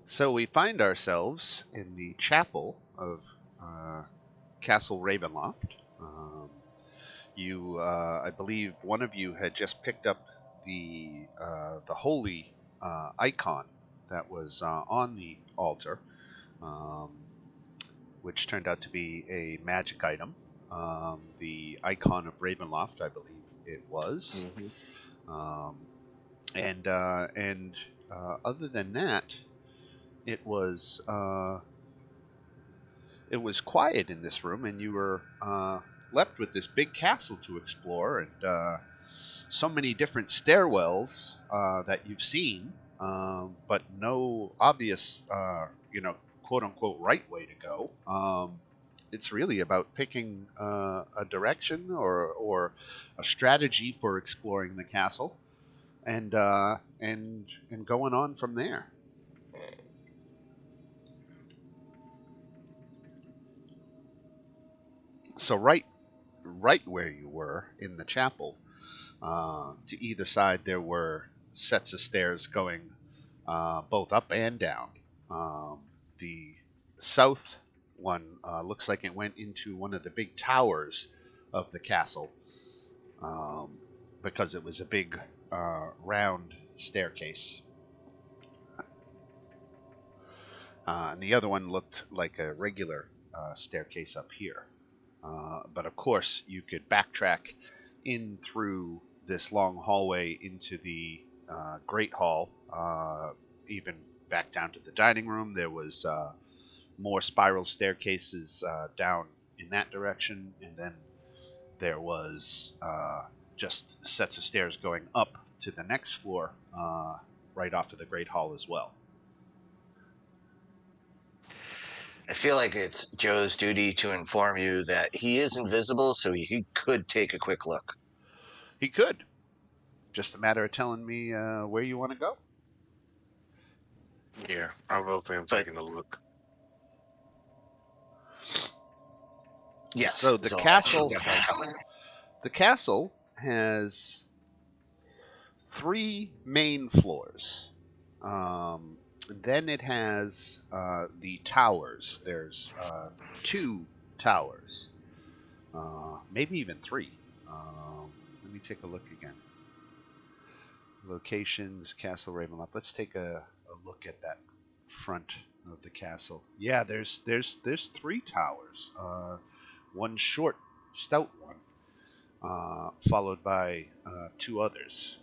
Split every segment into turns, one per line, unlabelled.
So we find ourselves in the chapel of Castle Ravenloft. I believe, one of you had just picked up the holy icon that was on the altar, um, which turned out to be a magic item. The icon of Ravenloft, I believe it was.
Mm-hmm.
Um, and other than that, it was uh, it was quiet in this room, and you were left with this big castle to explore, and so many different stairwells that you've seen, but no obvious, quote unquote, right way to go. It's really about picking a direction or a strategy for exploring the castle, and going on from there. So right where you were in the chapel, to either side there were sets of stairs going both up and down. The south one looks like it went into one of the big towers of the castle, um, because it was a big round staircase. And the other one looked like a regular staircase up here. But of course, you could backtrack in through this long hallway into the Great Hall, even back down to the dining room. There was more spiral staircases down in that direction, and then there was just sets of stairs going up to the next floor, right off of the Great Hall as well.
I feel like it's Joe's duty to inform you that he is invisible, so he could take a quick look.
He could. Just a matter of telling me where you want to go.
Yeah, I will say I'm
But
taking a look.
yes,
So the
so I should
castle,
definitely come with me.
the castle has three main floors. Then it has the towers. There's two towers, maybe even three. Let me take a look again. Locations, Castle Ravenloft. Let's take a look at that front of the castle. Yeah, there's three towers. One short, stout one, followed by two others.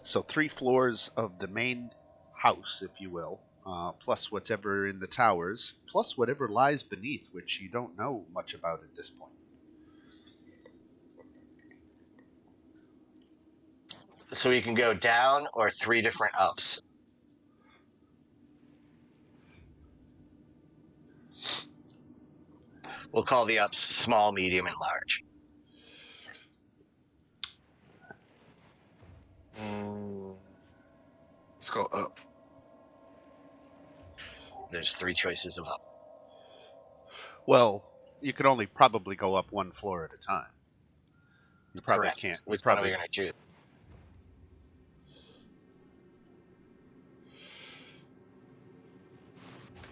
So three floors of the main house, if you will, plus whatever in the towers, plus whatever lies beneath, which you don't know much about at this point.
So we can go down or three different ups. We'll call the ups small, medium, and large.
Let's go up.
There's three choices of up.
Well, you could only probably go up one floor at a time. You probably
Correct.
can't. You
Which one are we
probably
going to choose?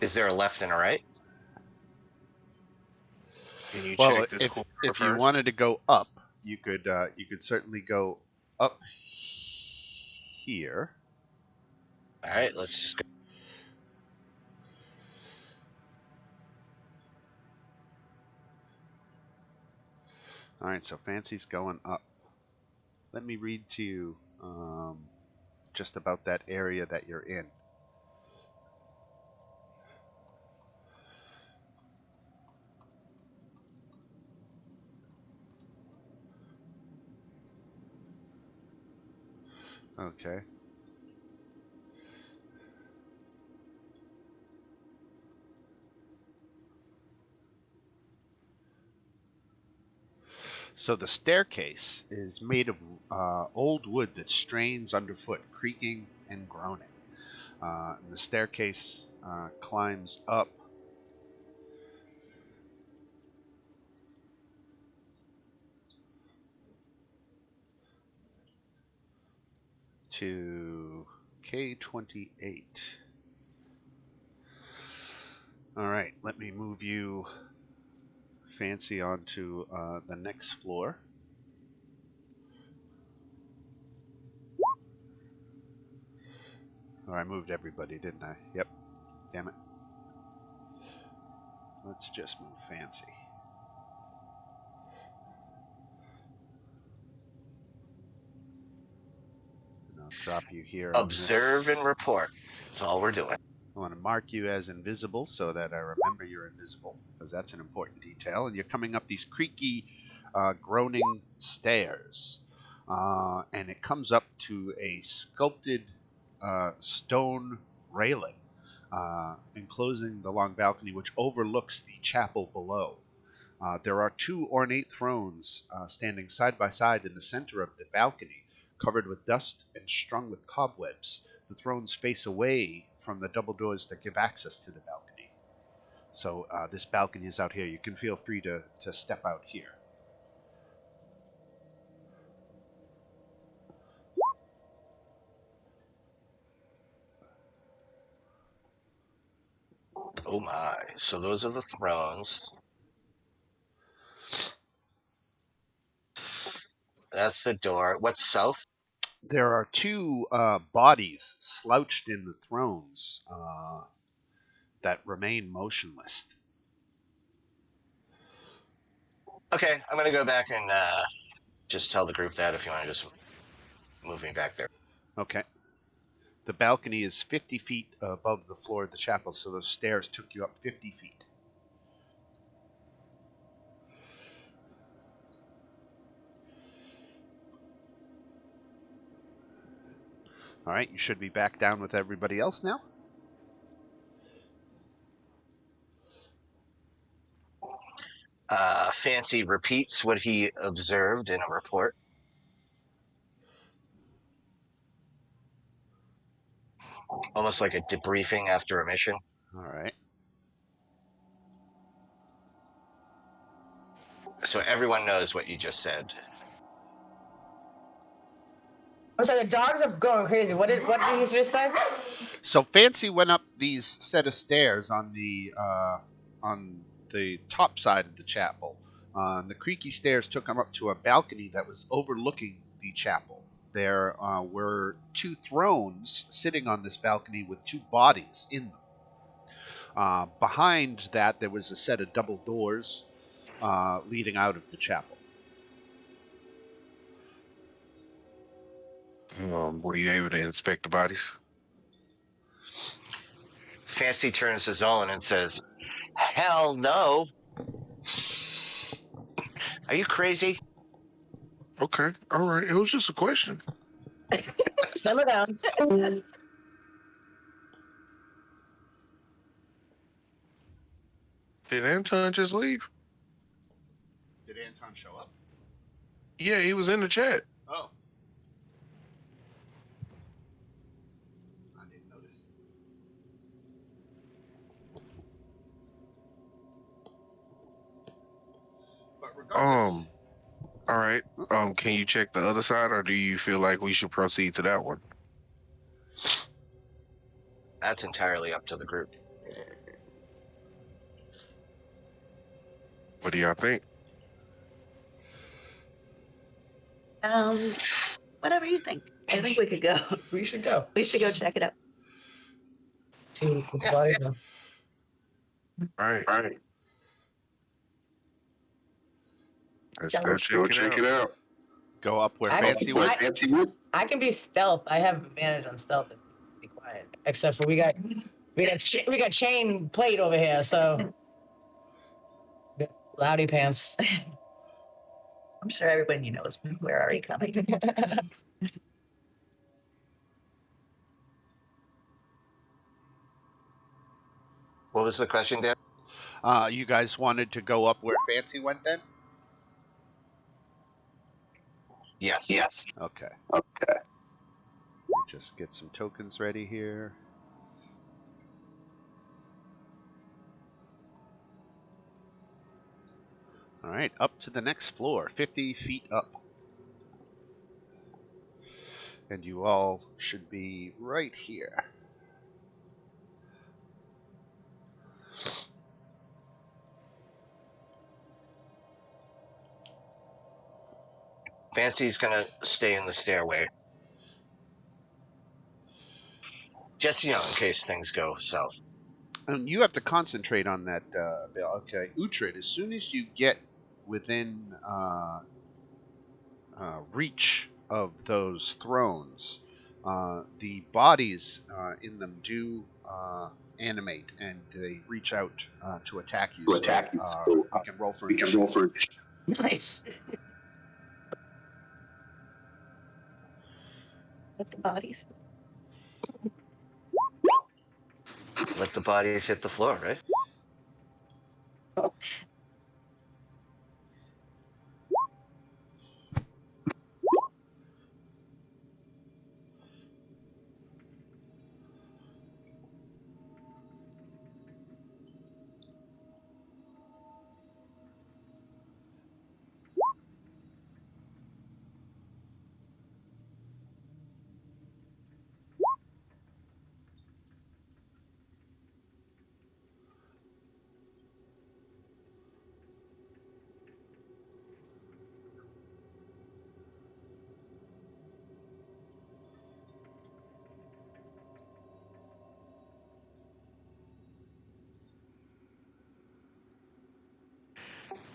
Is there a left and a right?
Can you
well,
check this corner
if you
first?
wanted to go up, you could certainly go up here.
All right, let's just go.
All right, so Fancy's going up. Let me read to you just about that area that you're in. Okay. So the staircase is made of old wood that strains underfoot, creaking and groaning. And the staircase climbs up to K28. All right, let me move you, Fancy, onto the next floor. Oh, I moved everybody, didn't I? Yep. Damn it. Let's just move Fancy. And I'll drop you here on this.
Observe and report. That's all we're doing.
I want to mark you as invisible so that I remember you're invisible, because that's an important detail. And you're coming up these creaky, groaning stairs. And it comes up to a sculpted stone railing enclosing the long balcony, which overlooks the chapel below. There are two ornate thrones standing side by side in the center of the balcony, covered with dust and strung with cobwebs. The thrones face away from the double doors that give access to the balcony. So this balcony is out here. You can feel free to step out here.
Oh my. So those are the thrones. That's the door. What's south?
There are two bodies slouched in the thrones that remain motionless.
Okay, I'm gonna go back and just tell the group that if you want to just move me back there.
Okay. The balcony is 50 feet above the floor of the chapel, so those stairs took you up 50 feet. All right, you should be back down with everybody else now.
Fancy repeats what he observed in a report. Almost like a debriefing after a mission.
All right.
So everyone knows what you just said.
I'm sorry, the dogs are going crazy. What did he just say?
So Fancy went up these set of stairs on the top side of the chapel. The creaky stairs took him up to a balcony that was overlooking the chapel. There were two thrones sitting on this balcony with two bodies in them. Behind that, there was a set of double doors leading out of the chapel.
Were you able to inspect the bodies?
Fancy turns to Zolan and says, "Hell no. Are you crazy?"
Okay, all right. It was just a question.
Simmer down.
Did Anton just leave?
Did Anton show up?
Yeah, he was in the chat.
Oh. I didn't notice. But regardless,
All right. Can you check the other side, or do you feel like we should proceed to that one?
That's entirely up to the group.
What do y'all think?
Whatever you think. I think we could go.
We should go.
We should go check it out.
To this
Yeah.
body.
All right. Let's
Yeah,
go check it out.
go up where
I
Fancy
don't-
went.
I can be stealth. I have advantage on stealth. Be quiet. Except for we got chain plate over here, so loudy pants.
I'm sure everybody knows we're already coming.
What was the question, Dan?
You guys wanted to go up where Fancy went then?
Yes.
Okay. Let me just get some tokens ready here. All right, up to the next floor, 50 feet up. And you all should be right here.
Fancy's gonna stay in the stairway. Just, in case things go south.
And you have to concentrate on that, Bill. Okay, Uhtred, as soon as you get within reach of those thrones, the bodies in them do animate, and they reach out to attack you. We can roll for initiative.
Nice.
With the bodies.
Let the bodies hit the floor, right?
Oh,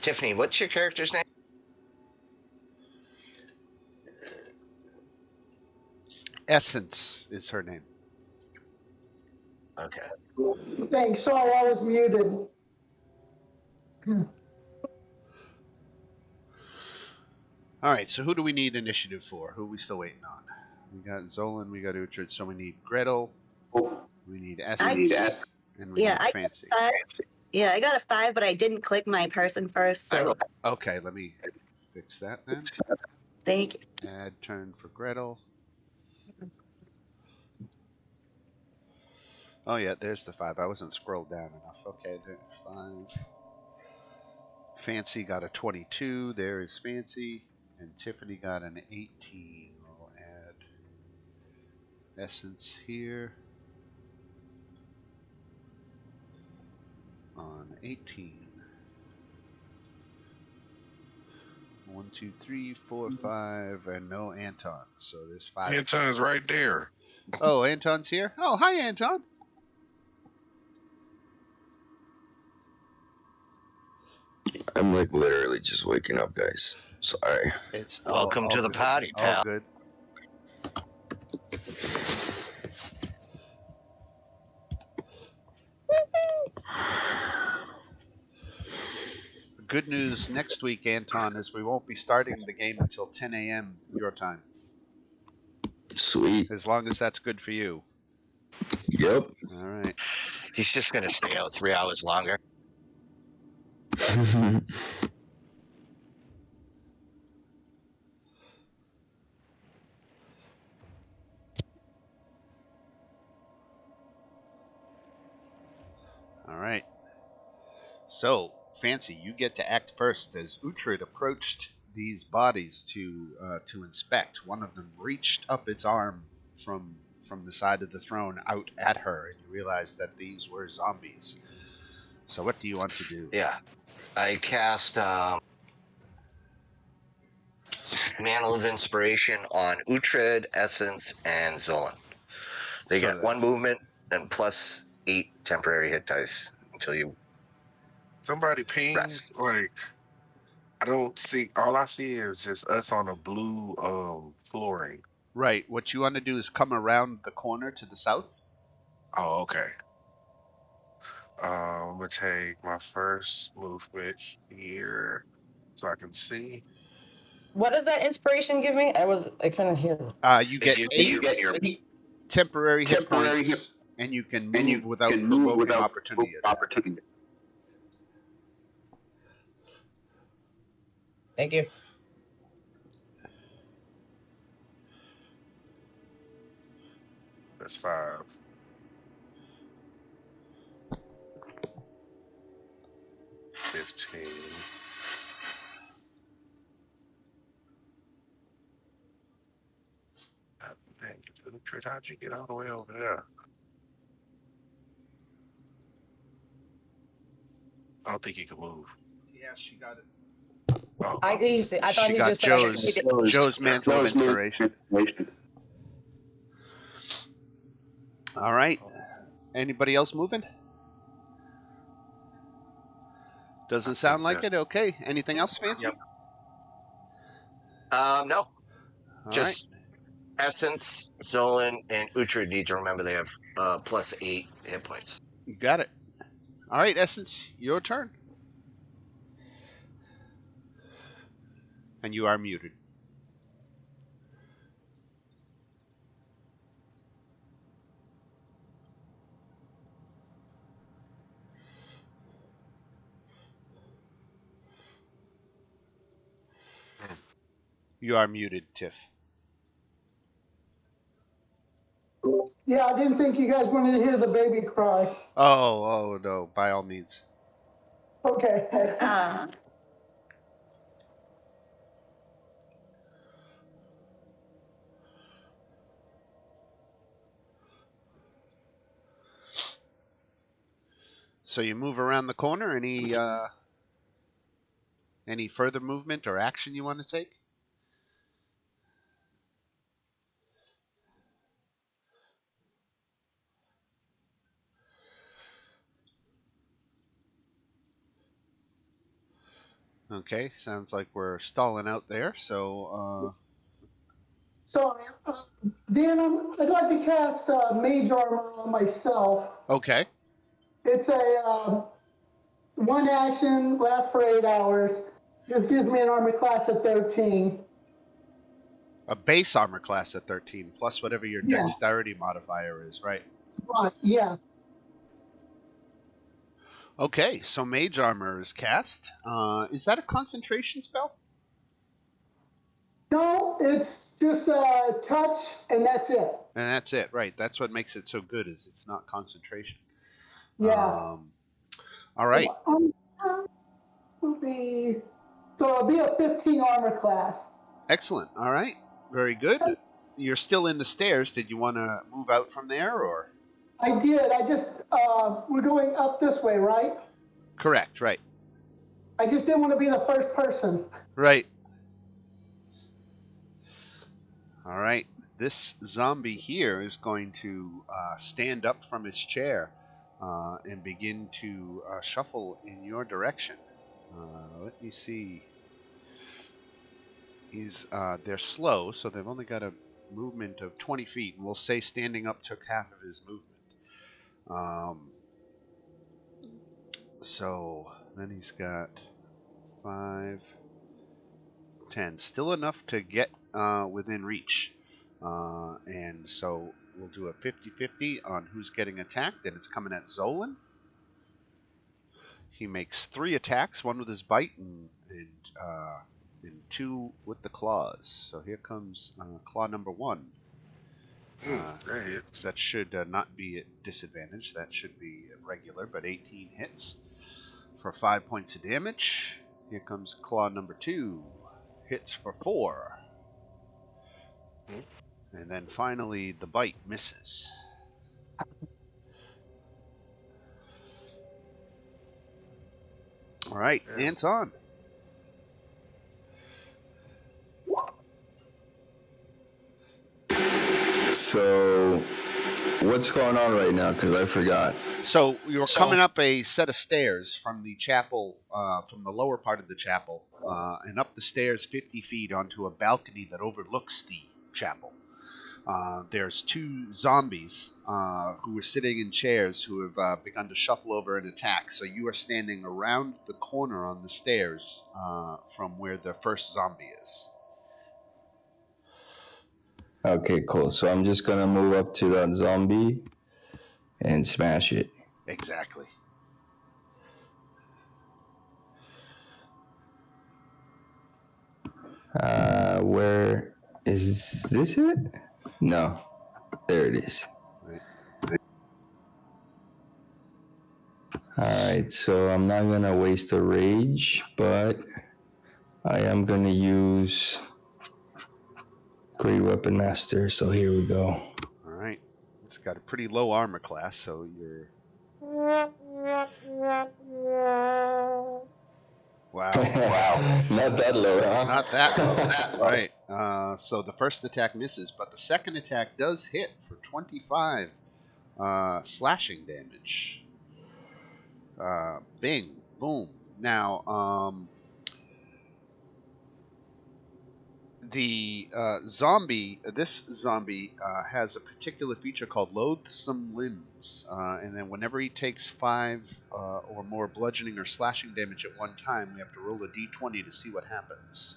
Tiffany, what's your character's name?
Essence is her name.
Okay.
Thanks. Sorry, I was muted.
All right, so who do we need initiative for? Who are we still waiting on? We got Zolan, we got Uhtred, so we need Gretel, we need Essence, and we need Fancy.
I got a 5, but I didn't click my person first, so
Okay, let me fix that then.
thank you.
Add turn for Gretel. Oh yeah, there's the 5. I wasn't scrolled down enough. Okay, there's 5. Fancy got a 22. There is Fancy. And Tiffany got an 18. We'll add Essence here. On 18. 1, 2, 3, 4, 5, and no Anton. So there's 5.
Anton's right there.
Oh, Anton's here? Oh, hi, Anton.
I'm like literally just waking up, guys. Sorry.
It's
Welcome to the
good.
party, pal.
All good. Good news next week, Anton, is we won't be starting the game until 10 a.m. your time.
Sweet.
As long as that's good for you.
Yep.
All right.
He's just gonna stay out 3 hours longer.
All right. So, Fancy, you get to act first as Uhtred approached these bodies to inspect. One of them reached up its arm from the side of the throne out at her, and you realize that these were zombies. So, what do you want to do?
Yeah. I cast Mantle of Inspiration on Uhtred, Essence, and Zolan. They
So
get 1 movement and plus 8 temporary hit dice until you
Somebody ping,
rest.
like, I don't see, all I see is just us on a blue flooring.
Right. What you want to do is come around the corner to the south.
Oh, okay. I'm gonna take my first movement here so I can see.
What does that inspiration give me? I couldn't hear.
You get
You
8 temporary hit points, and you can move without provoking opportunity attack.
Thank you.
That's 5. $15. Uhtred, how'd you get all the way over there? I don't think he can move.
Yeah, she got it.
Oh,
I thought
She
he
got
just said I could
Joe's
read it.
Joe's mantle of inspiration. All right. Anybody else moving? Doesn't sound like it. Okay. Anything else fancy?
Yep. No,
All
just Essence, Zolan, and Uhtred need to remember they have +8 hit points.
You got it. All right, Essence, your turn. And you are muted. You are muted, Tiff.
Yeah, I didn't think you guys wanted to hear the baby cry.
Oh no, by all means.
Okay.
So you move around the corner. Any further movement or action you want to take? Okay, sounds like we're stalling out there. So,
So, Dan, I'd like to cast Mage Armor on myself.
okay,
It's a one action, lasts for 8 hours. Just gives me an armor class of 13.
a base armor class at 13 plus whatever your
Yeah.
dexterity modifier is, right?
Right, yeah.
Okay, so mage armor is cast. Is that a concentration spell?
No, it's just a touch, and that's it.
And that's it, right? That's what makes it so good, is it's not concentration.
Yeah.
All right.
It'll be a 15 armor class.
Excellent. All right. Very good. You're still in the stairs. Did you want to move out from there, or?
I did. I just, we're going up this way, right?
Correct. Right.
I just didn't want to be the first person.
Right. All right. This zombie here is going to stand up from his chair and begin to shuffle in your direction. Let me see. They're slow, so they've only got a movement of 20 feet. And we'll say standing up took half of his movement. So then he's got 5, 10. Still enough to get within reach. And so we'll do a 50-50 on who's getting attacked, and it's coming at Zolan. He makes 3 attacks, 1 with his bite and 2 with the claws. So here comes claw number 1. That should not be at disadvantage. That should be regular, but 18 hits for 5 points of damage. Here comes claw number 2. Hits for 4. And then finally, the bite misses. All right, Anton.
So, what's going on right now? Because I forgot.
So you're coming up a set of stairs from the chapel, from the lower part of the chapel, and up the stairs 50 feet onto a balcony that overlooks the chapel. There's 2 zombies who are sitting in chairs who have begun to shuffle over and attack. So you are standing around the corner on the stairs from where the first zombie is.
Okay, cool. So I'm just gonna move up to that zombie and smash it.
Exactly.
Where is this it? No. There it is.
Right.
Alright, so I'm not gonna waste a rage, but I am gonna use Great Weapon Master, so here we go.
All It's got a pretty low armor class, so you're. Wow.
Not that low, huh?
Not that low. Right. So the first attack misses, but the second attack does hit for 25 slashing damage. Bing. Boom. Now, this zombie has a particular feature called Loathsome Limbs, and then whenever he takes 5 or more bludgeoning or slashing damage at one time, we have to roll a d20 to see what happens.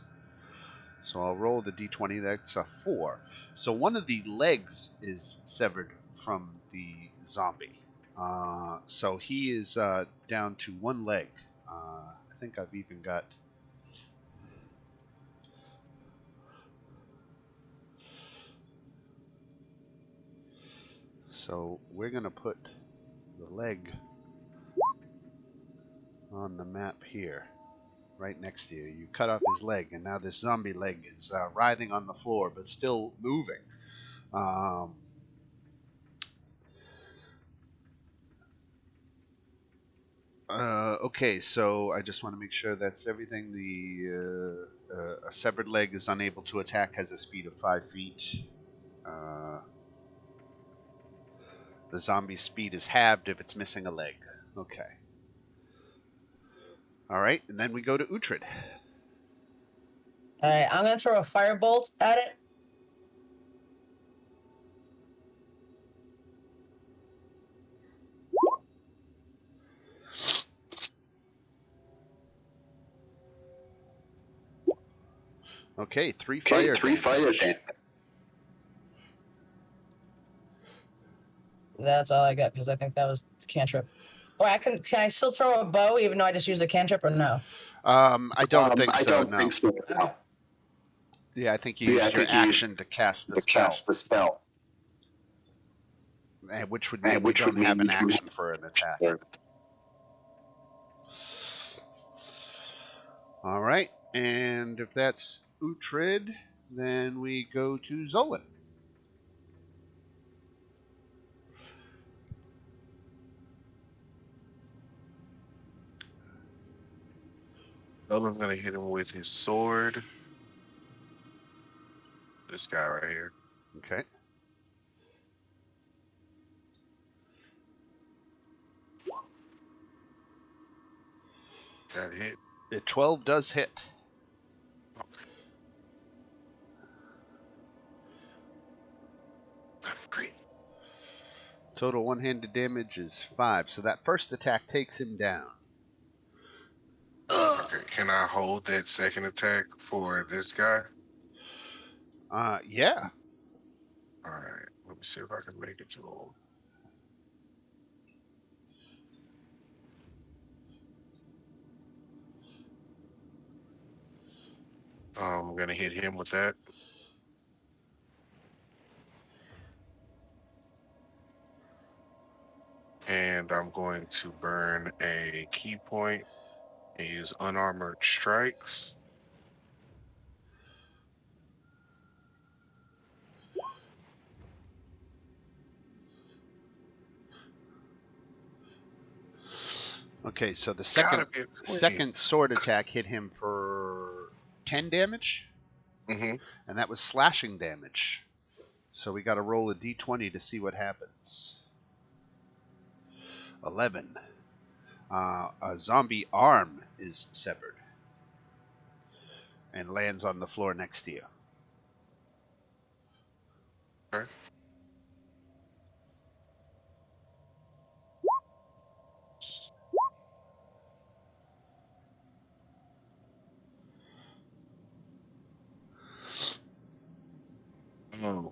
So I'll roll the d20. That's a 4. So one of the legs is severed from the zombie. So he is down to one leg. I think I've even got. So we're going to put the leg on the map here, right next to you. You cut off his leg, and now this zombie leg is writhing on the floor, but still moving. Okay, so I just want to make sure that's everything. A severed leg is unable to attack, has a speed of 5 feet. The zombie's speed is halved if it's missing a leg. Okay. All right, and then we go to Uhtred.
All right, I'm gonna throw a firebolt at it.
Okay, 3 fire damage.
That's all I got because I think that was the cantrip. Oh, can I still throw a bow even though I just used a cantrip or no?
I don't think so. No.
Okay.
Yeah, I think you used your action to cast the spell. Which would mean we don't have an action for an attack. All right, and if that's Uhtred, then we go to Zolan.
Zolan's gonna hit him with his sword. This guy right here.
Okay.
That hit.
The 12 does hit.
Great.
Total one-handed damage is 5, so that first attack takes him down.
Okay, can I hold that second attack for this guy?
Yeah.
Alright, let me see if I can make it to him. I'm gonna hit him with that. And I'm going to burn a key point and use unarmored strikes.
Okay, so the
Gotta be a queen.
second sword attack hit him for 10 damage,
Mm-hmm.
and that was slashing damage. So we got to roll a d20 to see what happens. 11. A zombie arm is severed and lands on the floor next to you.
Okay.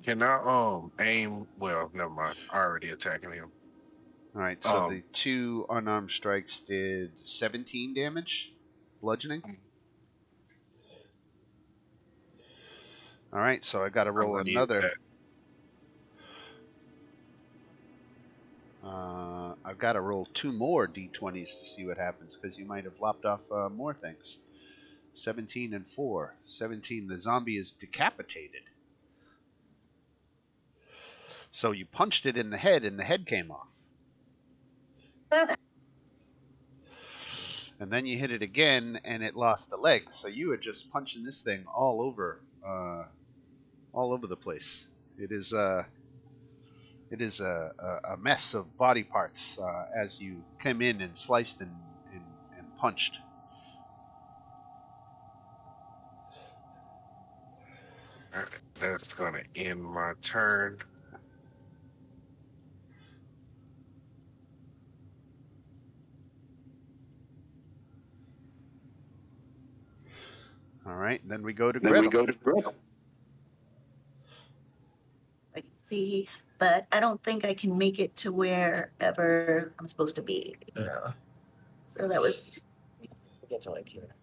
Can I aim? Well, never mind. I already attacking him.
All right, so the 2 unarmed strikes did 17 damage, bludgeoning. All right, so I got to roll another. I've got to roll 2 more d20s to see what happens because you might have lopped off more things. 17 and 4. 17. The zombie is decapitated. So you punched it in the head, and the head came off. And then you hit it again, and it lost a leg. So you were just punching this thing all over the place. It is a mess of body parts as you came in and sliced and punched.
That's gonna end my turn.
All right, then we go to
Then
Gretel.
we go to Gretel.
I can see, but I don't think I can make it to wherever I'm supposed to be.
No.
So that was,
We'll get to like here.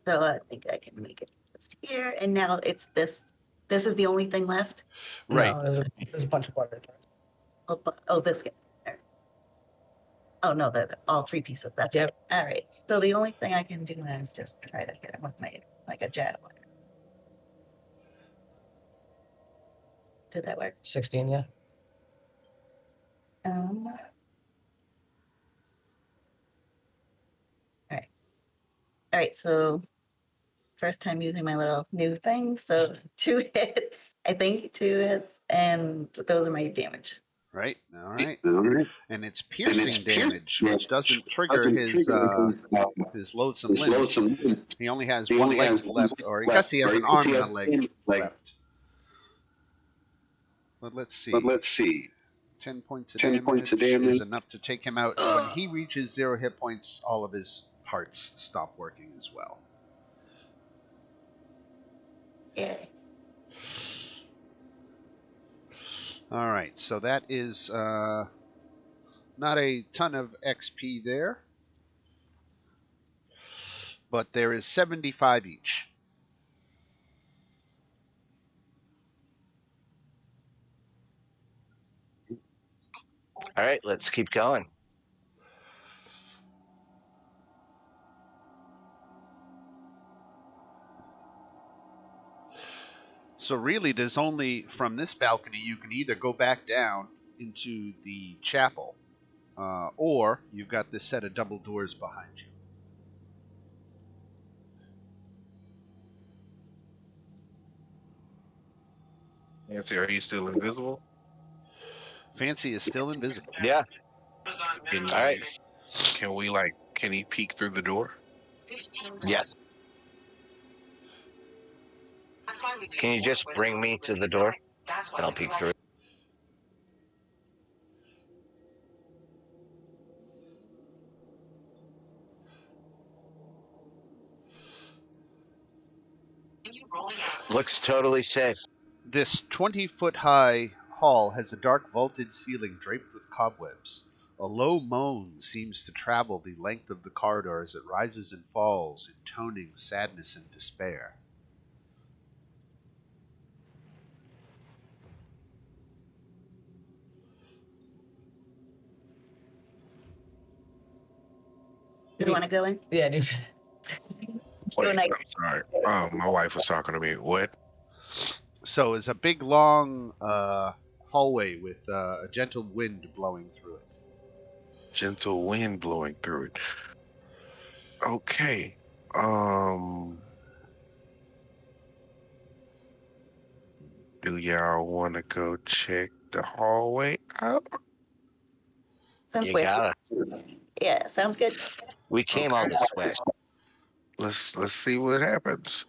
so I think I can make it just here. And now it's this. This is the only thing left.
Right.
No, there's a bunch of water.
Oh, this guy. There. Oh no, they're all 3 pieces. That's
Yep.
it. All right. So the only thing I can do then is just try to hit him with my like a javelin. Did that work?
16, yeah.
All right. So first time using my little new thing. So 2 hit, I think 2 hits, and those are my damage.
Right. All right.
All right.
And it's piercing damage, which doesn't trigger his loathsome limbs.
loathsome limbs.
He only has
He
one
only
leg
has one
left, or I
left,
guess he has
or
an
I guess
arm
he
and
has
a leg
one leg.
left. But let's see.
But let's see.
10 points of
10
damage
points of damage.
is enough to take him out. When he reaches 0 hit points, all of his parts stop working as well.
Yeah.
All right, so that is not a ton of XP there, but there is 75 each.
All right, let's keep going.
So really, there's only from this balcony you can either go back down into the chapel, or you've got this set of double doors behind you.
Nancy, are you still invisible?
Fancy is still invisible.
Yeah.
Can
All right.
Can he peek through the door?
Yes. Can you just bring me to the door? And I'll peek through it. Looks totally safe.
This 20-foot high hall has a dark vaulted ceiling draped with cobwebs. A low moan seems to travel the length of the corridor as it rises and falls, intoning sadness and despair.
Do you want to go in?
Yeah, dude.
Wait,
When I-
I'm sorry. My wife was talking to me. What?
So it's a big, long hallway with a gentle wind blowing through it.
Gentle wind blowing through it. Okay. Do y'all want to go check the hallway out?
Sounds
You
weird.
gotta.
Yeah, sounds good.
We came all this way.
Let's see what happens.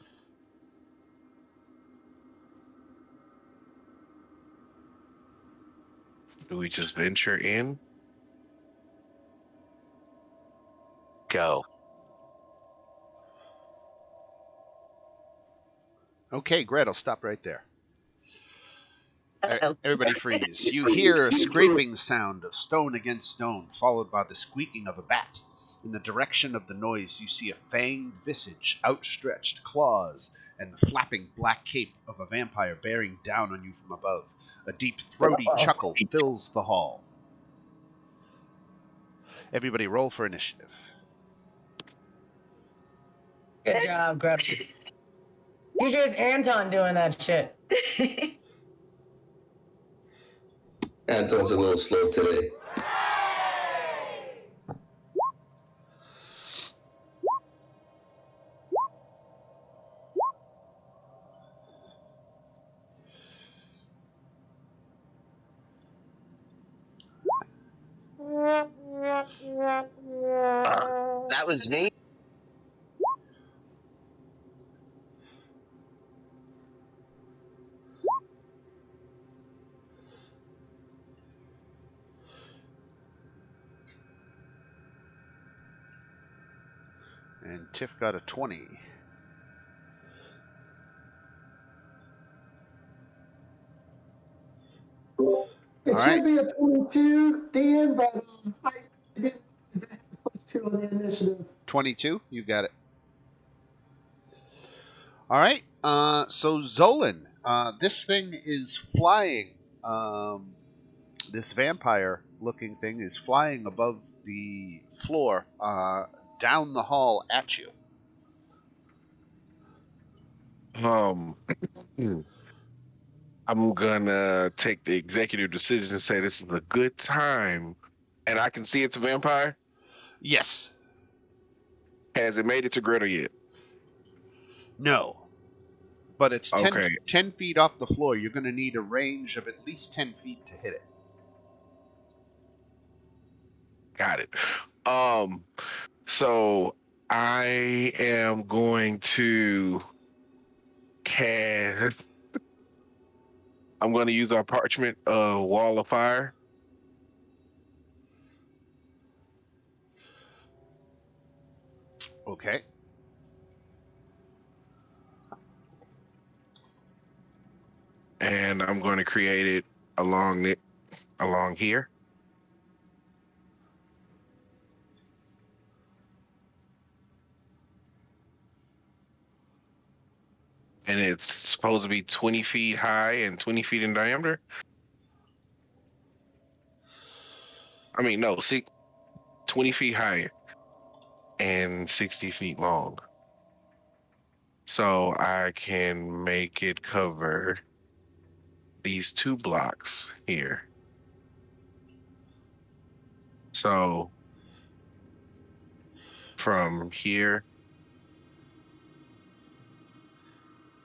Do we just venture in?
Go.
Okay, Gretel, stop right there.
Uh-oh.
Everybody freeze. You hear a scraping sound of stone against stone, followed by the squeaking of a bat. In the direction of the noise, you see a fanged visage, outstretched claws, and the flapping black cape of a vampire bearing down on you from above. A deep, throaty chuckle fills the hall. Everybody roll for initiative.
Good job, Gretel. Usually it's Anton doing that shit.
Anton's a little slow today.
That was me.
And Tiff got a 20.
It
All
should
right.
be a 22, Dan, but I didn't because I had the +2 on the initiative.
22. You got it. All right. So Zolan, this thing is flying. This vampire-looking thing is flying above the floor, down the hall at you.
Um, I'm gonna take the executive decision and say this is a good time, and I can see it's a vampire.
Yes.
Has it made it to Gretel yet?
No. But it's 10
Okay,
feet off the floor. You're going to need a range of at least 10 feet to hit it.
got it. So I am going to cast. I'm going to use our parchment wall of fire.
Okay.
And I'm going to create it along here. And it's supposed to be 20 feet high and 20 feet in diameter. I mean, no, 20 feet high and 60 feet long. So I can make it cover these 2 blocks here. So from here,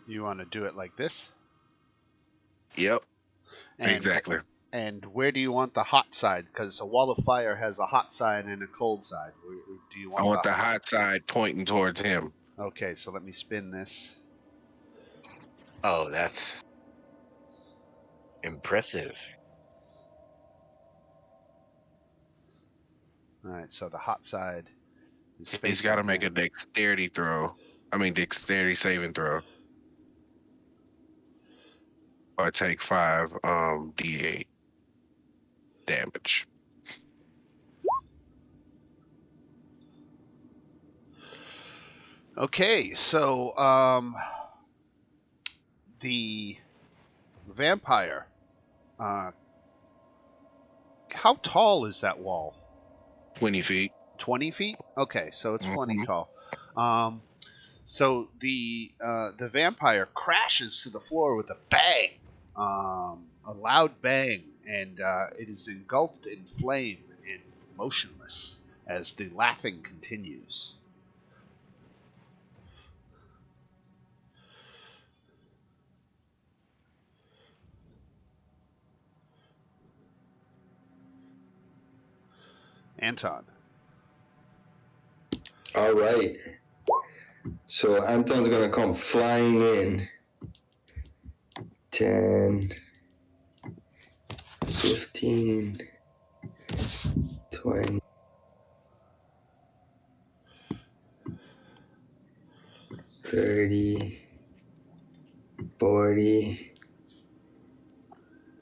You want to do it like this?
yep,
And
exactly.
and where do you want the hot side? Because a wall of fire has a hot side and a cold side. Do you
I
want
want the hot side pointing towards him.
Okay, so let me spin this.
Oh, that's impressive.
All right, so the hot side is facing
He's got to make a
him.
dexterity saving throw. Or take 5 d8 damage.
Okay, so the vampire. How tall is that wall?
20 feet.
20 feet? Okay, so it's plenty
Mhm.
tall. So the vampire crashes to the floor with a bang, a loud bang, and it is engulfed in flame and motionless as the laughing continues. Anton.
All right. So Anton's gonna come flying in. 10, 15, 20, 30, 40.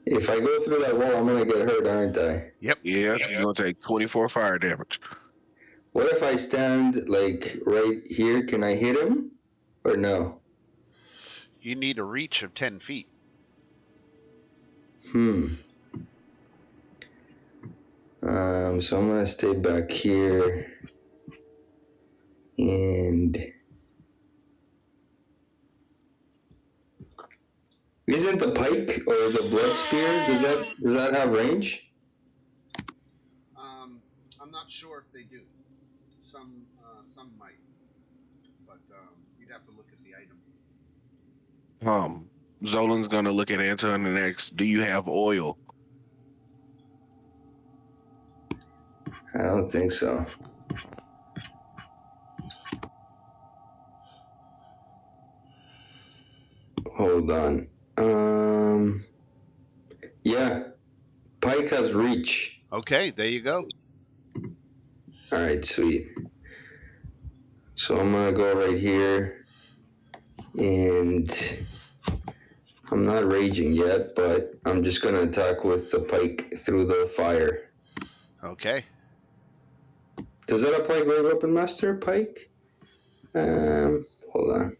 If I go through that wall, I'm gonna get hurt, aren't I?
Yep.
Yes, you're going to take 24 fire damage.
What if I stand like right here? Can I hit him or no?
You need a reach of 10 feet.
So I'm gonna stay back here and Isn't the pike or the blood spear, does that have range?
I'm not sure if they do. Some might, but you'd have to look at the item.
Zolan's gonna look at Anton and ask, "Do you have oil?"
I don't think so. Hold on. Yeah, pike has reach.
Okay, there you go.
All right, sweet. So I'm gonna go right here, and I'm not raging yet, but I'm just gonna attack with the pike through the fire.
Okay.
Does that apply Great Weapon Master pike? Hold on.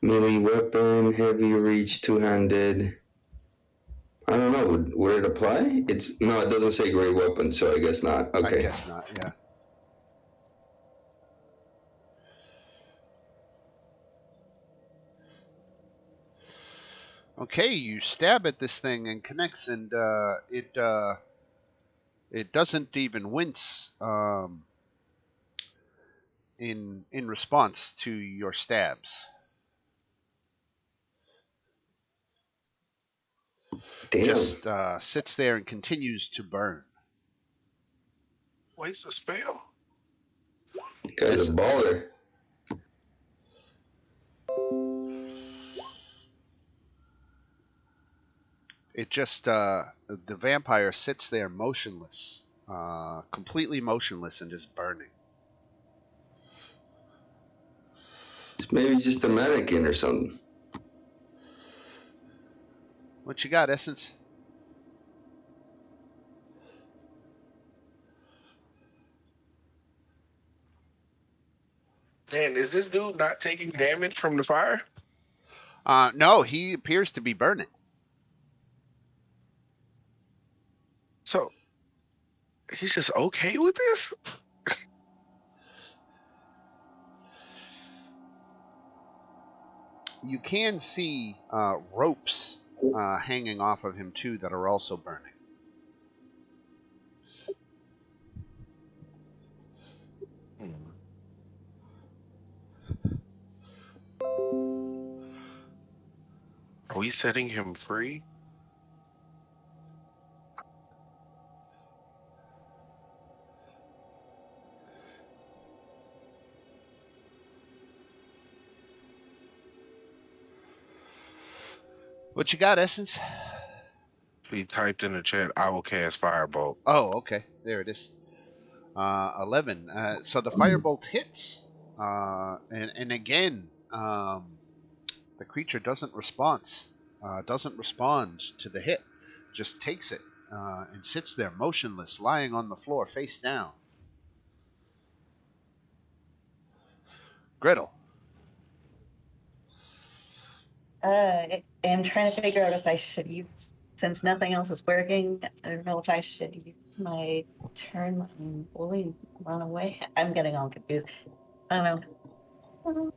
Melee weapon, heavy reach, two-handed. I don't know. Would it apply? It doesn't say great weapon, so I guess not. Okay.
I guess not. Yeah. Okay, you stab at this thing and connects, and it doesn't even wince in response to your stabs.
Damn.
Just sits there and continues to burn.
Waste a spell.
Guy's a
Essence.
baller.
It just the vampire sits there motionless, completely motionless and just burning.
It's maybe just a mannequin or something.
What you got, Essence?
Dan, is this dude not taking damage from the fire?
No, he appears to be burning.
So he's just okay with this?
You can see ropes hanging off of him too that are also burning.
Are we setting him free?
What you got, Essence?
He typed in the chat, "I will cast firebolt."
Oh, okay. There it is. 11. So the firebolt hits, and again, the creature doesn't respond to the hit. Just takes it and sits there motionless, lying on the floor, face down. Gretel.
I'm trying to figure out if I should use, since nothing else is working, I don't know if I should use my turn and fully run away. I'm getting all confused. I don't know.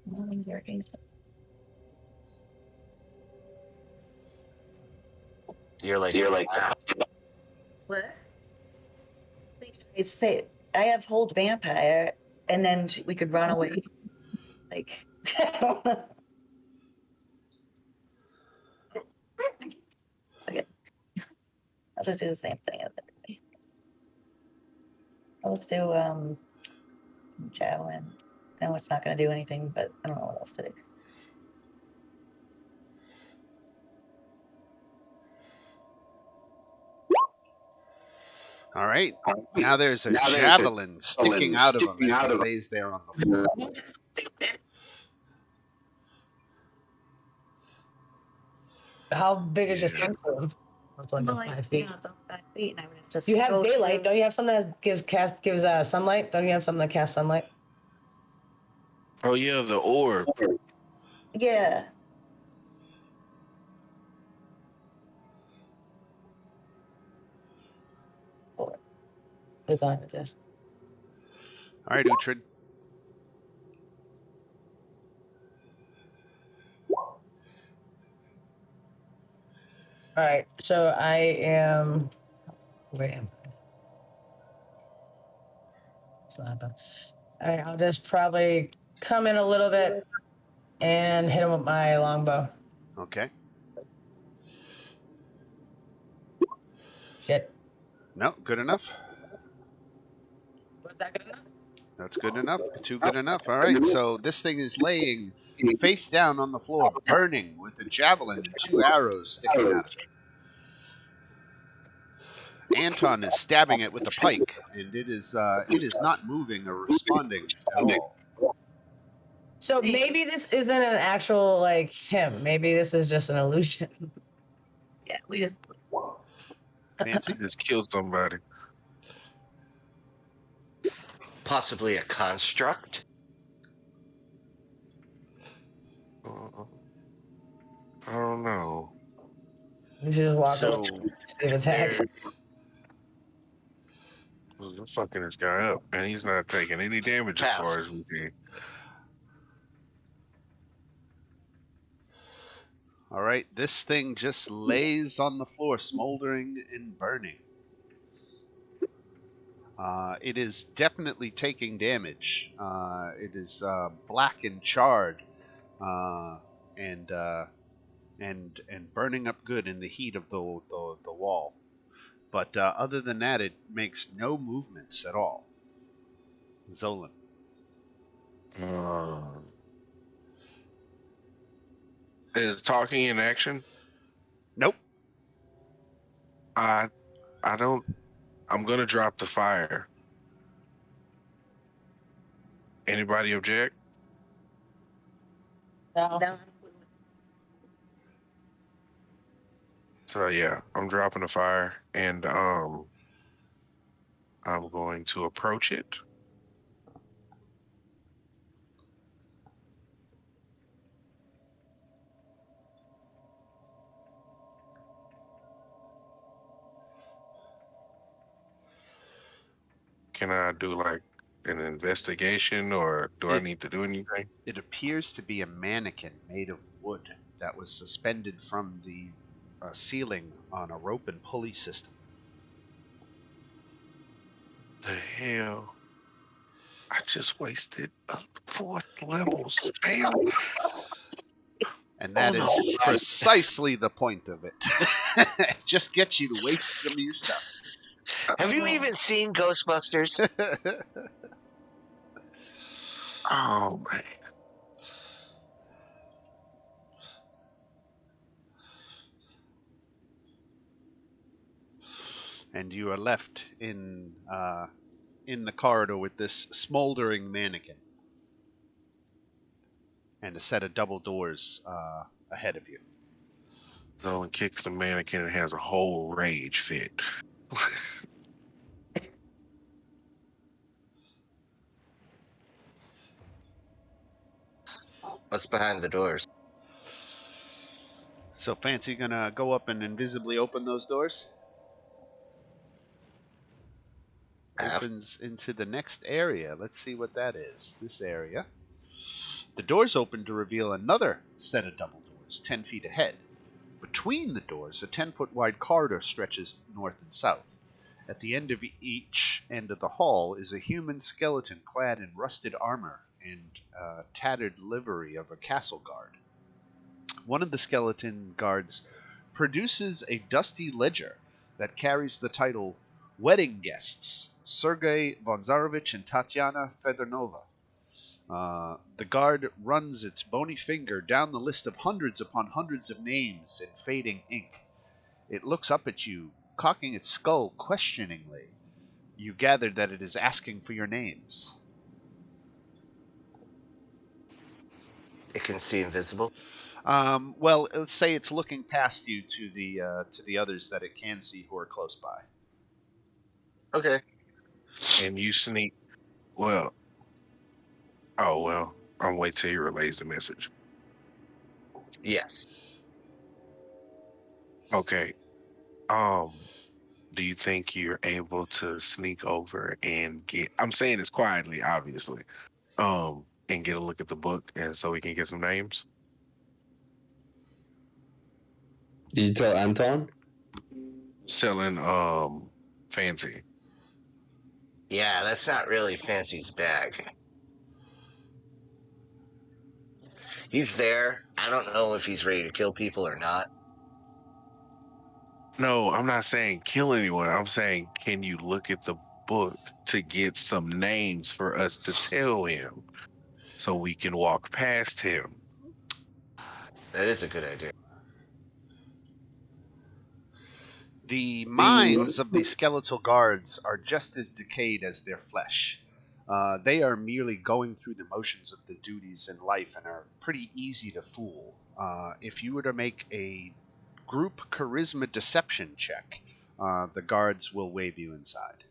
Nothing's working. So.
You're like,
What? I'd say I have hold vampire, and then we could run away. Like, I don't know. Okay, I'll just do the same thing as everybody. Let's do javelin. No, it's not going to do anything, but I don't know what else to do.
All right. Now there's a javelin sticking out of him as he lays there on the floor.
How big is your
Yeah.
sensor? It's like
Well,
5 feet.
it's on 5 feet, and I would just.
You have
go
daylight.
through-
Don't you have something that gives sunlight? Don't you have something that casts sunlight?
Oh yeah, the orb.
Yeah.
Click on it, just.
All right, Uhtred.
All right, so I am. Where am I? It's not done. All right, I'll just probably come in a little bit and hit him with my longbow.
Okay.
Shit.
No, good enough.
Was that good enough?
That's good enough. Too good enough. All right. So this thing is laying face down on the floor, burning with a javelin and 2 arrows sticking out of it. Anton is stabbing it with a pike, and it is not moving or responding at all.
So maybe this isn't an actual like him. Maybe this is just an illusion.
Yeah, we just.
Fancy?
Just killed somebody.
Possibly a construct.
I don't know.
You should just walk
So
up, see if it attacks.
Well, you're fucking this guy up, and he's not taking any damage as
Pass.
far as we can.
All right. This thing just lays on the floor, smoldering and burning. It is definitely taking damage. It is black and charred, and burning up good in the heat of the wall. But other than that, it makes no movements at all. Zolan.
Is talking in action?
Nope.
I don't. I'm gonna drop the fire. Anybody object?
No.
So yeah, I'm dropping the fire, and I'm going to approach it. Can I do like an investigation, or do I need to do anything?
It appears to be a mannequin made of wood that was suspended from the ceiling on a rope and pulley system.
The hell! I just wasted a 4th level spell.
And that is precisely the point of it. Just get you to waste some of your stuff.
Have you even seen Ghostbusters?
Oh man.
And you are left in the corridor with this smoldering mannequin and a set of double doors ahead of you.
Zolan kicks the mannequin and has a whole rage fit.
What's behind the doors?
So Fancy gonna go up and invisibly open those doors? Opens into the next area. Let's see what that is. This area. The doors open to reveal another set of double doors, 10 feet ahead. Between the doors, a 10-foot wide corridor stretches north and south. At the end of each end of the hall is a human skeleton clad in rusted armor and tattered livery of a castle guard. One of the skeleton guards produces a dusty ledger that carries the title Wedding Guests, Sergei Vonzarovich and Tatiana Fedornova. The guard runs its bony finger down the list of hundreds upon hundreds of names in fading ink. It looks up at you, cocking its skull questioningly. You gather that it is asking for your names.
It can see invisible.
Well, let's say it's looking past you to the others that it can see who are close by.
Okay.
And you sneak. Well. Oh well. I'll wait till he relays the message.
Yes.
Okay. Do you think you're able to sneak over and get? I'm saying this quietly, obviously. And get a look at the book, and so we can get some names.
Did you tell Anton?
Selling fancy.
Yeah, that's not really Fancy's bag. He's there. I don't know if he's ready to kill people or not.
No, I'm not saying kill anyone. I'm saying, can you look at the book to get some names for us to tell him so we can walk past him?
That is a good idea.
The minds of the skeletal guards are just as decayed as their flesh. They are merely going through the motions of the duties in life and are pretty easy to fool. If you were to make a group charisma deception check, the guards will wave you inside.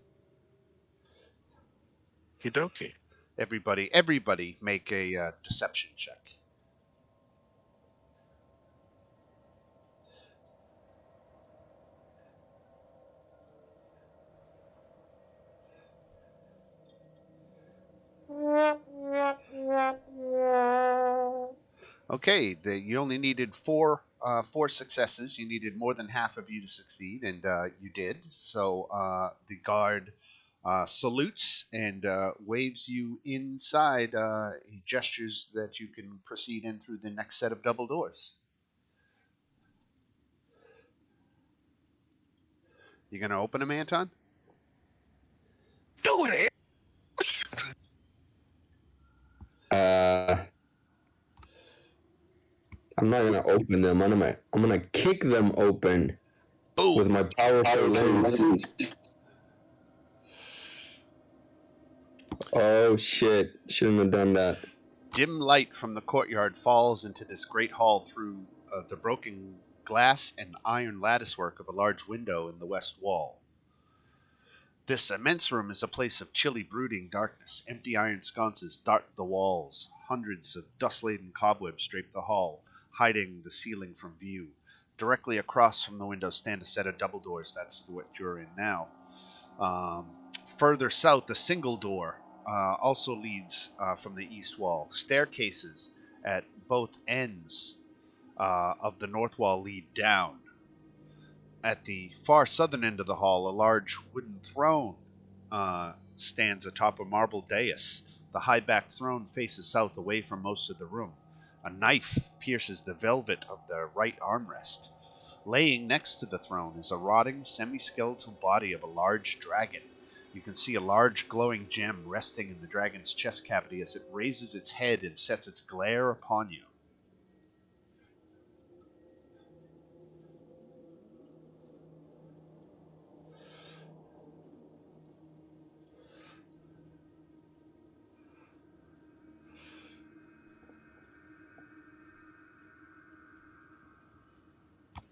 Hidoki.
Everybody make a deception check. Okay, you only needed four successes. You needed more than half of you to succeed, and you did. So the guard salutes and waves you inside. He gestures that you can proceed in through the next set of double doors. You gonna open them, Anton?
Do it.
I'm not gonna open them. I'm gonna kick them open with
Boom!
my powerful limbs. Oh shit! Shouldn't have done that.
Dim light from the courtyard falls into this great hall through the broken glass and iron latticework of a large window in the west wall. This immense room is a place of chilly, brooding darkness. Empty iron sconces dart the walls. Hundreds of dust-laden cobwebs drape the hall, hiding the ceiling from view. Directly across from the window stand a set of double doors. That's what you're in now. Further south, a single door also leads from the east wall. Staircases at both ends of the north wall lead down. At the far southern end of the hall, a large wooden throne stands atop a marble dais. The high-backed throne faces south, away from most of the room. A knife pierces the velvet of the right armrest. Laying next to the throne is a rotting, semi-skeletal body of a large dragon. You can see a large glowing gem resting in the dragon's chest cavity as it raises its head and sets its glare upon you.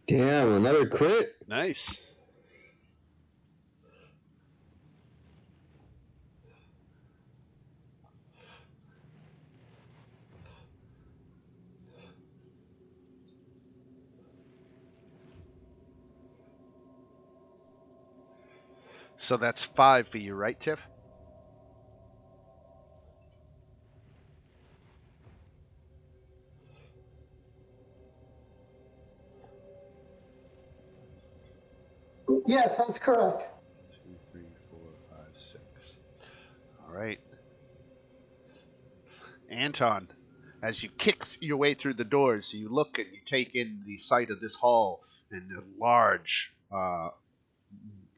Damn, another crit.
Nice. So that's 5 for you, right, Tiff?
Yes, that's correct.
2, 3, 4, 5, 6. All right. Anton, as you kick your way through the doors, you look and you take in the sight of this hall and the large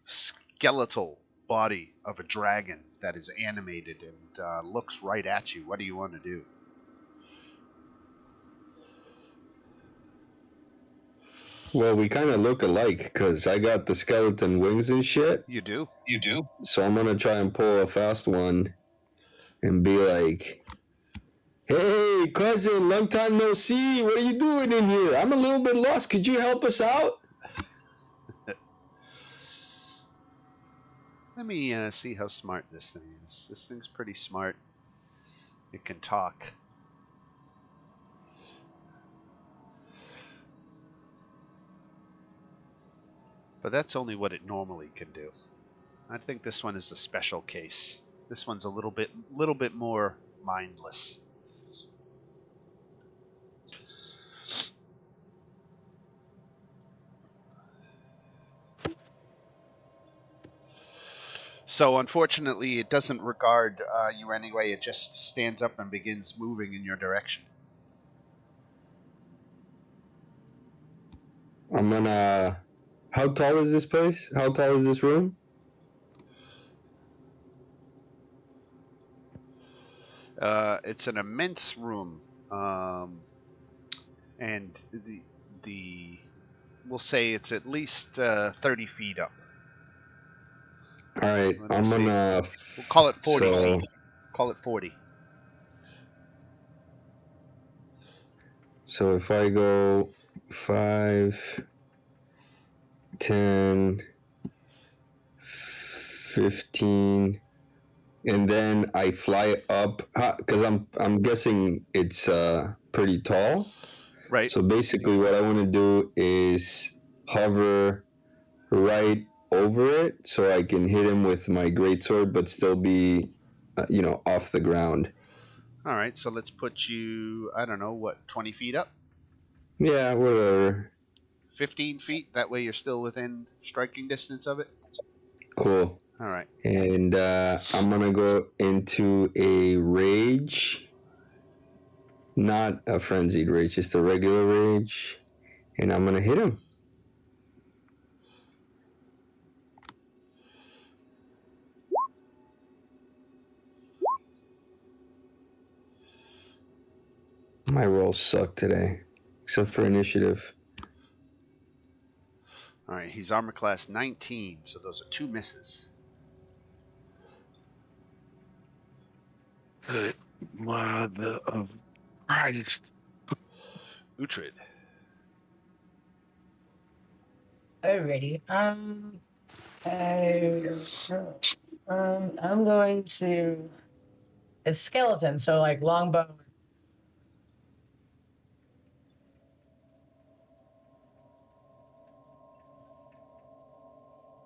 skeletal body of a dragon that is animated and looks right at you. What do you want to do?
Well, we kind of look alike because I got the skeleton wings and shit.
You do?
So I'm gonna try and pull a fast one and be like, "Hey, cousin, long time no see. What are you doing in here? I'm a little bit lost. Could you help us out?"
Let me see how smart this thing is. This thing's pretty smart. It can talk. But that's only what it normally can do. I think this one is a special case. This one's a little bit more mindless. So unfortunately, it doesn't regard you anyway. It just stands up and begins moving in your direction.
I'm gonna. How tall is this place? How tall is this room?
It's an immense room, and the we'll say it's at least 30 feet up.
All right,
Let me
I'm
see.
gonna.
We'll call it 40
so,
feet. Call it 40.
So if I go 5, 10, 15, and then I fly up, because I'm guessing it's pretty tall.
Right.
So basically, what I want to do is hover right over it, so I can hit him with my greatsword, but still be, off the ground.
All right. So let's put you, I don't know, what, 20 feet up?
Yeah, whatever.
15 feet? That way you're still within striking distance of it?
Cool.
All right.
And I'm gonna go into a rage, not a frenzied rage, just a regular rage, and I'm gonna hit him. My rolls suck today, except for initiative.
All right. He's armor class 19, so those are 2 misses.
Good mother of Christ.
Uhtred.
Alrighty. I'm going to. It's skeleton, so like longbow.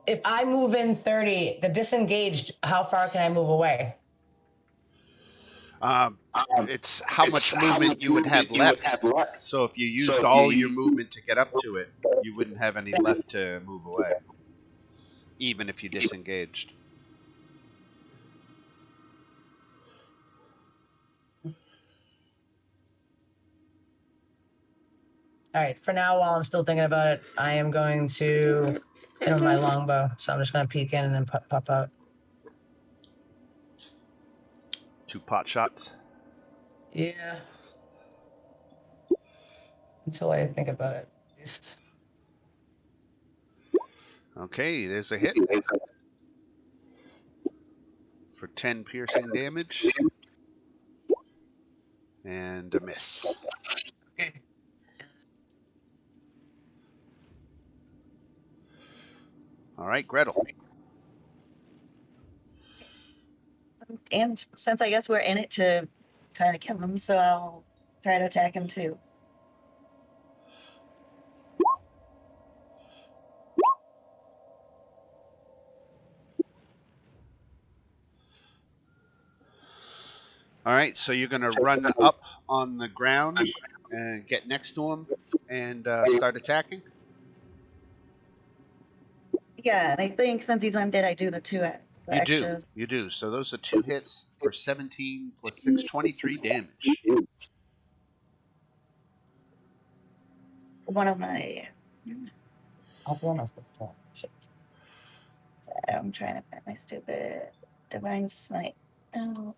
If I move in 30, the disengaged, how far can I move away?
It's how much movement you would have left. So if you used all your movement to get up to it, you wouldn't have any left to move away, even if you disengaged.
All right. For now, while I'm still thinking about it, I am going to hit with my longbow. So I'm just going to peek in and then pop out.
2 pot shots.
Yeah. Until I think about it, at least.
Okay, there's a hit for 10 piercing damage. And a miss.
Okay.
All right, Gretel.
And since I guess we're in it to try to kill him, so I'll try to attack him too.
All right, so you're going to run up on the ground and get next to him and start attacking?
Yeah, and I think since he's undead, I do the extra.
You do. So those are 2 hits for 17 plus 6, 23 damage.
One of my.
I'll be honest. Shit.
I'm trying to find my stupid divine smite. Oh.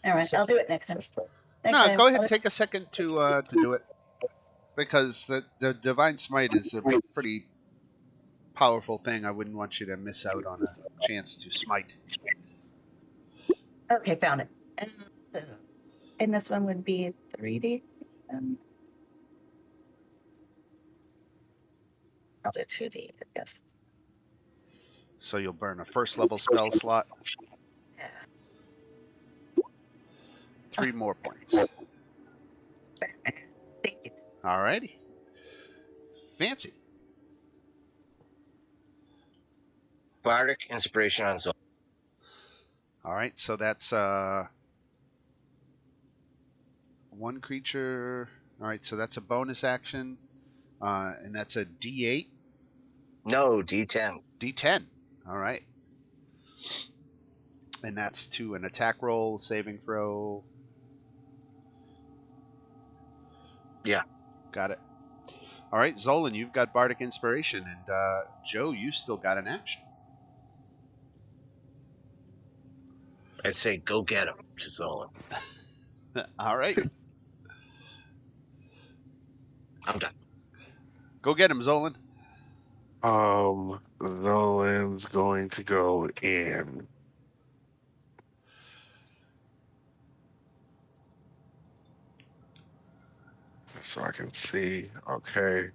All right, I'll do it next time.
No, go ahead and take a second to do it. Because the Divine Smite is a pretty powerful thing. I wouldn't want you to miss out on a chance to smite.
Okay, found it. And this one would be 3D. I'll do 2D, I guess.
So you'll burn a first level spell slot.
Yeah.
3 more points.
Thank you.
Alrighty. Fancy.
Bardic inspiration on Zola.
All right, so that's one creature. All right, so that's a bonus action, and that's a D8,
No, D10.
D10. All right, and that's to an attack roll, saving throw.
Yeah.
Got it. All right, Zolan, you've got Bardic Inspiration, and Joe, you still got an action.
I'd say go get him to Zola.
All right,
I'm done.
go get him, Zolan.
Zolan's going to go in. So I can see. Okay.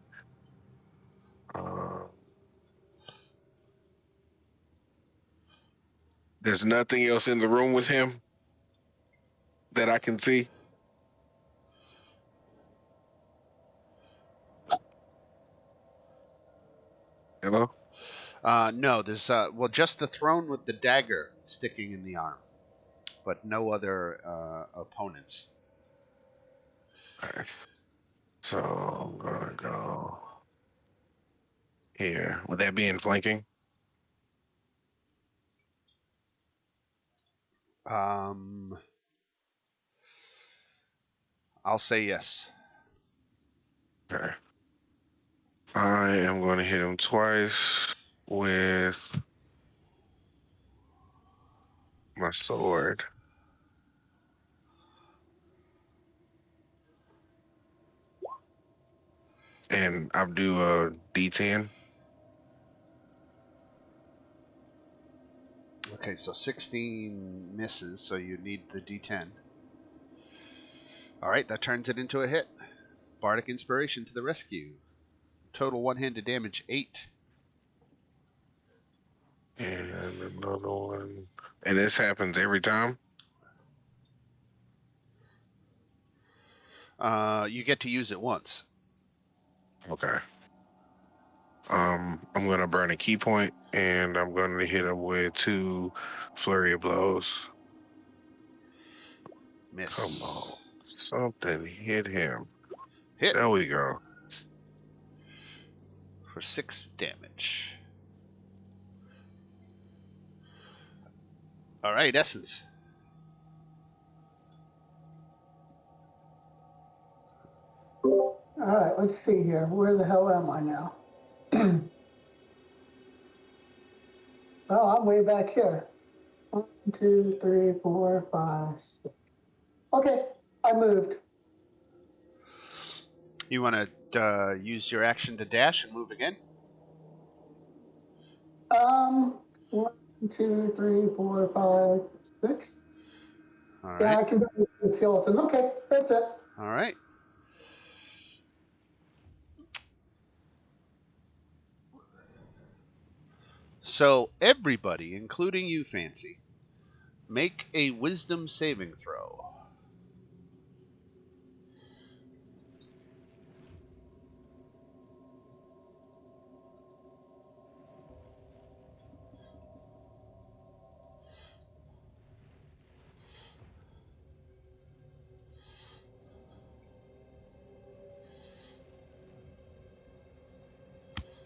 There's nothing else in the room with him that I can see. Hello?
No, there's well, just the throne with the dagger sticking in the arm, but no other opponents.
Okay. So I'm gonna go here. Would that be in flanking?
I'll say yes.
Okay. I am going to hit him twice with my sword. And I'll do a D10.
Okay, so 16 misses, so you need the D10. All right, that turns it into a hit. Bardic Inspiration to the rescue. Total one-handed damage 8.
And another one. And this happens every time?
You get to use it once.
Okay. I'm going to burn a key point, and I'm going to hit him with 2 flurry of blows.
Miss.
Come on. Something hit him.
Hit
There we go.
for 6 damage. All right, Essence.
All right, let's see here. Where the hell am I now? Oh, I'm way back here. 1, 2, 3, 4, 5, 6. Okay, I moved.
You want to use your action to dash and move again?
1, 2, 3, 4, 5, 6.
All
Yeah,
right.
I can do the skeleton. Okay, that's it.
All right. So everybody, including you, Fancy, make a wisdom saving throw.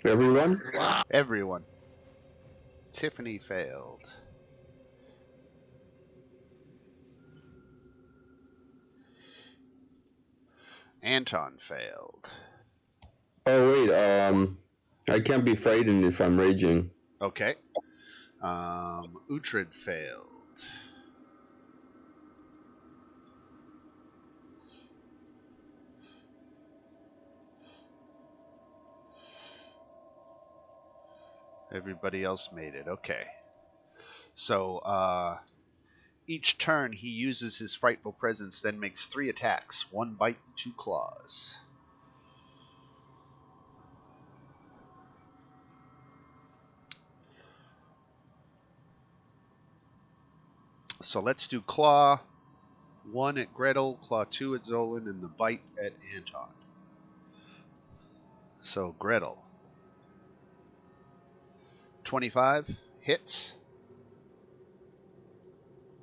Everyone?
Everyone. Tiffany failed. Anton failed.
Oh wait, I can't be frightened if I'm raging.
Okay. Uhtred failed. Everybody else made it. Okay. So, each turn he uses his frightful presence, then makes 3 attacks. 1 bite and 2 claws. So let's do claw 1 at Gretel, claw 2 at Zolan, and the bite at Anton. So Gretel. 25 hits.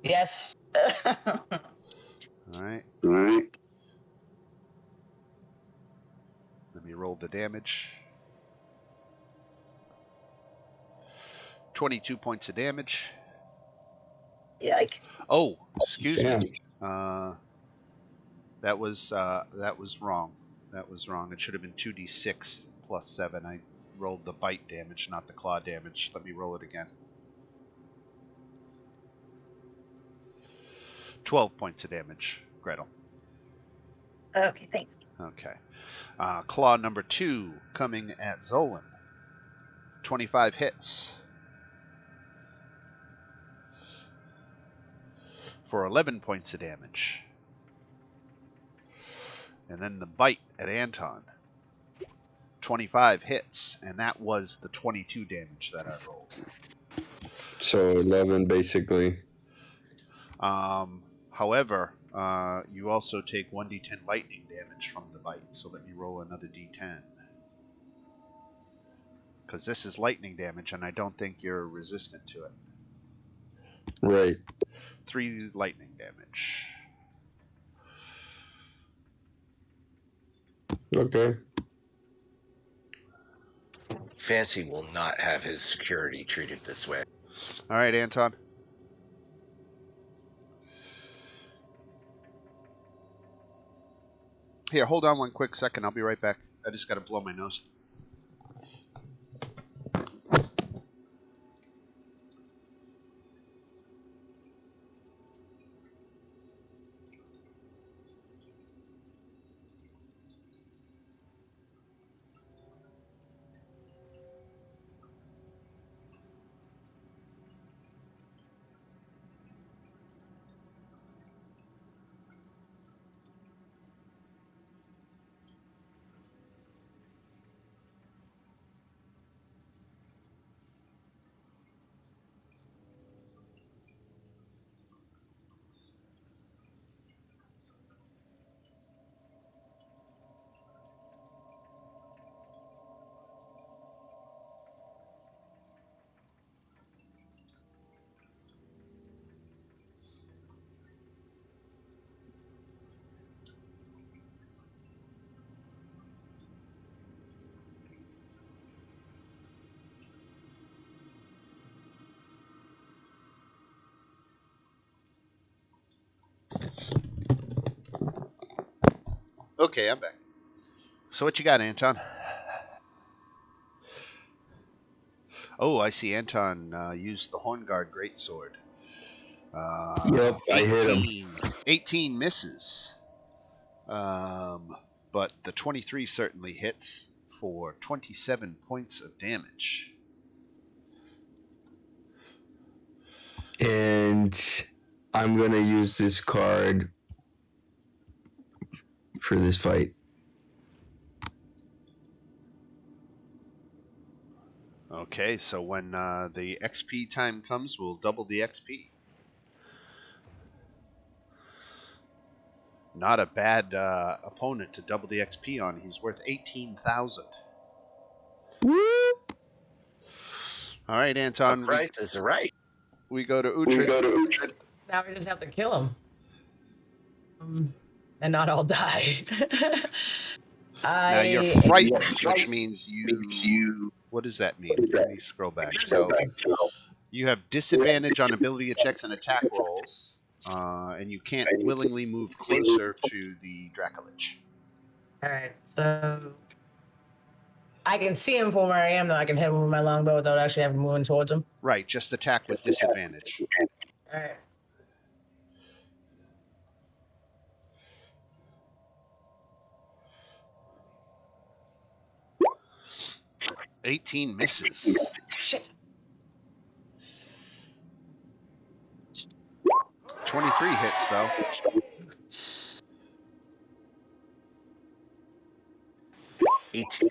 Yes.
All right.
All right.
Let me roll the damage. 22 points of damage.
Yikes.
Oh, excuse
Damn.
me. That was wrong. That was wrong. It should have been 2d6 plus 7. I rolled the bite damage, not the claw damage. Let me roll it again. 12 points of damage, Gretel.
Okay, thanks.
Okay. Claw number 2 coming at Zolan. 25 hits. For 11 points of damage. And then the bite at Anton. 25 hits, and that was the 22 damage that I rolled.
So 11 basically.
However, you also take 1d10 lightning damage from the bite, so let me roll another d10. Because this is lightning damage, and I don't think you're resistant to it.
Right.
3 lightning damage.
Okay.
Fancy will not have his security treated this way.
All right, Anton. Here, hold on one quick second. I'll be right back. I just got to blow my nose. Okay, I'm back. So what you got, Anton? Oh, I see Anton used the Hornguard Greatsword.
Yep, I hit him.
18 misses. But the 23 certainly hits for 27 points of damage.
And I'm going to use this card for this fight.
Okay, so when the XP time comes, we'll double the XP. Not a bad opponent to double the XP on. He's worth 18,000. All right, Anton.
The price is right.
We go to Uhtred.
Now we just have to kill him. And not all die.
Now you're frightened, which means you. What does that mean? Let me scroll back. So you have disadvantage on ability checks and attack rolls, and you can't willingly move closer to the Dracolich.
Alright, so I can see him from where I am, though I can hit him with my longbow without actually having moving towards him.
Right, just attack with disadvantage.
Alright.
18 misses.
Shit.
23 hits, though.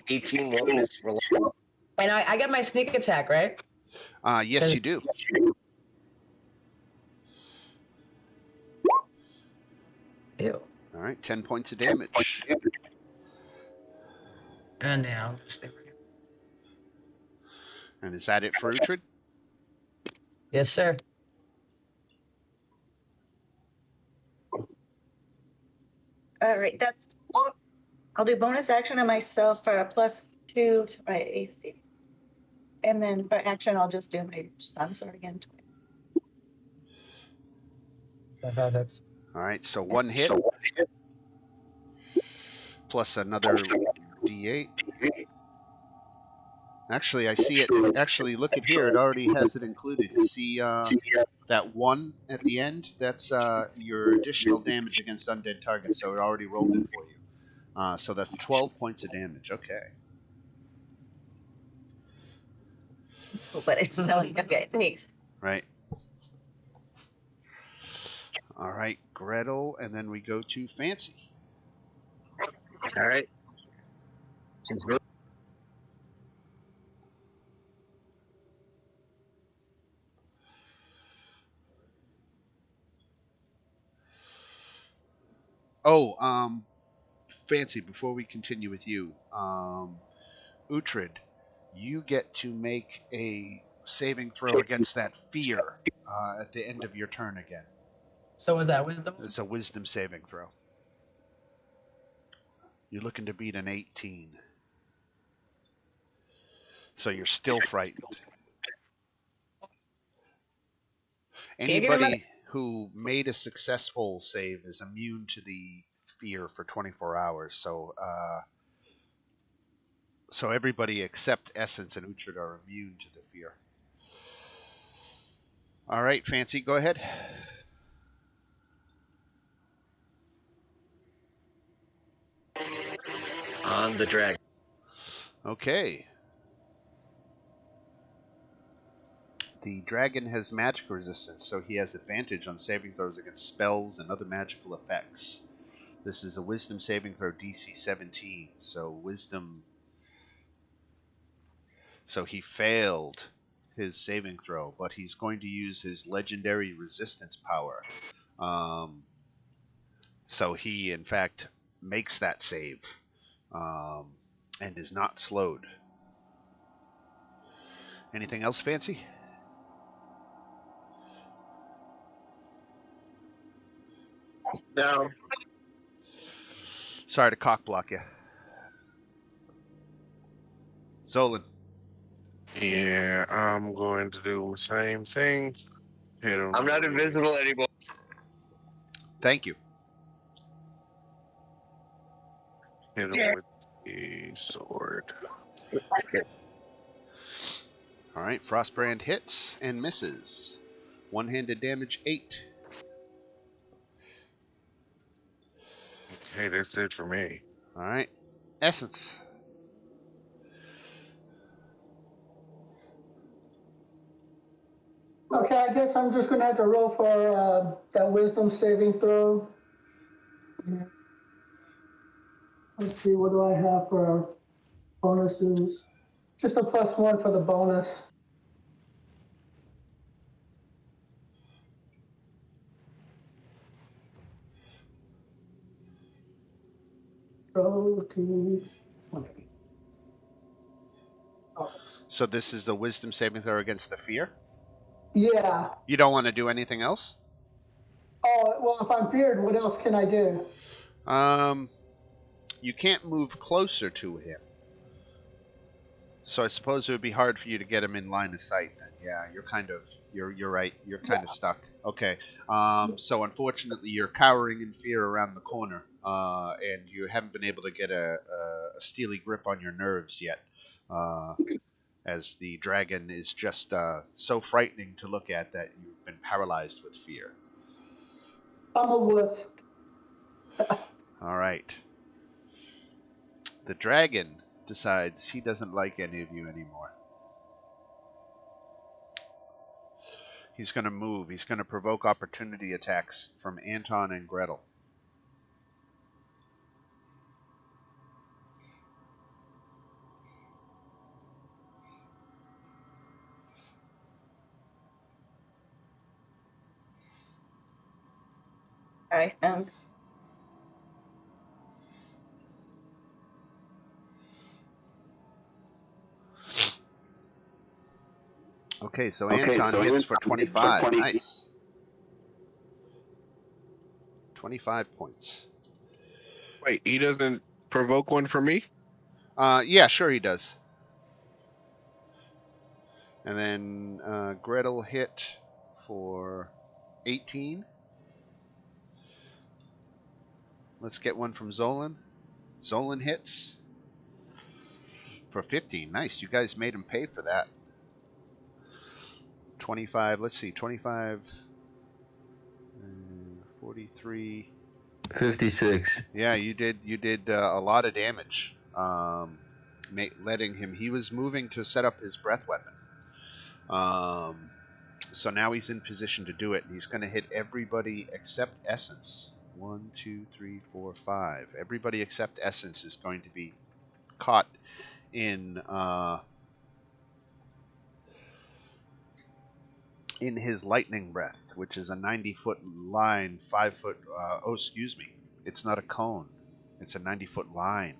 18 wounds.
And I got my sneak attack, right?
Yes, you do.
Ew.
All right, 10 points of damage.
And yeah, I'll stay right here.
And is that it for Uhtred?
Yes, sir.
All right, that's all. I'll do bonus action on myself for a +2 to my AC. And then for action, I'll just do my sun sword again.
That's
All right, so one hit plus another D8. Actually, I see it. Actually, look at here. It already has it included. You see that 1 at the end? That's your additional damage against undead targets, so it already rolled it for you. So that's 12 points of damage. Okay.
But it's really okay. Thanks.
Right. All right, Gretel, and then we go to Fancy.
All right. Since we're
Oh, Fancy, before we continue with you, Uhtred, you get to make a saving throw against that fear at the end of your turn again.
so is that wisdom?
It's a wisdom saving throw. You're looking to beat an 18. So you're still frightened.
Can you give me
Anybody who made a successful save is immune to the fear for 24 hours. So everybody except Essence and Uhtred are immune to the fear. All right, Fancy, go ahead.
on the dragon.
Okay. The dragon has magic resistance, so he has advantage on saving throws against spells and other magical effects. This is a wisdom saving throw DC 17, so wisdom. So he failed his saving throw, but he's going to use his legendary resistance power. So he, in fact, makes that save and is not slowed. Anything else, Fancy?
No.
Sorry to cock block you. Zolan.
Yeah, I'm going to do the same thing. Hit him.
I'm not invisible anymore.
Thank you.
Hit him with the sword.
All right, Frostbrand hits and misses. One-handed damage 8.
Okay, that's it for me.
All right, Essence.
Okay, I guess I'm just gonna have to roll for that wisdom saving throw. Let's see, what do I have for bonuses? Just a +1 for the bonus. Roll to 20.
So this is the wisdom saving throw against the fear?
Yeah.
You don't want to do anything else?
Oh, well, if I'm feared, what else can I do?
You can't move closer to him. So I suppose it would be hard for you to get him in line of sight then. Yeah, you're right. You're kind of stuck. Okay. So unfortunately you're cowering in fear around the corner. And you haven't been able to get a steely grip on your nerves yet. As the dragon is just so frightening to look at that you've been paralyzed with fear.
I'm a wuss.
All right. The dragon decides he doesn't like any of you anymore. He's going to move. He's going to provoke opportunity attacks from Anton and Gretel.
All right.
Okay, so Anton hits for 25. Nice. 25 points.
Wait, he doesn't provoke one for me?
Yeah, sure he does. And then Gretel hit for 18. Let's get one from Zolan. Zolan hits for 15. Nice. You guys made him pay for that. 25. Let's see. 25. 43.
56.
Yeah, you did. You did a lot of damage. Letting him. He was moving to set up his breath weapon. So now he's in position to do it. He's going to hit everybody except Essence. 1, 2, 3, 4, 5. Everybody except Essence is going to be caught in his lightning breath, which is a 90-foot line, 5-foot. Excuse me. It's not a cone. It's a 90-foot line.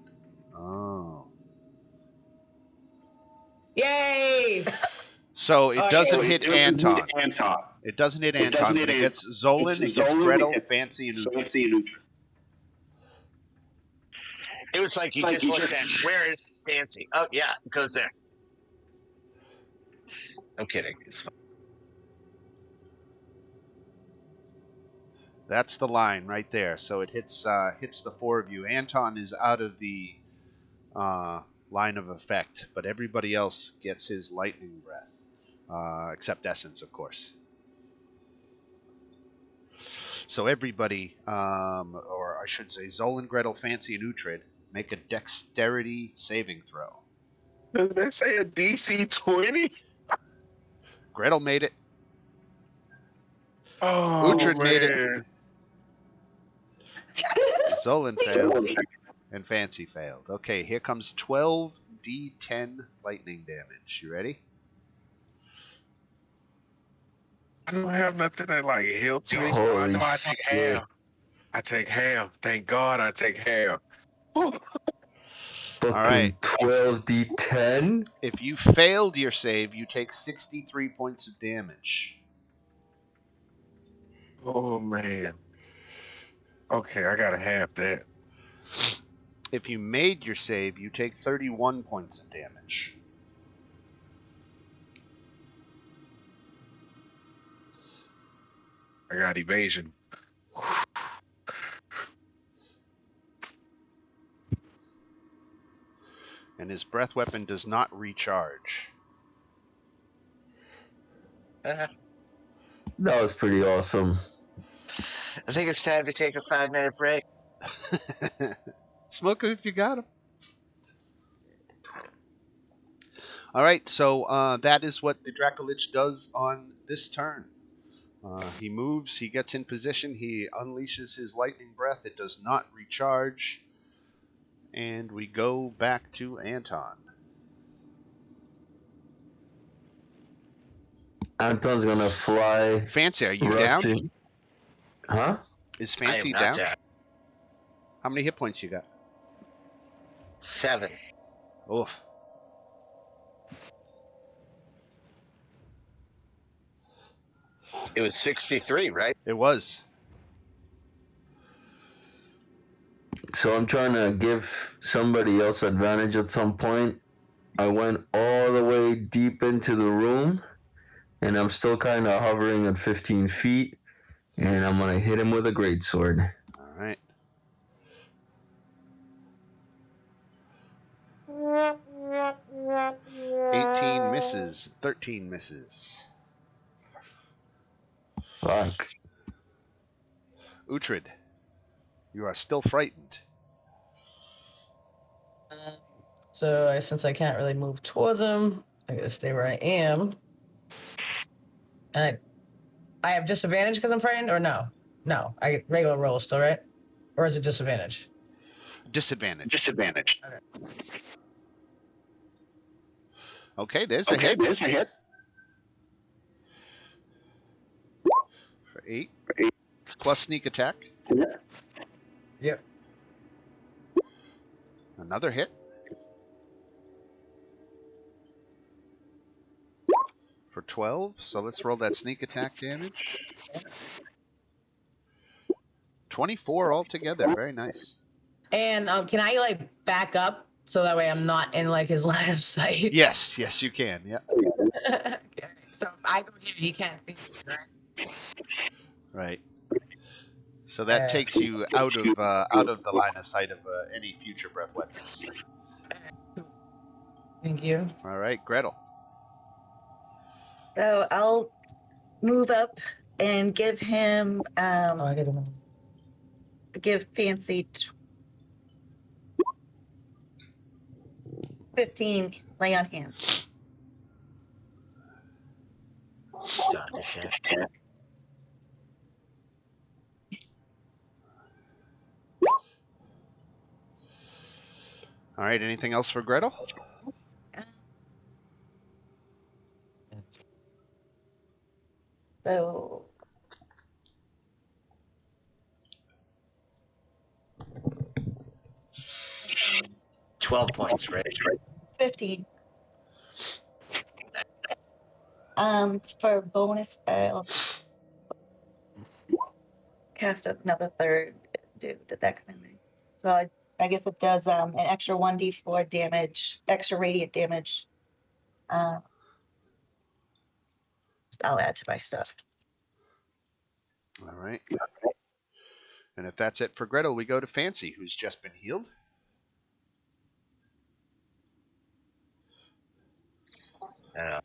Oh.
Yay!
So it doesn't
shit.
hit Anton. It doesn't hit Anton, but it gets Zolan, it gets Gretel, Fancy, and Uhtred.
It was like he just looked at, where is Fancy? Oh, yeah, it goes there. I'm kidding. It's fine.
That's the line right there. So it hits the four of you. Anton is out of the line of effect, but everybody else gets his lightning breath, except Essence, of course. So everybody, or I should say Zolan, Gretel, Fancy, and Uhtred, make a dexterity saving throw.
Does that say a DC 20?
Gretel made it.
Oh,
Uhtred made it.
man.
Zolan failed. And Fancy failed. Okay, here comes 12d10 lightning damage. You ready?
I don't have nothing that like helps you.
Holy
No, I take
shit.
half. I take half. Thank God I take half. Whew.
All right.
Fucking 12d10?
If you failed your save, you take 63 points of damage.
Oh, man. Okay, I gotta have that.
If you made your save, you take 31 points of damage.
I got evasion.
And his breath weapon does not recharge.
That was pretty awesome.
I think it's time to take a 5-minute break.
Smoke him if you got him. All right, so that is what the Dracolich does on this turn. He moves, he gets in position, he unleashes his lightning breath. It does not recharge. And we go back to Anton.
Anton's gonna fly.
Fancy, are you down?
rushing. Huh?
Is
I am
Fancy
not
down?
down.
How many hit points you got?
7.
Oof.
It was 63, right?
It was.
So I'm trying to give somebody else advantage at some point. I went all the way deep into the room, and I'm still kind of hovering at 15 feet, and I'm going to hit him with a greatsword.
All right. $18 misses. 13 misses.
Fuck.
Uhtred, you are still frightened.
So since I can't really move towards him, I gotta stay where I am. And I have disadvantage because I'm frightened, or no? No, I get regular roll still, right? Or is it disadvantage?
Disadvantage.
Okay.
Okay, there's a hit. For 8. Plus sneak attack.
Yep.
Another hit. for 12. So let's roll that sneak attack damage. 24 altogether. Very nice.
And can I like back up so that way I'm not in like his line of sight?
Yes, yes, you can. Yeah.
Okay. So if I go here, he can't see me, right?
Right. So that takes you out of the line of sight of any future breath weapons.
Thank you.
All right, Gretel.
So I'll move up and give him
I get him.
give Fancy 15 lay on hands.
Dog shit.
All right, anything else for Gretel?
So
12 points, right?
15. For bonus, I'll cast another third. Did that come in? So I guess it does an extra 1d4 damage, extra radiant damage. I'll add to my stuff.
All right. And if that's it for Gretel, we go to Fancy, who's just been healed.
Uh,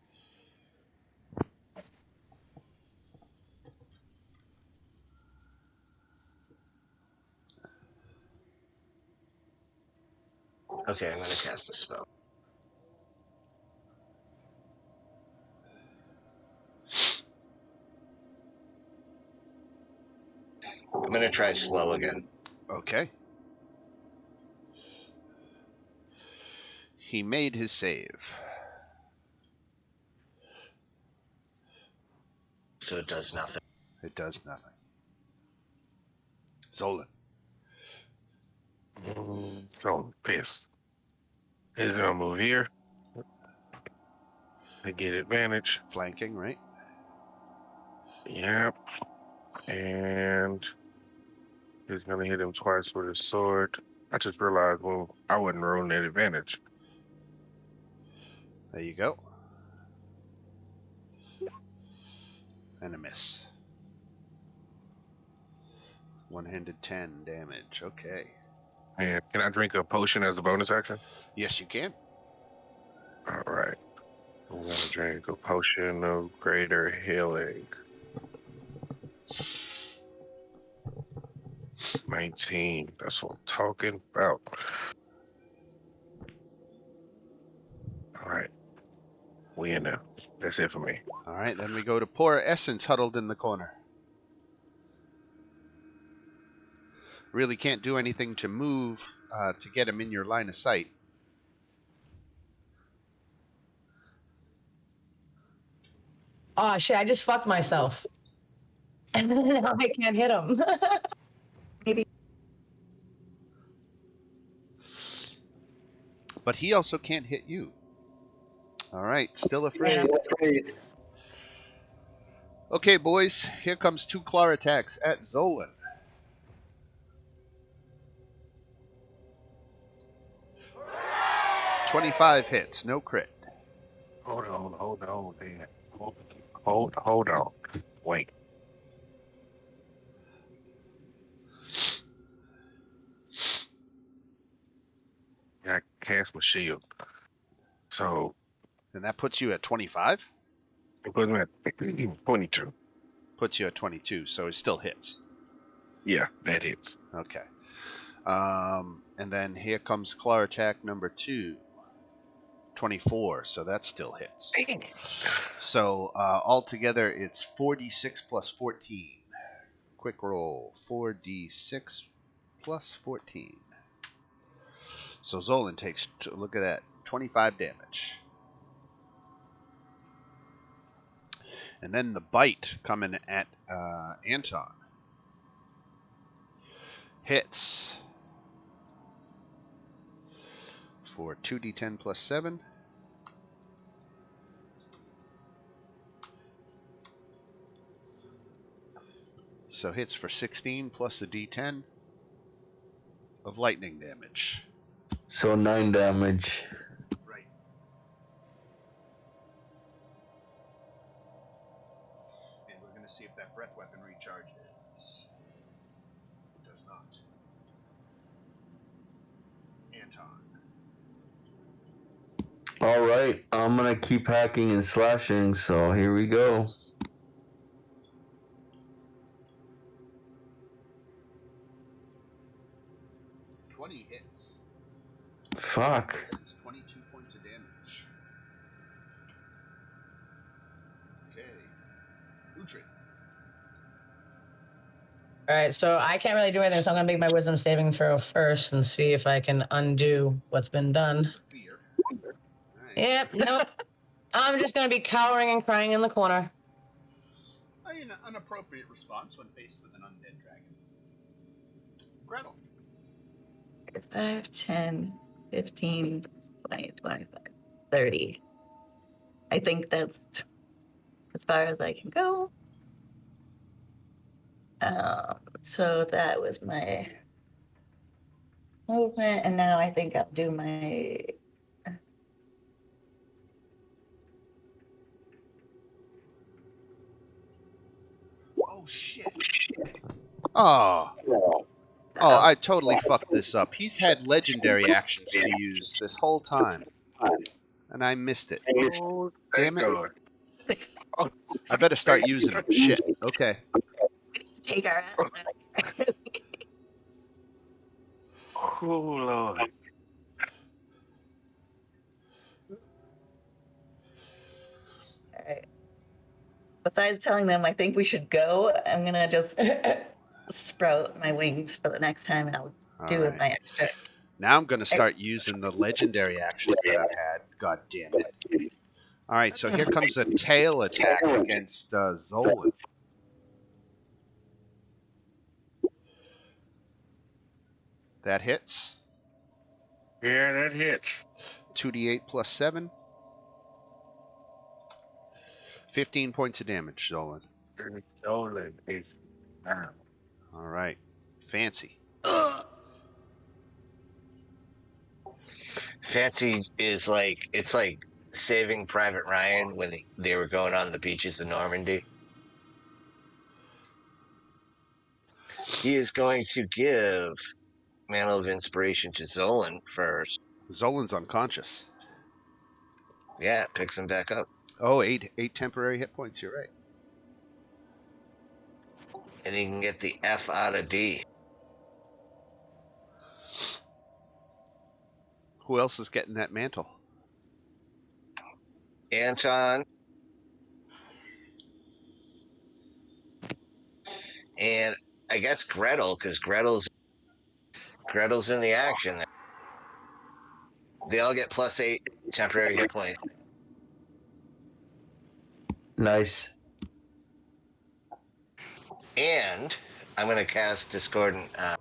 okay, I'm going to cast a spell. I'm going to try slow again.
Okay. He made his save.
So it does nothing.
It does nothing. Zolan.
So pissed. He's gonna move here to get advantage.
Flanking, right?
Yep. And he's gonna hit him twice with his sword. I just realized, well, I wasn't rolling that advantage.
There you go. And a miss. One-handed 10 damage. Okay.
And can I drink a potion as a bonus action?
Yes, you can.
All right. I'm gonna drink a potion of greater healing. 19. That's what I'm talking about. All right. We in there. That's it for me.
All right, then we go to poor Essence huddled in the corner. Really can't do anything to move to get him in your line of sight.
oh shit, I just fucked myself. And now I can't hit him.
Maybe.
But he also can't hit you. All right, still afraid. Okay, boys, here comes 2 claw attacks at Zolan. $25 hits, no crit.
Hold on, man. Hold on. Wait. I cast my shield. So
And that puts you at 25?
it puts me at 22.
Puts you at 22, so it still hits.
Yeah, that hits.
Okay. And then here comes claw attack number 2. 24, so that still hits. So altogether it's 4d6 plus 14. Quick roll, 4d6 plus 14. So Zolan takes, look at that, 25 damage. And then the bite coming at Anton. Hits for 2d10 plus 7. So hits for 16 plus a d10 of lightning damage.
So 9 damage.
Right. And we're going to see if that breath weapon recharges. It does not. Anton.
All right, I'm gonna keep hacking and slashing. So here we go.
Hits.
Fuck.
This is 22 points of damage. Okay. Uhtred.
All right, so I can't really do anything, so I'm gonna make my wisdom saving throw first and see if I can undo what's been done.
Fear. Right.
Yep, nope. I'm just gonna be cowering and crying in the corner.
An unappropriate response when faced with an undead dragon. Gretel.
5, 10, 15, 20, 25, 30. I think that's as far as I can go. So that was my movement, and now I think I'll do my.
Oh shit. Oh. Oh, I totally fucked this up. He's had legendary actions to use this whole time. And I missed it.
Oh,
Damn
thank
it.
God. Oh,
I better start using them. Shit. Okay.
Take our
oh Lord.
All right. Besides telling them I think we should go, I'm gonna just sprout my wings for the next time, and I'll do
Alright.
my extra.
Now I'm going to start using the legendary actions that I've had. God damn it. Alright, so here comes a tail attack against Zolan. That hits.
Yeah, that hits.
2d8 plus 7. 15 points of damage, Zolan.
Stolen is down.
Alright. Fancy.
Fancy is like, it's like Saving Private Ryan when they were going on the beaches of Normandy. He is going to give Mantle of Inspiration to Zolan first.
Zolan's unconscious.
Yeah, picks him back up.
Oh, eight temporary hit points. You're right.
And he can get the F out of D.
Who else is getting that mantle?
Anton. And I guess Gretel, because Gretel's in the action. They all get +8 temporary hit points.
Nice.
And I'm going to cast Discordant. I'm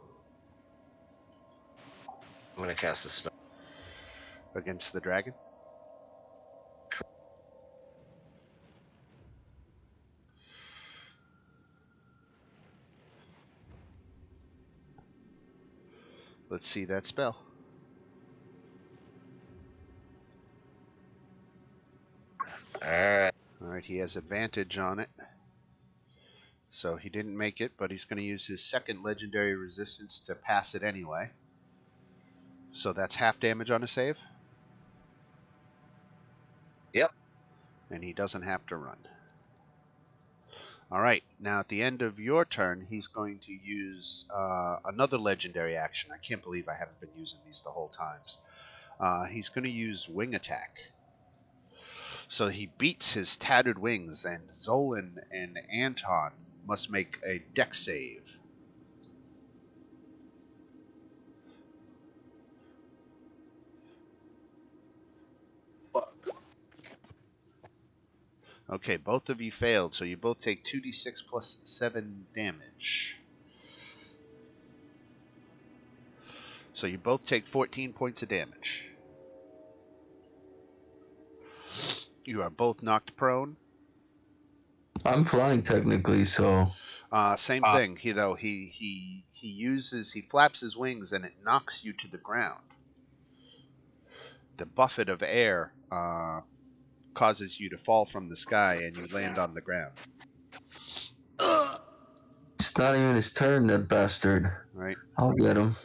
going to cast a spell.
Against the dragon? Let's see that spell.
Alright.
Alright, he has advantage on it. So he didn't make it, but he's going to use his second legendary resistance to pass it anyway. So that's half damage on a save?
Yep.
And he doesn't have to run. Alright, now at the end of your turn, he's going to use another legendary action. I can't believe I haven't been using these the whole times. He's going to use Wing Attack. So he beats his tattered wings, and Zolan and Anton must make a dex save. Okay, both of you failed, so you both take 2d6 plus 7 damage. So you both take 14 points of damage. You are both knocked prone.
I'm flying technically, so
Same thing. He flaps his wings and it knocks you to the ground. The buffet of air causes you to fall from the sky and you land on the ground.
It's not even his turn, that bastard.
Right.
I'll get him.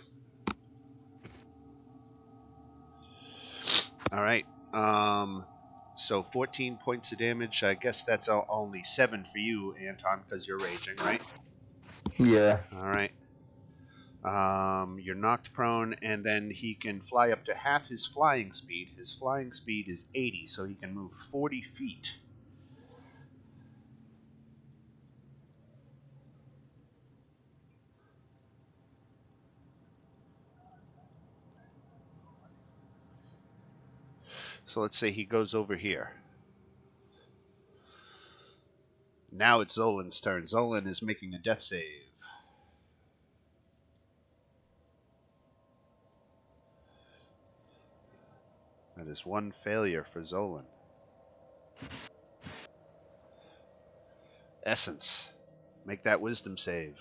All right. So 14 points of damage. I guess that's only 7 for you, Anton, because you're raging, right?
Yeah.
All right. You're knocked prone, and then he can fly up to half his flying speed. His flying speed is 80, so he can move 40 feet. So let's say he goes over here. Now it's Zolan's turn. Zolan is making a death save. That is one failure for Zolan. Essence, make that wisdom save.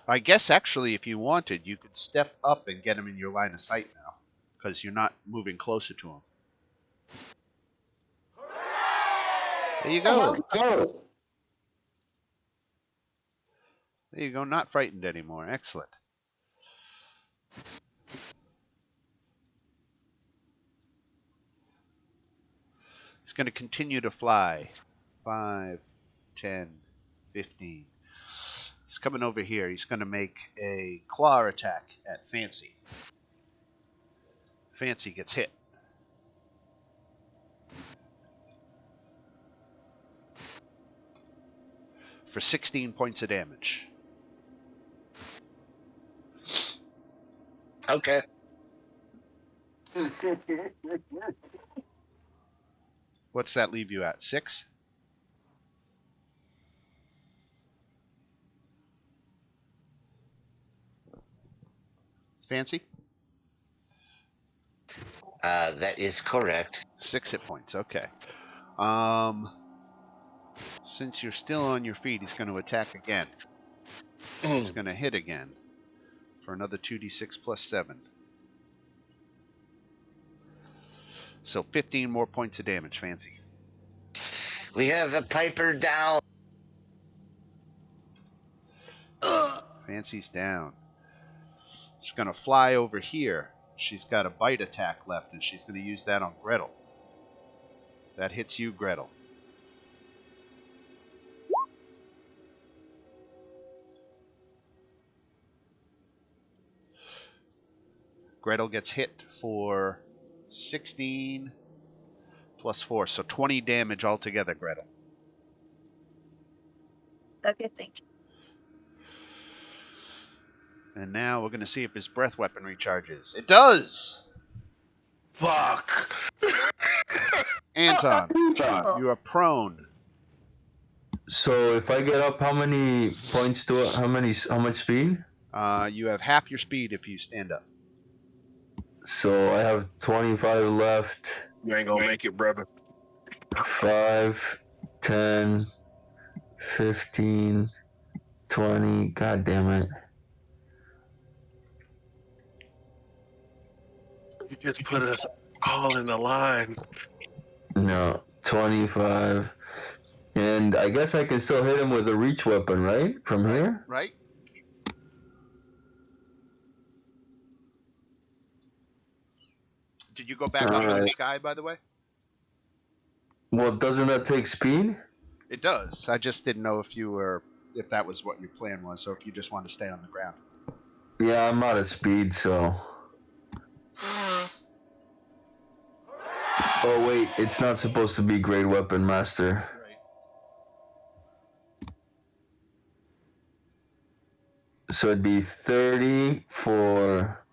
I guess actually, if you wanted, you could step up and get him in your line of sight now, because you're not moving closer to him. There you go. There you go. Not frightened anymore. Excellent. He's going to continue to fly. 5, 10, 15. He's coming over here. He's going to make a claw attack at Fancy. Fancy gets hit. For 16 points of damage.
Okay.
What's that leave you at? 6? Fancy?
That is correct.
6 hit points. Okay. Since you're still on your feet, he's going to attack again. He's going to hit again for another 2d6 plus 7. So 15 more points of damage, Fancy.
We have a Piper down.
Fancy's down. She's going to fly over here. She's got a bite attack left, and she's going to use that on Gretel. That hits you, Gretel. Gretel gets hit for 16 plus 4, so 20 damage altogether, Gretel.
Okay, thank you.
And now we're going to see if his breath weapon recharges. It does!
Fuck.
Anton,
Oh,
you are prone.
So if I get up, how many points do how much speed?
You have half your speed if you stand up.
So I have 25 left.
You ain't gonna make it, brother.
5, 10, 15, 20. God damn it.
You just put us all in the line.
No, 25. And I guess I can still hit him with a reach weapon, right? From here?
Right? Did you go back up in the sky, by the way?
Well, doesn't that take speed?
It does. I just didn't know if that was what your plan was, or if you just wanted to stay on the ground.
Yeah, I'm out of speed, so. Oh, wait, it's not supposed to be Great Weapon Master.
Right.
So it'd be 30 for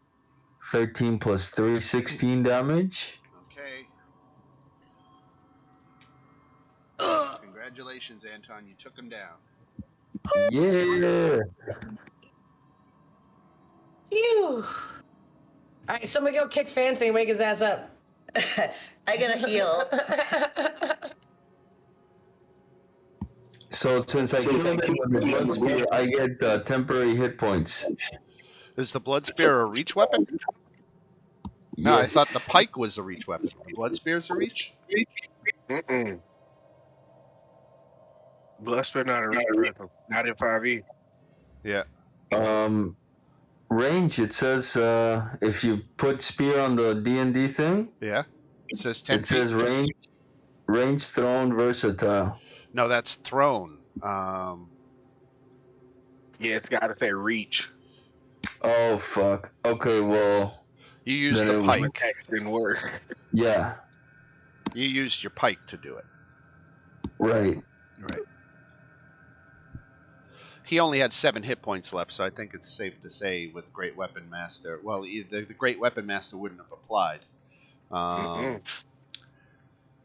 13 plus 3, 16 damage.
Okay. Congratulations, Anton. You took him down.
Yeah.
Phew. All right, somebody go kick Fancy and wake his ass up.
I gotta heal.
So since I killed him with the blood spear, I get temporary hit points.
Is the blood spear a reach weapon? No, I thought the
Yes.
pike was a reach weapon. The blood spear's a reach?
Mm-mm. Blood spear not a reach weapon. Not in 5e.
Yeah.
Um, range. It says if you put spear on the D&D thing,
Yeah. It says 10
it
feet.
says range thrown versatile.
No, that's thrown.
Yeah, it's got to say reach.
Oh fuck. Okay, well
You used
then
the
it
My
was
pike.
text didn't work.
yeah,
You used your pike to do it.
right.
Right. He only had 7 hit points left, so I think it's safe to say with Great Weapon Master. Well, the Great Weapon Master wouldn't have applied.
Mm-mm.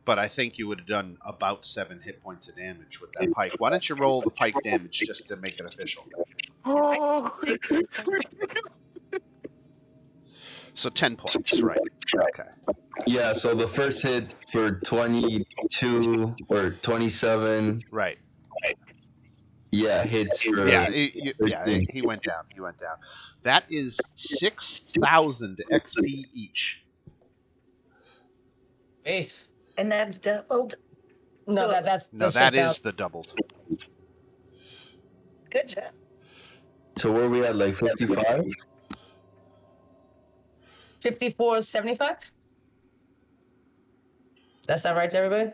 But I think you would have done about 7 hit points of damage with that pike. Why don't you roll the pike damage just to make it official?
Oh.
So 10 points, right? Okay.
Yeah, so the first hit for 22 or 27,
Right.
yeah, hits for
Yeah.
13.
He went down. He went down. That is 6,000 XP each.
Eight.
And that's doubled.
No,
So-
that's
No,
that's
that
just
is
out.
the doubled.
Good job.
So where we at, like 55?
54.75. That's not right to everybody.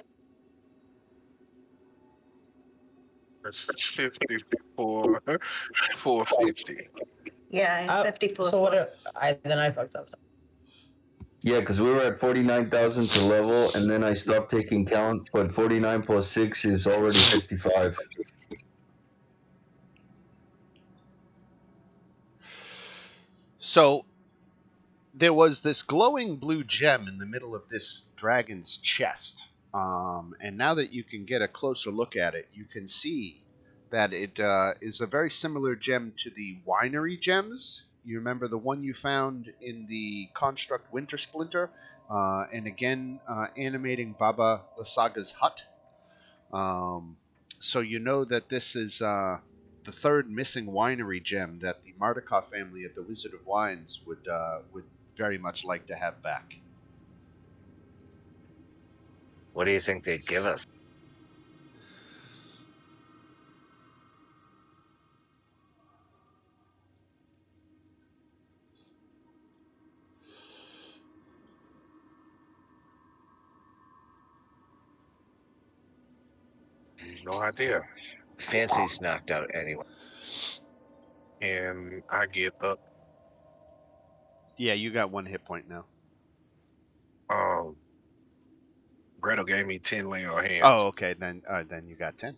That's 54, 450.
Yeah, 54.
So what? Then I fucked up.
Yeah, because we were at 49,000 to level, and then I stopped taking count, but 49 plus 6 is already 55.
So there was this glowing blue gem in the middle of this dragon's chest. And now that you can get a closer look at it, you can see that it is a very similar gem to the winery gems. You remember the one you found in the Construct Winter Splinter, and again animating Baba Lasaga's hut. So you know that this is the third missing winery gem that the Mardukov family at the Wizard of Wines would very much like to have back.
What do you think they'd give us?
No idea.
Fancy's knocked out anyway.
And I get up.
Yeah, you got 1 hit point now.
Gretel gave me 10 lay on hands.
Oh, okay. Then you got 10.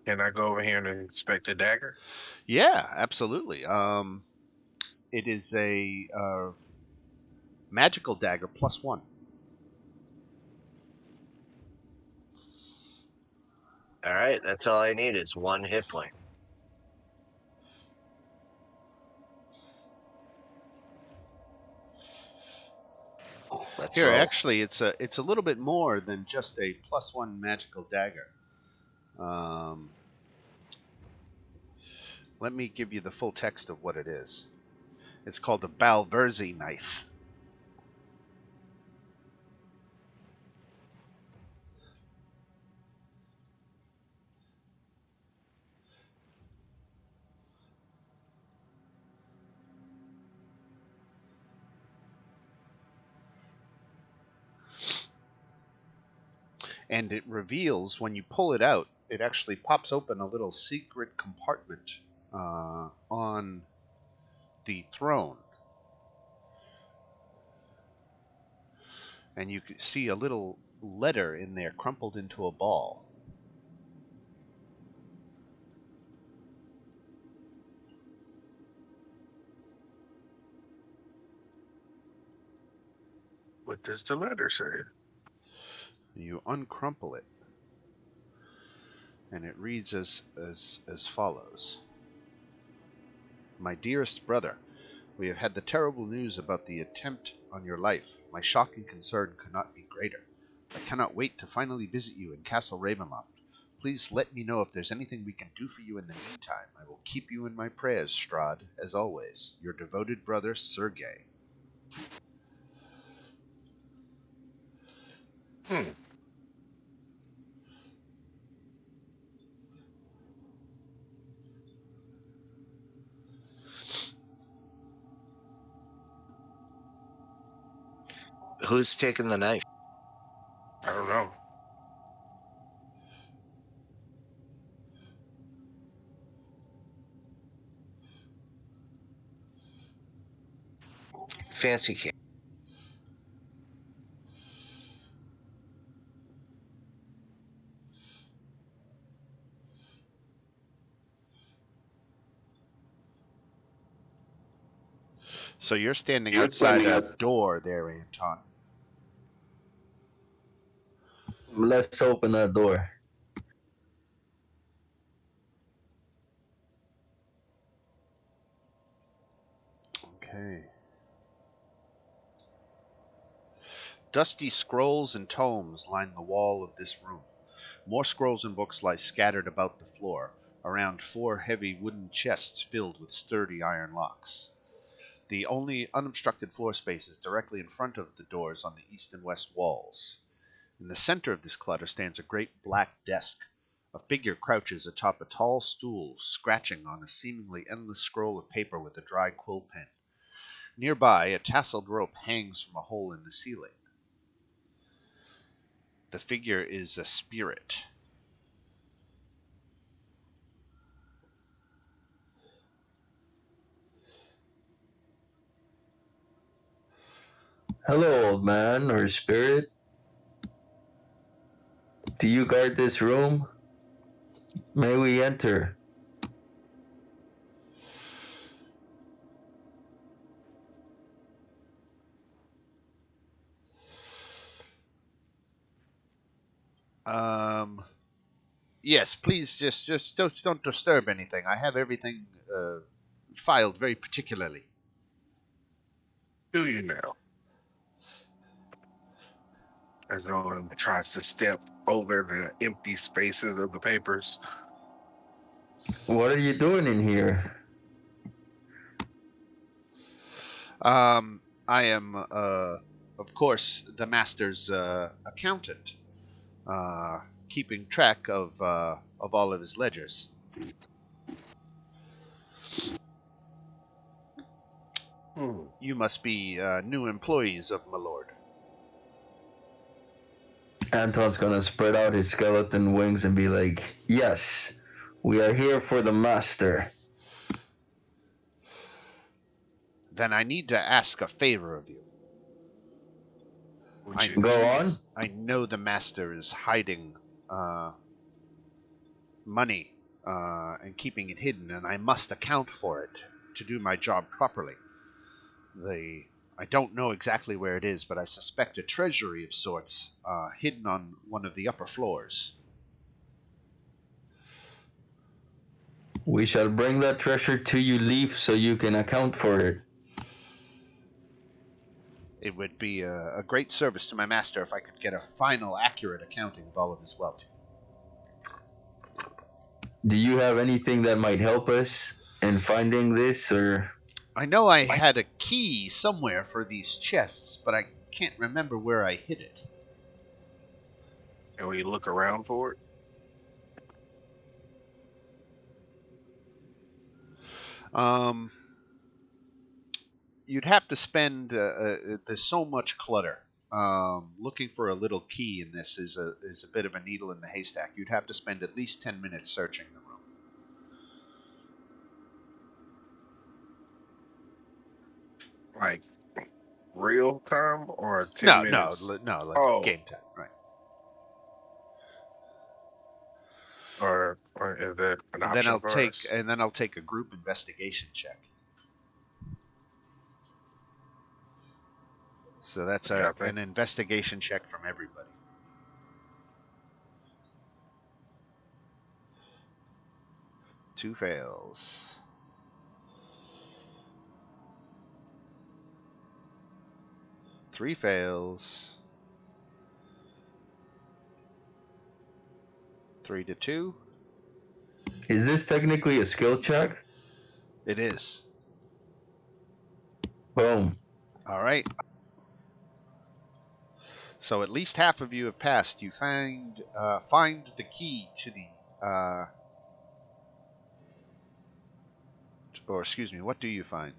Can I go over here and inspect the dagger?
Yeah, absolutely. It is a magical dagger +1.
All right, that's all I need is 1 hit point. Let's
Here,
roll.
actually, it's a little bit more than just a +1 magical dagger. Let me give you the full text of what it is. It's called a Balverzi knife. And it reveals, when you pull it out, it actually pops open a little secret compartment on the throne. And you can see a little letter in there crumpled into a ball.
What does the letter say?
You uncrumple it, and it reads as follows. My dearest brother, we have had the terrible news about the attempt on your life. My shock and concern could not be greater. I cannot wait to finally visit you in Castle Ravenloft. Please let me know if there's anything we can do for you in the meantime. I will keep you in my prayers, Strahd, as always. Your devoted brother, Sergei.
Hmm.
Who's taking the knife?
I don't know.
Fancy cat.
So you're standing outside a door there, Anton.
Let's open that door.
Okay. Dusty scrolls and tomes line the wall of this room. More scrolls and books lie scattered about the floor, around 4 heavy wooden chests filled with sturdy iron locks. The only unobstructed floor space is directly in front of the doors on the east and west walls. In the center of this clutter stands a great black desk. A figure crouches atop a tall stool, scratching on a seemingly endless scroll of paper with a dry quill pen. Nearby, a tasseled rope hangs from a hole in the ceiling. The figure is a spirit.
Hello, old man or spirit. Do you guard this room? May we enter?
Yes, please just don't disturb anything. I have everything filed very particularly.
Do you now? As no one tries to step over the empty spaces of the papers.
What are you doing in here?
I am, of course, the master's accountant, keeping track of all of his ledgers.
Hmm.
You must be new employees of my lord.
Anton's gonna spread out his skeleton wings and be like, yes, we are here for the master.
Then I need to ask a favor of you.
Would you?
Go on.
I know the master is hiding money and keeping it hidden, and I must account for it to do my job properly. I don't know exactly where it is, but I suspect a treasury of sorts hidden on one of the upper floors.
We shall bring that treasure to you, Leaf, so you can account for it.
It would be a great service to my master if I could get a final, accurate accounting of all of his wealth.
Do you have anything that might help us in finding this, or?
I know I had a key somewhere for these chests, but I can't remember where I hid it.
Can we look around for it?
You'd have to spend. There's so much clutter. Looking for a little key in this is a bit of a needle in the haystack. You'd have to spend at least 10 minutes searching the room.
Like real time or 10
No,
minutes?
no, like
Oh,
game time, right?
or is that an option for us?
Then I'll take a group investigation check. So that's
Yeah, I think.
an investigation check from everybody. Two fails. Three fails. 3 to 2.
Is this technically a skill check?
It is.
Boom.
All right. So at least half of you have passed. You find the key to the or excuse me, what do you find?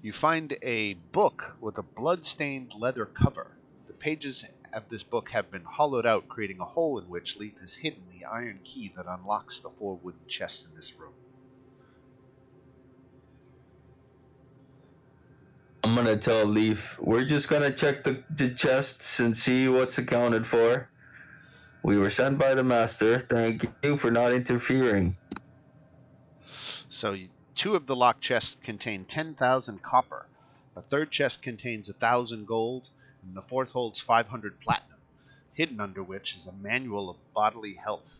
You find a book with a blood-stained leather cover. The pages of this book have been hollowed out, creating a hole in which Leaf has hidden the iron key that unlocks the 4 wooden chests in this room.
I'm gonna tell Leaf, we're just gonna check the chests and see what's accounted for. We were sent by the master. Thank you for not interfering.
So 2 of the locked chests contain 10,000 copper. A third chest contains 1,000 gold, and the fourth holds 500 platinum. Hidden under which is a manual of bodily health.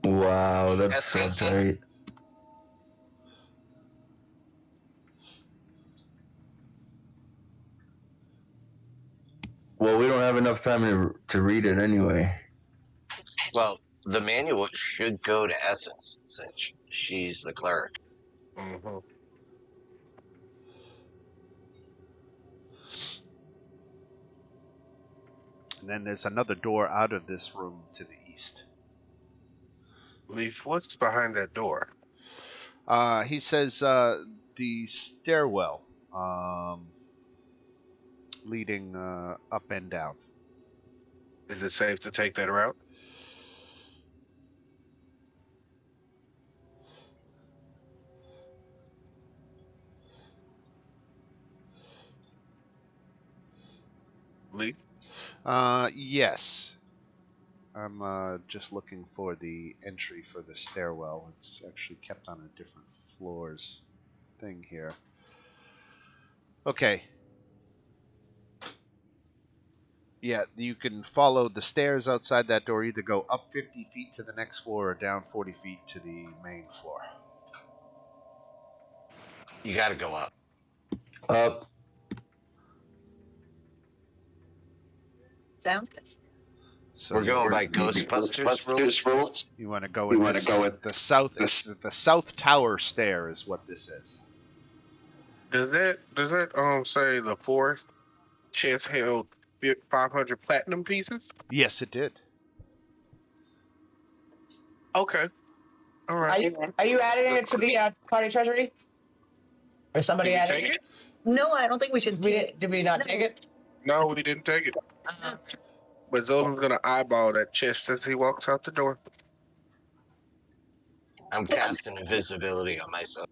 Wow, that's
Yes,
so
yes, yes.
tight. Well, we don't have enough time to read it anyway.
Well, the manual should go to Essence since she's the cleric.
Mm-hmm.
And then there's another door out of this room to the east.
Leaf, what's behind that door?
He says the stairwell leading up and down.
Is it safe to take that route? Leaf?
Yes. I'm just looking for the entry for the stairwell. It's actually kept on a different floors thing here. Okay. Yeah, you can follow the stairs outside that door. Either go up 50 feet to the next floor or down 40 feet to the main floor.
You got to go up.
Up.
Sounds good.
So
We're going by Ghostbusters rules.
you want to go with the south. The south tower stair is what this is.
Does that say the fourth chest held 500 platinum pieces?
Yes, it did.
Okay. All right.
Are you adding it to the party treasury? Or somebody
Did we
added
take
it?
it?
No, I don't think we should.
Did we not
No.
take it?
No, we didn't take it. But Zolan's gonna eyeball that chest as he walks out the door.
I'm casting invisibility on myself.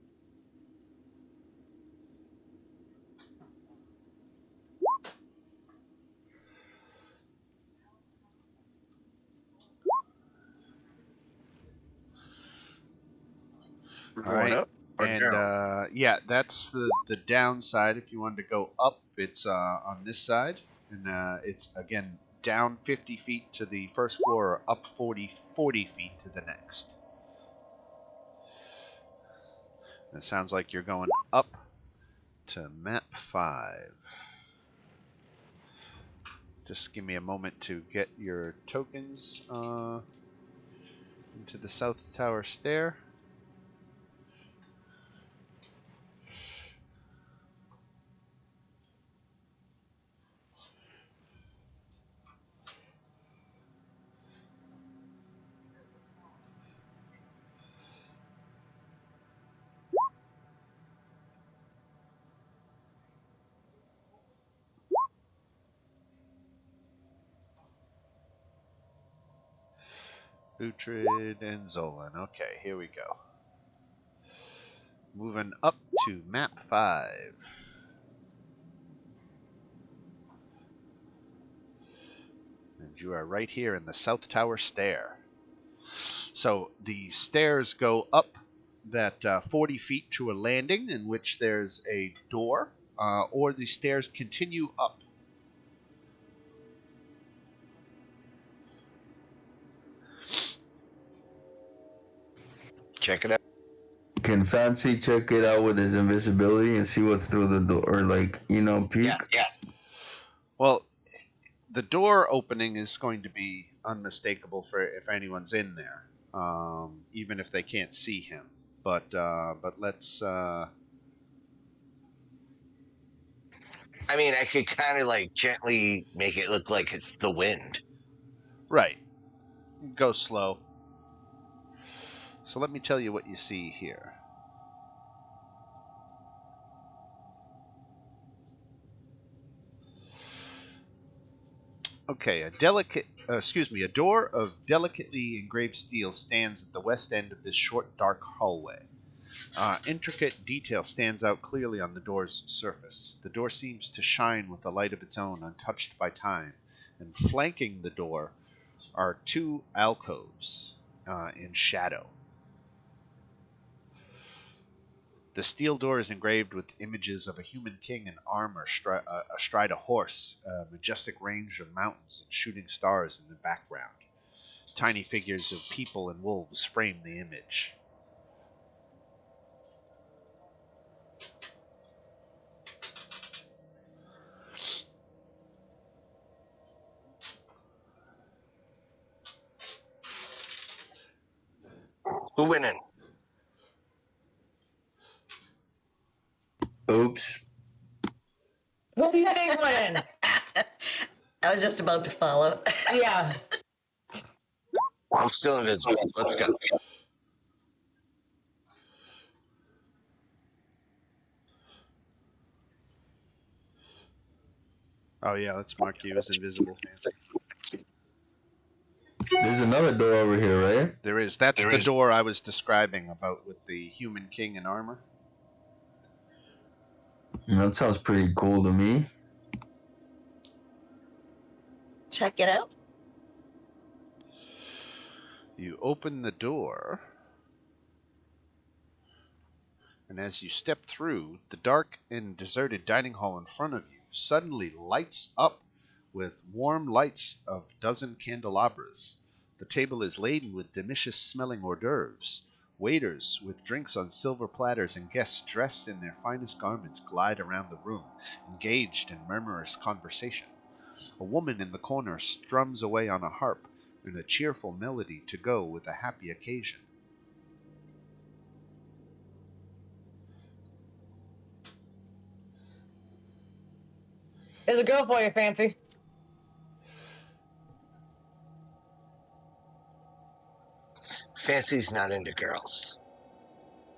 We're
All
going
right.
up or
And
down?
yeah, that's the downside. If you wanted to go up, it's on this side, and it's again down 50 feet to the first floor, or up 40 feet to the next. It sounds like you're going up to map 5. Just give me a moment to get your tokens into the South Tower stair. Uhtred and Zolan. Okay, here we go. Moving up to map 5. And you are right here in the South Tower stair. So the stairs go up that 40 feet to a landing in which there's a door, or the stairs continue up.
Check it out.
Can Fancy check it out with his invisibility and see what's through the door, or like peek?
Yeah.
Well, the door opening is going to be unmistakable for if anyone's in there, even if they can't see him. But let's.
I mean, I could kind of like gently make it look like it's the wind.
Right. Go slow. So let me tell you what you see here. Okay, a door of delicately engraved steel stands at the west end of this short, dark hallway. Intricate detail stands out clearly on the door's surface. The door seems to shine with a light of its own, untouched by time. And flanking the door are two alcoves in shadow. The steel door is engraved with images of a human king in armor astride a horse, a majestic range of mountains, and shooting stars in the background. Tiny figures of people and wolves frame the image.
Who went in?
Oops.
What do you think, Glenn?
I was just about to follow.
Yeah.
I'm still invisible. Let's go.
Oh yeah, let's mark you as invisible, Fancy.
There's another door over here, right?
There is. That's the door I was describing about with the human king in armor.
That sounds pretty cool to me.
Check it out.
You open the door, and as you step through, the dark and deserted dining hall in front of you suddenly lights up with warm lights of dozen candelabras. The table is laden with delicious-smelling hors d'oeuvres. Waiters with drinks on silver platters and guests dressed in their finest garments glide around the room, engaged in murmurous conversation. A woman in the corner strums away on a harp, and a cheerful melody to go with a happy occasion.
There's a girl for you, Fancy.
Fancy's not into girls.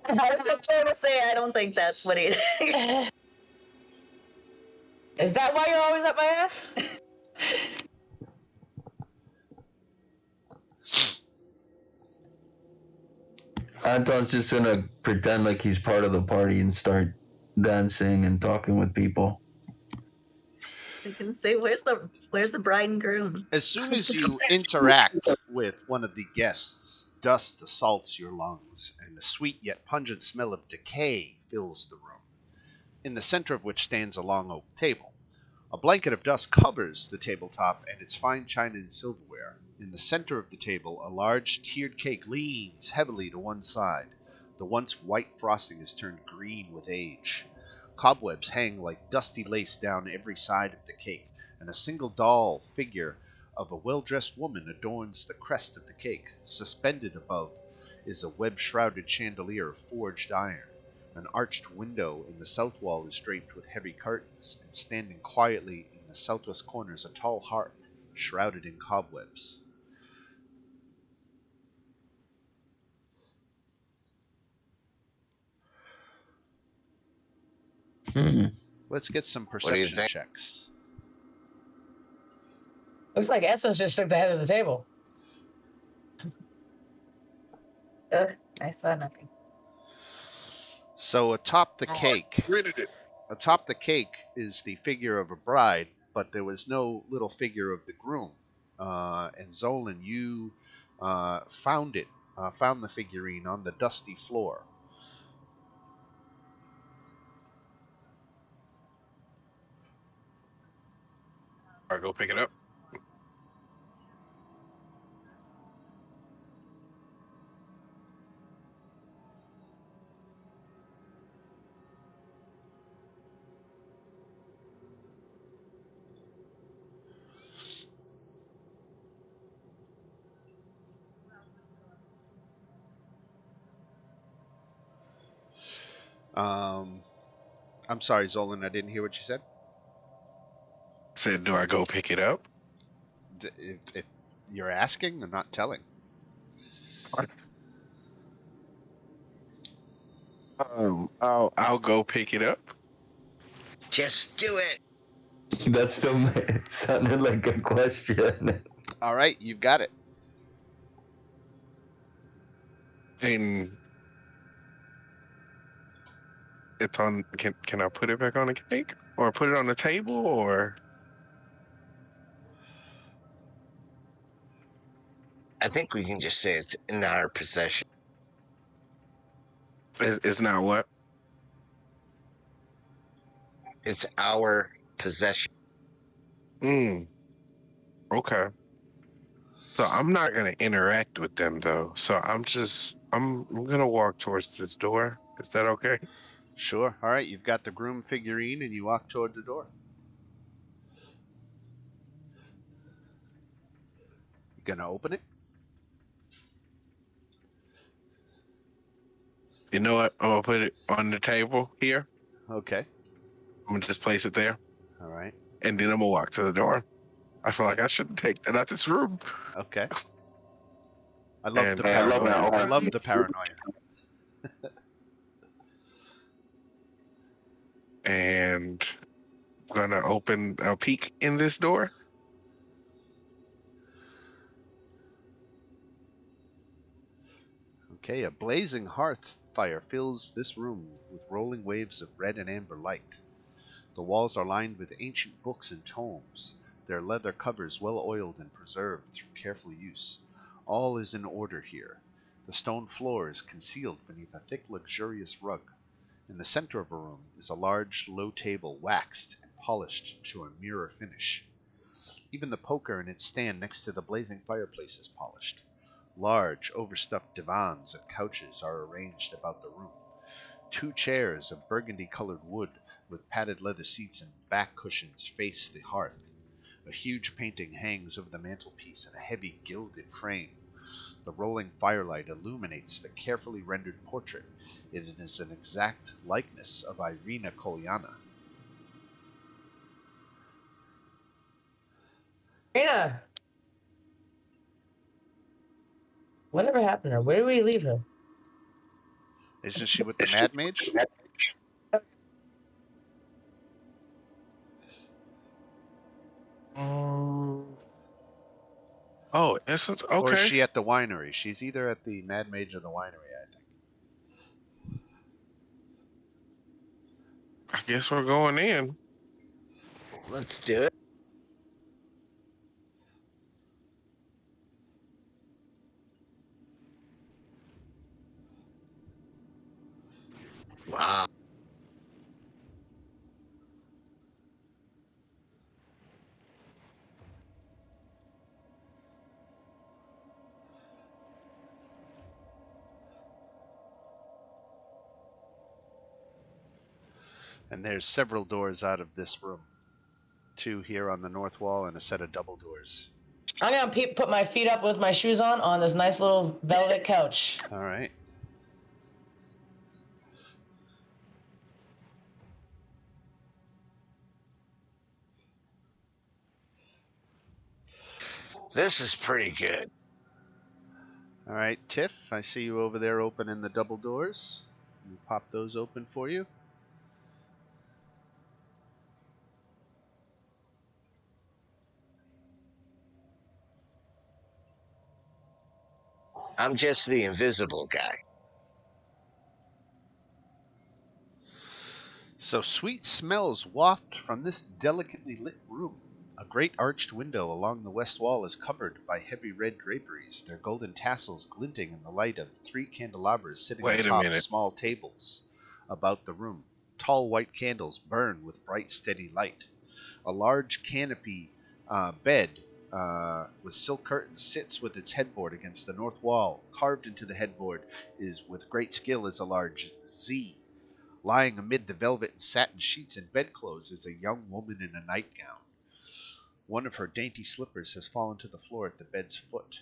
I was going to say, I don't think that's what he.
Is that why you're always up my ass?
Anton's just gonna pretend like he's part of the party and start dancing and talking with people.
I can say, where's the bride and groom?
As soon as you interact with one of the guests, dust assaults your lungs, and a sweet yet pungent smell of decay fills the room, in the center of which stands a long oak table. A blanket of dust covers the tabletop and its fine china and silverware. In the center of the table, a large tiered cake leans heavily to one side. The once white frosting has turned green with age. Cobwebs hang like dusty lace down every side of the cake, and a single doll figure of a well-dressed woman adorns the crest of the cake. Suspended above is a web-shrouded chandelier of forged iron. An arched window in the south wall is draped with heavy curtains, and standing quietly in the southwest corner is a tall harp, shrouded in cobwebs. Let's get some
What do you
perception
think?
checks.
Looks like Essence just took the head of the table.
I saw nothing.
So atop the
Oh, I
cake,
gritted it.
atop the cake is the figure of a bride, but there was no little figure of the groom. And Zolan, you found the figurine on the dusty floor.
I go pick it up.
I'm sorry, Zolan, I didn't hear what you said.
Said, do I go pick it up?
If you're asking, I'm not telling.
I'll go pick it up.
Just do it.
That still sounded like a question.
All right, you've got it.
And it's on. Can I put it back on the cake, or put it on the table, or?
I think we can just say it's in our possession.
It's not what?
It's our possession.
Okay. So I'm not gonna interact with them though. So I'm gonna walk towards this door. Is that okay?
Sure. All right, you've got the groom figurine, and you walk toward the door. You gonna open it?
You know what? I'm gonna put it on the table here.
Okay.
I'm gonna just place it there,
All right.
and then I'm gonna walk to the door. I feel like I shouldn't take that out this room.
Okay. I love
And
the paranoia. I love the paranoia.
and I'm gonna open a peek in this door.
Okay, a blazing hearth fire fills this room with rolling waves of red and amber light. The walls are lined with ancient books and tomes, their leather covers well oiled and preserved through careful use. All is in order here. The stone floor is concealed beneath a thick, luxurious rug. In the center of the room is a large, low table, waxed and polished to a mirror finish. Even the poker in its stand next to the blazing fireplace is polished. Large, overstuffed divans and couches are arranged about the room. 2 chairs of burgundy-colored wood with padded leather seats and back cushions face the hearth. A huge painting hangs over the mantelpiece in a heavy gilded frame. The rolling firelight illuminates the carefully rendered portrait. It is an exact likeness of Irina Kolyana.
Rena, whatever happened to her? Where did we leave her?
Isn't she with the Mad Mage?
Oh, Essence.
Or is
Okay.
she at the winery? She's either at the Mad Mage or the winery, I think.
I guess we're going in.
Let's do it. Wow.
And there's several doors out of this room. 2 here on the north wall and a set of double doors.
I'm gonna put my feet up with my shoes on this nice little velvet couch.
All right.
This is pretty good.
All right, Tiff, I see you over there opening the double doors. Let me pop those open for you.
I'm just the invisible guy.
So sweet smells waft from this delicately lit room. A great arched window along the west wall is covered by heavy red draperies, their golden tassels glinting in the light of 3 candelabras sitting
Wait a
atop
minute.
small tables about the room. Tall white candles burn with bright, steady light. A large canopy bed with silk curtains sits with its headboard against the north wall. Carved into the headboard is, with great skill, is a large Z. Lying amid the velvet and satin sheets and bedclothes is a young woman in a nightgown. One of her dainty slippers has fallen to the floor at the bed's foot.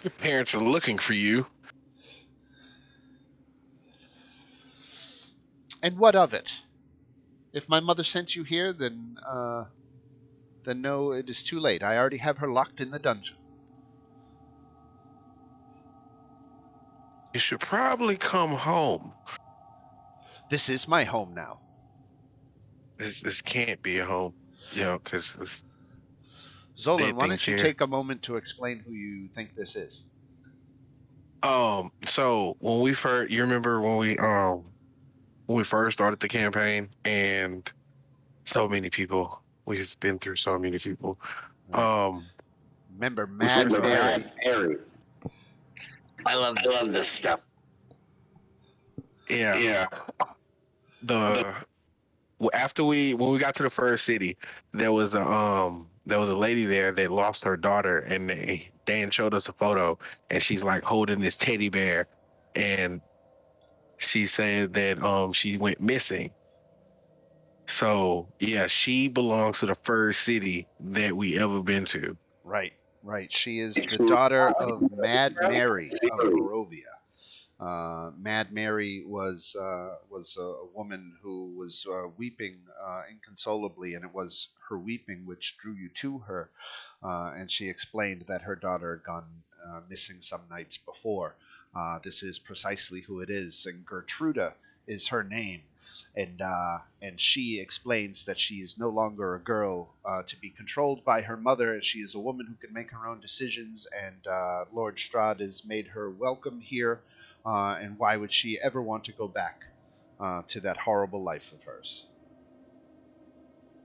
Your parents are looking for you.
And what of it? If my mother sent you here, then no, it is too late. I already have her locked in the dungeon.
You should probably come home.
This is my home now.
This can't be a home, because
Zolan,
dead
why
things
don't you
here.
take a moment to explain who you think this is?
So when we first, you remember when we first started the campaign, and so many people, we've been through so many people.
Right.
Um,
Remember
we
Mad
first
Mary.
I love this stuff.
Yeah. The when we got to the first city, there was a lady there that lost her daughter, and Dan showed us a photo, and she's like holding this teddy bear, and she said that she went missing. So yeah, she belongs to the first city that we ever been to.
Right, right. She is the daughter of Mad Mary of Barovia. Mad Mary was a woman who was weeping inconsolably, and it was her weeping which drew you to her. And she explained that her daughter had gone missing some nights before. This is precisely who it is, and Gertruda is her name. And she explains that she is no longer a girl to be controlled by her mother. She is a woman who can make her own decisions, and Lord Strahd has made her welcome here. And why would she ever want to go back to that horrible life of hers?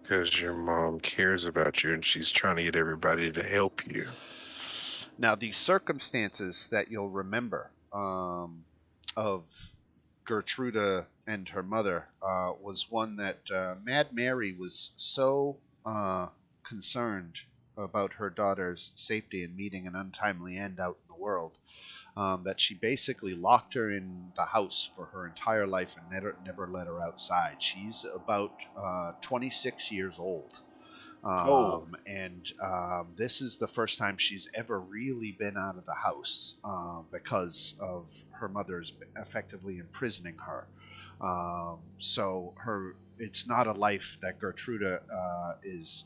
Because your mom cares about you, and she's trying to get everybody to help you.
Now, the circumstances that you'll remember of Gertruda and her mother was one that Mad Mary was so concerned about her daughter's safety and meeting an untimely end out in the world that she basically locked her in the house for her entire life and never let her outside. She's about 26 years old. And this is the first time she's ever really been out of the house because of her mother's effectively imprisoning her. So it's not a life that Gertruda is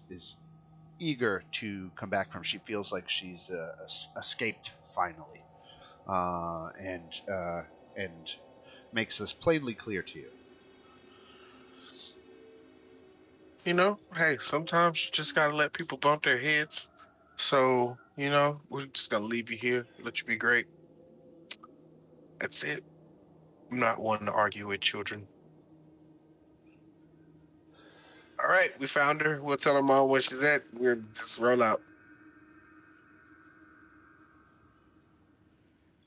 eager to come back from. She feels like she's escaped finally, and makes this plainly clear to you.
Hey, sometimes you just gotta let people bump their heads. So, we're just gonna leave you here, let you be great. That's it. I'm not one to argue with children. All right, we found her. We'll tell her mom what she's at. We'll just roll out.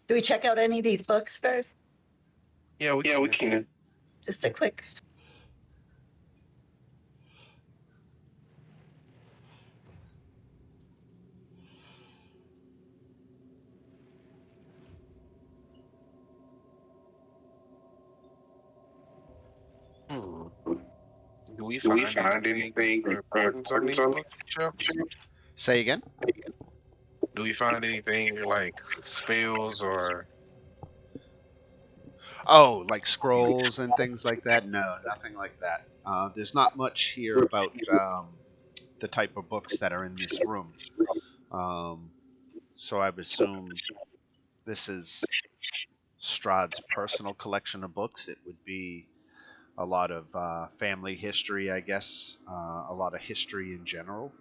Do we check out any of these books first?
Yeah, we can.
Just a quick.
Hmm. Do we find anything important on these books, Michelle?
Say again?
Do we find anything like spells or?
Oh, like scrolls and things like that? No, nothing like that. There's not much here about the type of books that are in this room. So I would assume this is Strahd's personal collection of books. It would be a lot of family history, I guess, a lot of history in general.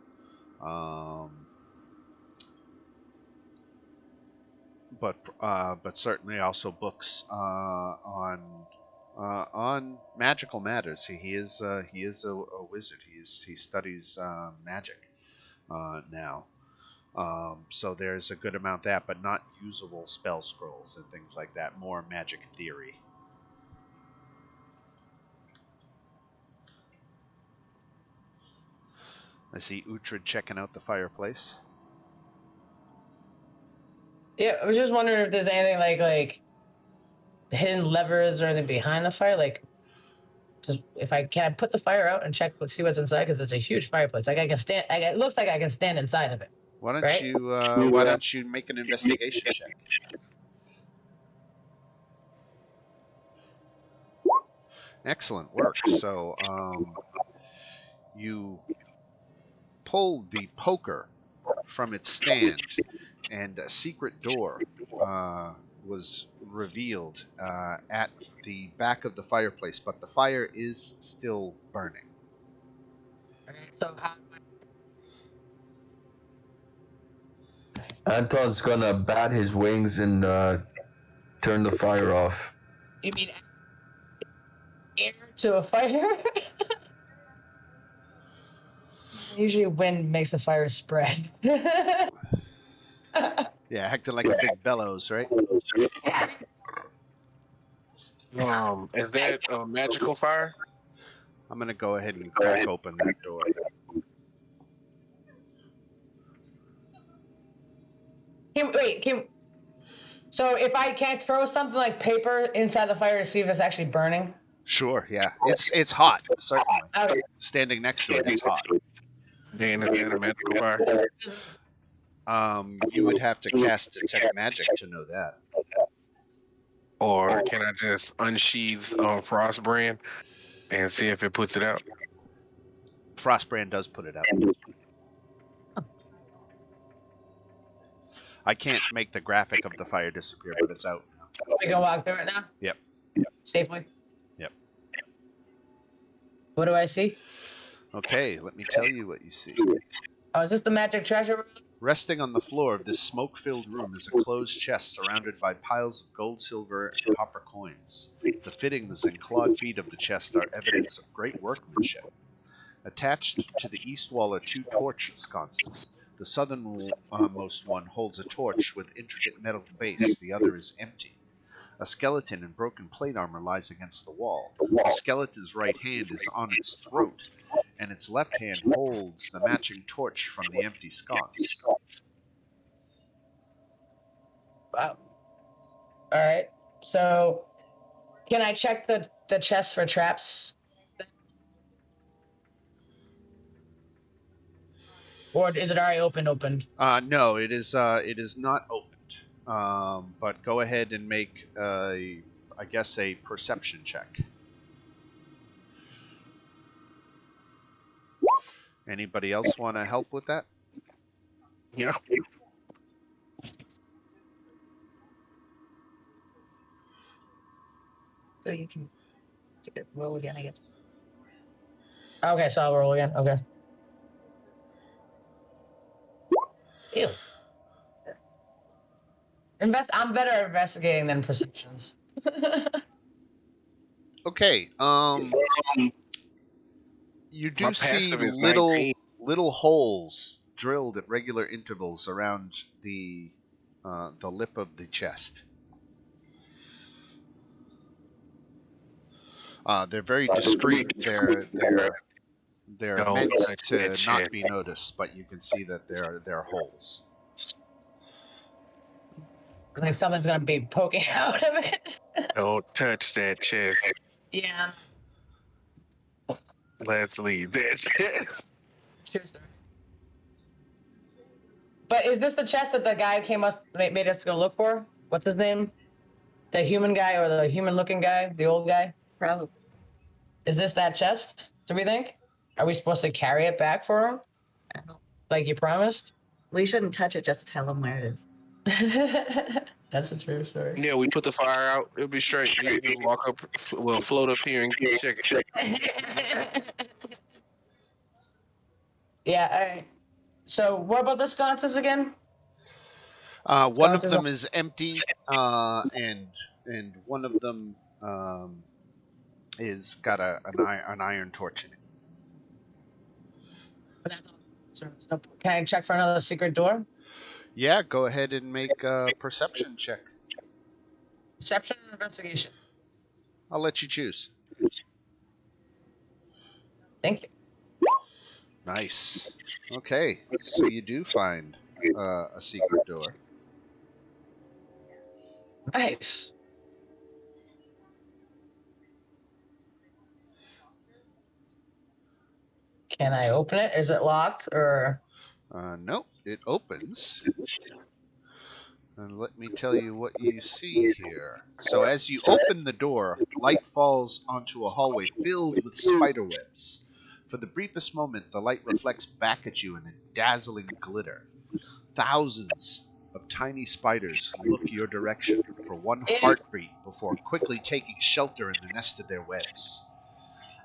But certainly also books on magical matters. He is a wizard. He studies magic now. So there's a good amount of that, but not usable spell scrolls and things like that. More magic theory. I see Uhtred checking out the fireplace.
Yeah, I was just wondering if there's anything like hidden levers or anything behind the fire. Like, just if I put the fire out and check, see what's inside, because it's a huge fireplace. Like I can stand. It looks like I can stand inside of it.
Why don't
Right?
you make an investigation check? Excellent work. So you pull the poker from its stand, and a secret door was revealed at the back of the fireplace, but the fire is still burning.
So
Anton's gonna bat his wings and turn the fire off.
you mean air to a fire? Usually wind makes the fire spread.
Yeah, acting like a big bellows, right?
Is that a magical fire?
I'm going to go ahead and crack open that door.
So if I can't throw something like paper inside the fire to see if it's actually burning?
Sure, yeah. It's hot, certainly.
Okay.
Standing next to it, it's hot.
Dan, is that a magical fire?
You would have to cast Detect Magic to know that.
Or can I just unsheath Frostbrand and see if it puts it out?
Frostbrand does put it out. I can't make the graphic of the fire disappear, but it's out now.
We can walk through it now?
Yep.
Safely?
Yep.
What do I see?
Okay, let me tell you what you see.
Oh, is this the magic treasure room?
Resting on the floor of this smoke-filled room is a closed chest surrounded by piles of gold, silver, and copper coins. The fittings and clawed feet of the chest are evidence of great workmanship. Attached to the east wall are two torch sconces. The southernmost one holds a torch with intricate metal base, the other is empty. A skeleton in broken plate armor lies against the wall. The skeleton's right hand is on its throat, and its left hand holds the matching torch from the empty sconce.
Wow. Alright. So can I check the chest for traps? Or is it already opened?
No, it is not opened. But go ahead and make I guess a perception check. Anybody else want to help with that?
Yeah.
So you can roll again, I guess.
Okay, so I'll roll again. Okay. Ew. I'm better at investigating than perceptions.
Okay. You do
My
see
passive is 19.
little holes drilled at regular intervals around the lip of the chest. They're very discreet. They're
Don't
meant
touch
to
that
not
chest.
be noticed, but you can see that there are holes.
Like someone's gonna be poking out of it.
Don't touch that chest.
Yeah.
Let's leave that chest.
True story. But is this the chest that the guy made us go look for? What's his name? The human guy or the human-looking guy? The old guy?
Probably.
Is this that chest? Do we think? Are we supposed to carry it back for him?
I don't-
Like you promised?
We shouldn't touch it, just tell them where it is.
That's a true story.
Yeah, we put the fire out. It'll be straight. You walk up, we'll float up here and check it.
Yeah, all right. So what about the sconces again?
One of them is empty, and one of them is got an iron torch in it.
But that's all. So can I check for another secret door?
Yeah, go ahead and make a perception check.
Perception or investigation?
I'll let you choose.
Thank you.
Nice. Okay, so you do find a secret door.
Nice. Can I open it? Is it locked or?
Nope, it opens. And let me tell you what you see here. So as you open the door, light falls onto a hallway filled with spider webs. For the briefest moment, the light reflects back at you in a dazzling glitter. Thousands of tiny spiders look your direction for one heartbeat before quickly taking shelter in the nest of their webs.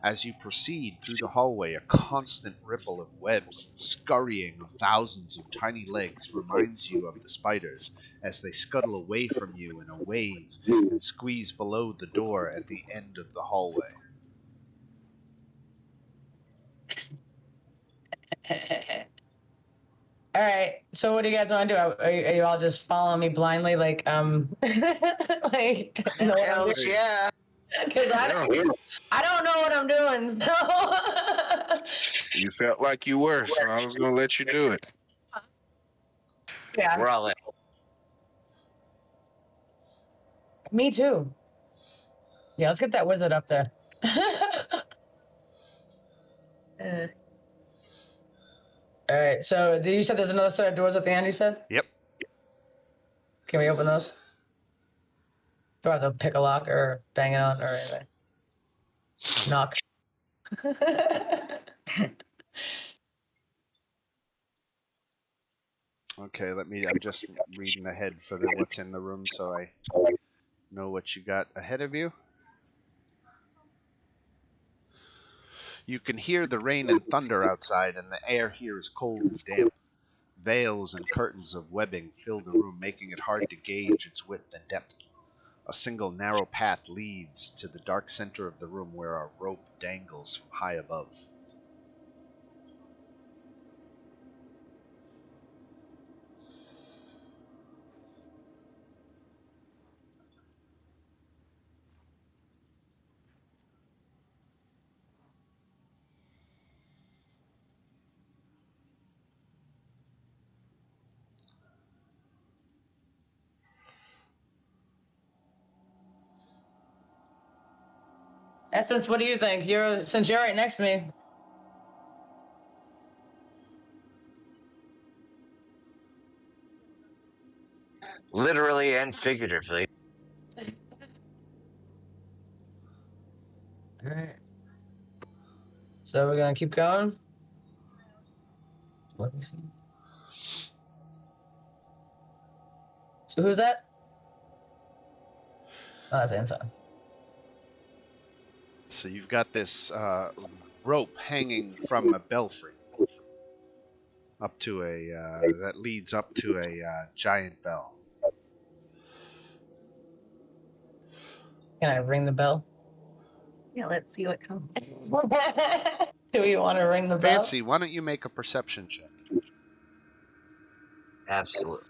As you proceed through the hallway, a constant ripple of webs and scurrying of thousands of tiny legs reminds you of the spiders as they scuttle away from you in a wave and squeeze below the door at the end of the hallway.
All right. So what do you guys want to do? Are you all just following me blindly, like like know what I'm doing?
Hells yeah.
Because I don't know what I'm doing. So
You felt like you were, so I was gonna let you do it.
yeah,
We're all in.
me too. Yeah, let's get that wizard up there.
Uh,
All right. So you said there's another set of doors at the end. You said.
Yep.
Can we open those? Do I have to pick a lock or bang it on or anything? Knock.
Okay, I'm just reading ahead for what's in the room so I know what you got ahead of you. You can hear the rain and thunder outside, and the air here is cold and damp. Veils and curtains of webbing fill the room, making it hard to gauge its width and depth. A single narrow path leads to the dark center of the room where a rope dangles from high above.
Essence, what do you think? Since you're right next to me.
Literally and figuratively.
All right. So we're gonna keep going. Let me see. So who's that? Oh, that's Anton.
So you've got this rope hanging from a belfry up to that leads up to a giant bell.
Can I ring the bell?
yeah, let's see what comes.
Do we want to ring the bell?
Fancy, why don't you make a perception check?
Absolutely.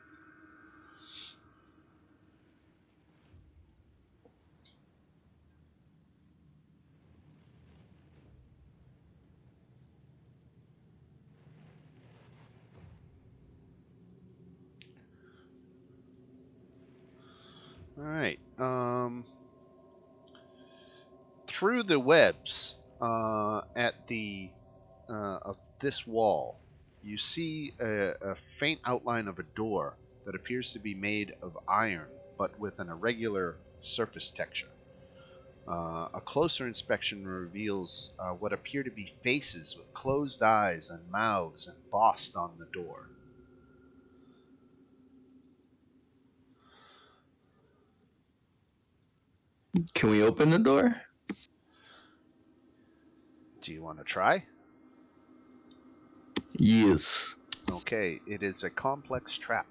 All right. Through the webs at the of this wall, you see a faint outline of a door that appears to be made of iron, but with an irregular surface texture. A closer inspection reveals what appear to be faces with closed eyes and mouths embossed on the door.
Can we open the door?
Do you want to try?
Yes.
Okay, it is a complex trap.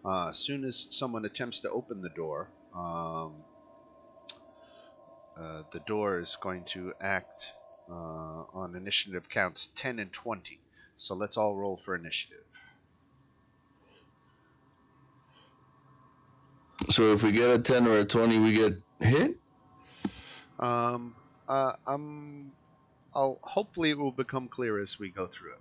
As soon as someone attempts to open the door is going to act on initiative counts 10 and 20. So let's all roll for initiative.
So if we get a 10 or a 20, we get hit?
Um, I'll hopefully it will become clear as we go through it.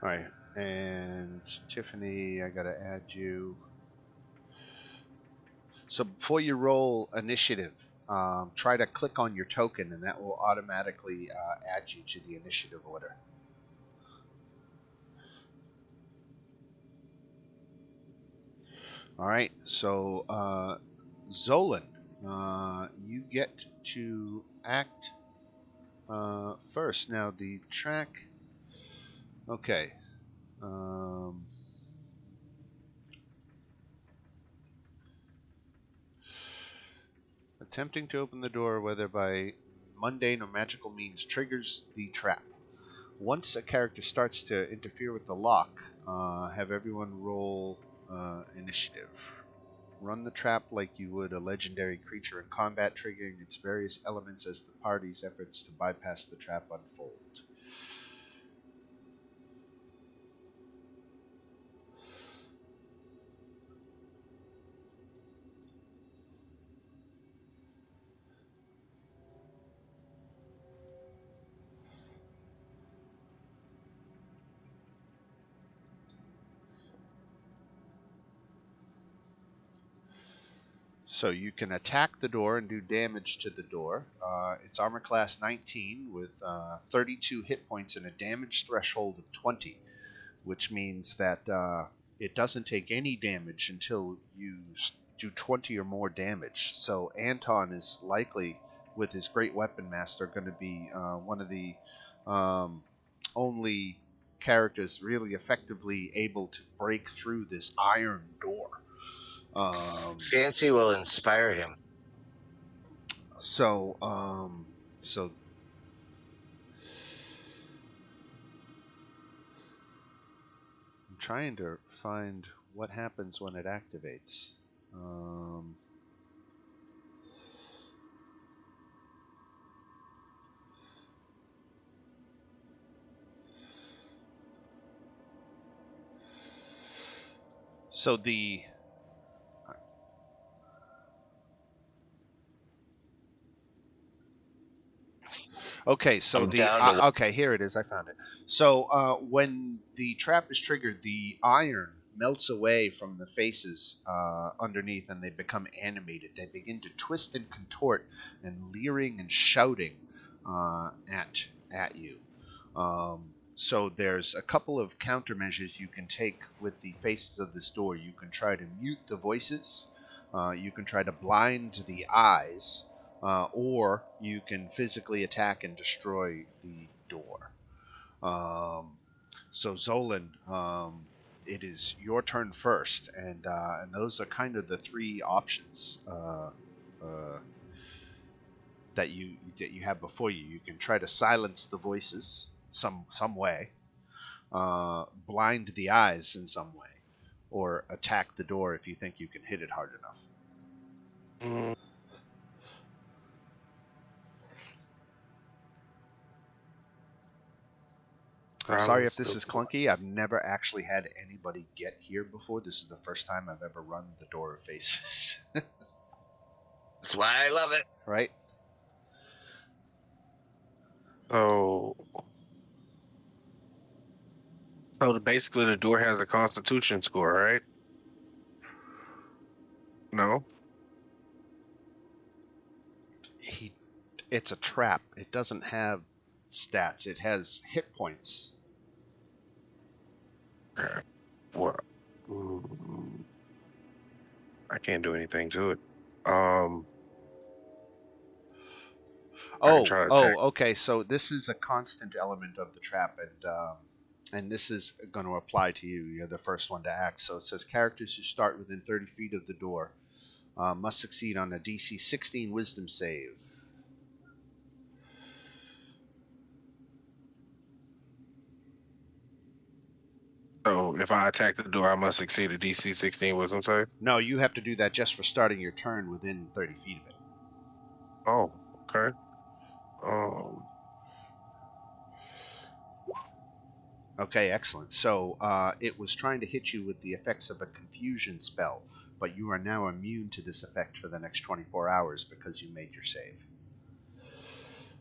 All right, and Tiffany, I gotta add you. So before you roll initiative, try to click on your token, and that will automatically add you to the initiative order. All right, so Zolan, you get to act first. Now the track. Okay. Attempting to open the door, whether by mundane or magical means, triggers the trap. Once a character starts to interfere with the lock, have everyone roll initiative. Run the trap like you would a legendary creature in combat, triggering its various elements as the party's efforts to bypass the trap unfold. So you can attack the door and do damage to the door. It's armor class 19 with 32 hit points and a damage threshold of 20, which means that it doesn't take any damage until you do 20 or more damage. So Anton is likely, with his great weapon master, going to be one of the only characters really effectively able to break through this iron door.
Fancy will inspire him.
So I'm trying to find what happens when it activates. So the Okay, so
I'm down to
okay, here it is. I found it. So when the trap is triggered, the iron melts away from the faces underneath, and they become animated. They begin to twist and contort, and leering and shouting at you. So there's a couple of countermeasures you can take with the faces of this door. You can try to mute the voices. You can try to blind the eyes. Or you can physically attack and destroy the door. So Zolan, it is your turn first, and those are kind of the three options that you have before you. You can try to silence the voices some way, blind the eyes in some way, or attack the door if you think you can hit it hard enough.
Mm,
I'm sorry if
silence
this
the
is clunky.
voice.
I've never actually had anybody get here before. This is the first time I've ever run the Door of Faces.
That's why I love it.
Right?
So, basically, the door has a Constitution score, right? No.
It's a trap. It doesn't have stats. It has hit points.
Okay. What? Mm, I can't do anything to it. I can try to attack.
Okay. So this is a constant element of the trap, and this is going to apply to you. You're the first one to act. So it says characters who start within 30 feet of the door must succeed on a DC 16 Wisdom save.
So, if I attack the door, I must succeed a DC 16 Wisdom save.
No, you have to do that just for starting your turn within 30 feet of it.
Oh, okay. Um,
Okay, excellent. So it was trying to hit you with the effects of a confusion spell, but you are now immune to this effect for the next 24 hours because you made your save.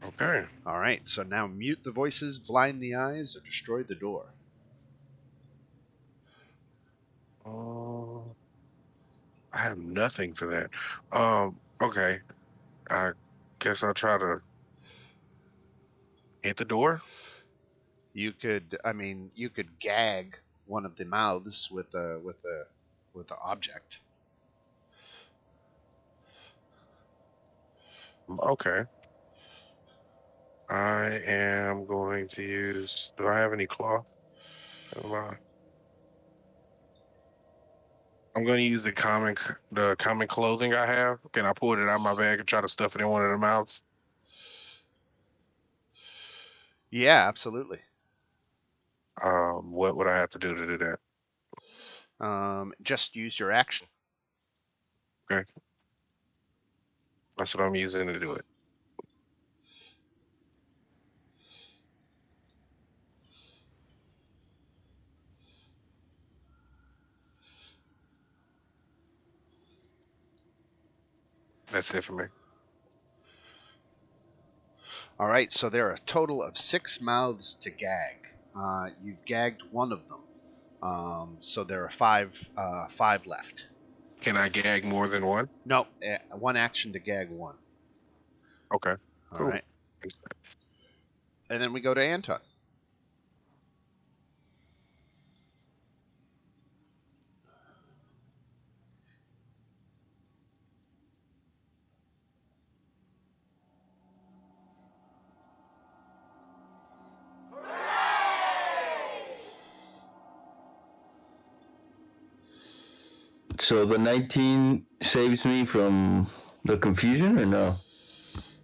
okay.
All right, so now mute the voices, blind the eyes, or destroy the door.
Oh, I have nothing for that. Okay. I guess I'll try to hit the door.
You could, I mean, you could gag one of the mouths with the object.
Okay. I am going to use. Do I have any cloth? I'm going to use the common clothing I have. Can I pull it out of my bag and try to stuff it in one of the mouths?
Yeah, absolutely.
What would I have to do to do that?
Just use your action.
Okay, that's what I'm using to do it. That's it for me.
All right, so there are a total of 6 mouths to gag. You've gagged one of them, so there are five left.
Can I gag more than one?
No, one action to gag one.
Okay,
All
cool.
right, and then we go to Anton.
So the 19 saves me from the confusion, or no?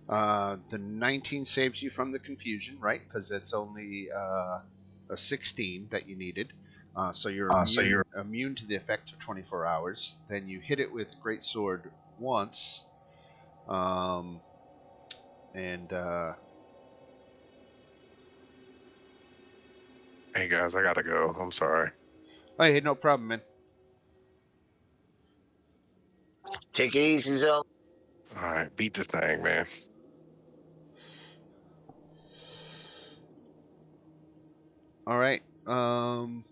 The 19 saves you from the confusion, right? Because it's only a 16 that you needed. So you're immune to the effect of 24 hours. Then you hit it with Great Sword once, and
Hey guys, I gotta go. I'm sorry.
hey, no problem, man.
Take it easy, Zell.
All right, beat this thing, man.
All right. And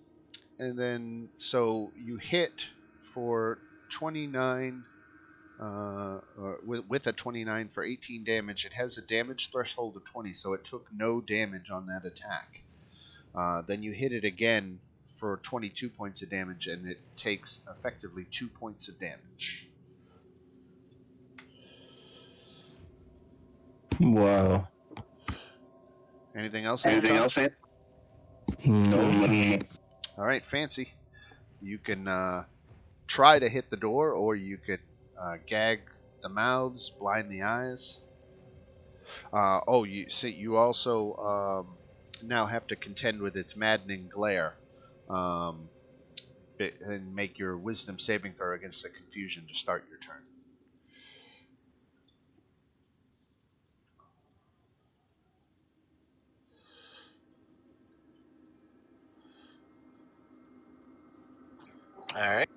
then so you hit for 29. With a 29 for 18 damage. It has a damage threshold of 20, so it took no damage on that attack. Then you hit it again for 22 points of damage, and it takes effectively 2 points of damage.
Wow.
Anything else?
Anything
Anton?
else, Ant?
No.
All right, fancy. You can try to hit the door, or you could gag the mouths, blind the eyes. You see, you also now have to contend with its maddening glare, um, and make your wisdom saving throw against the confusion to start your turn.
All right.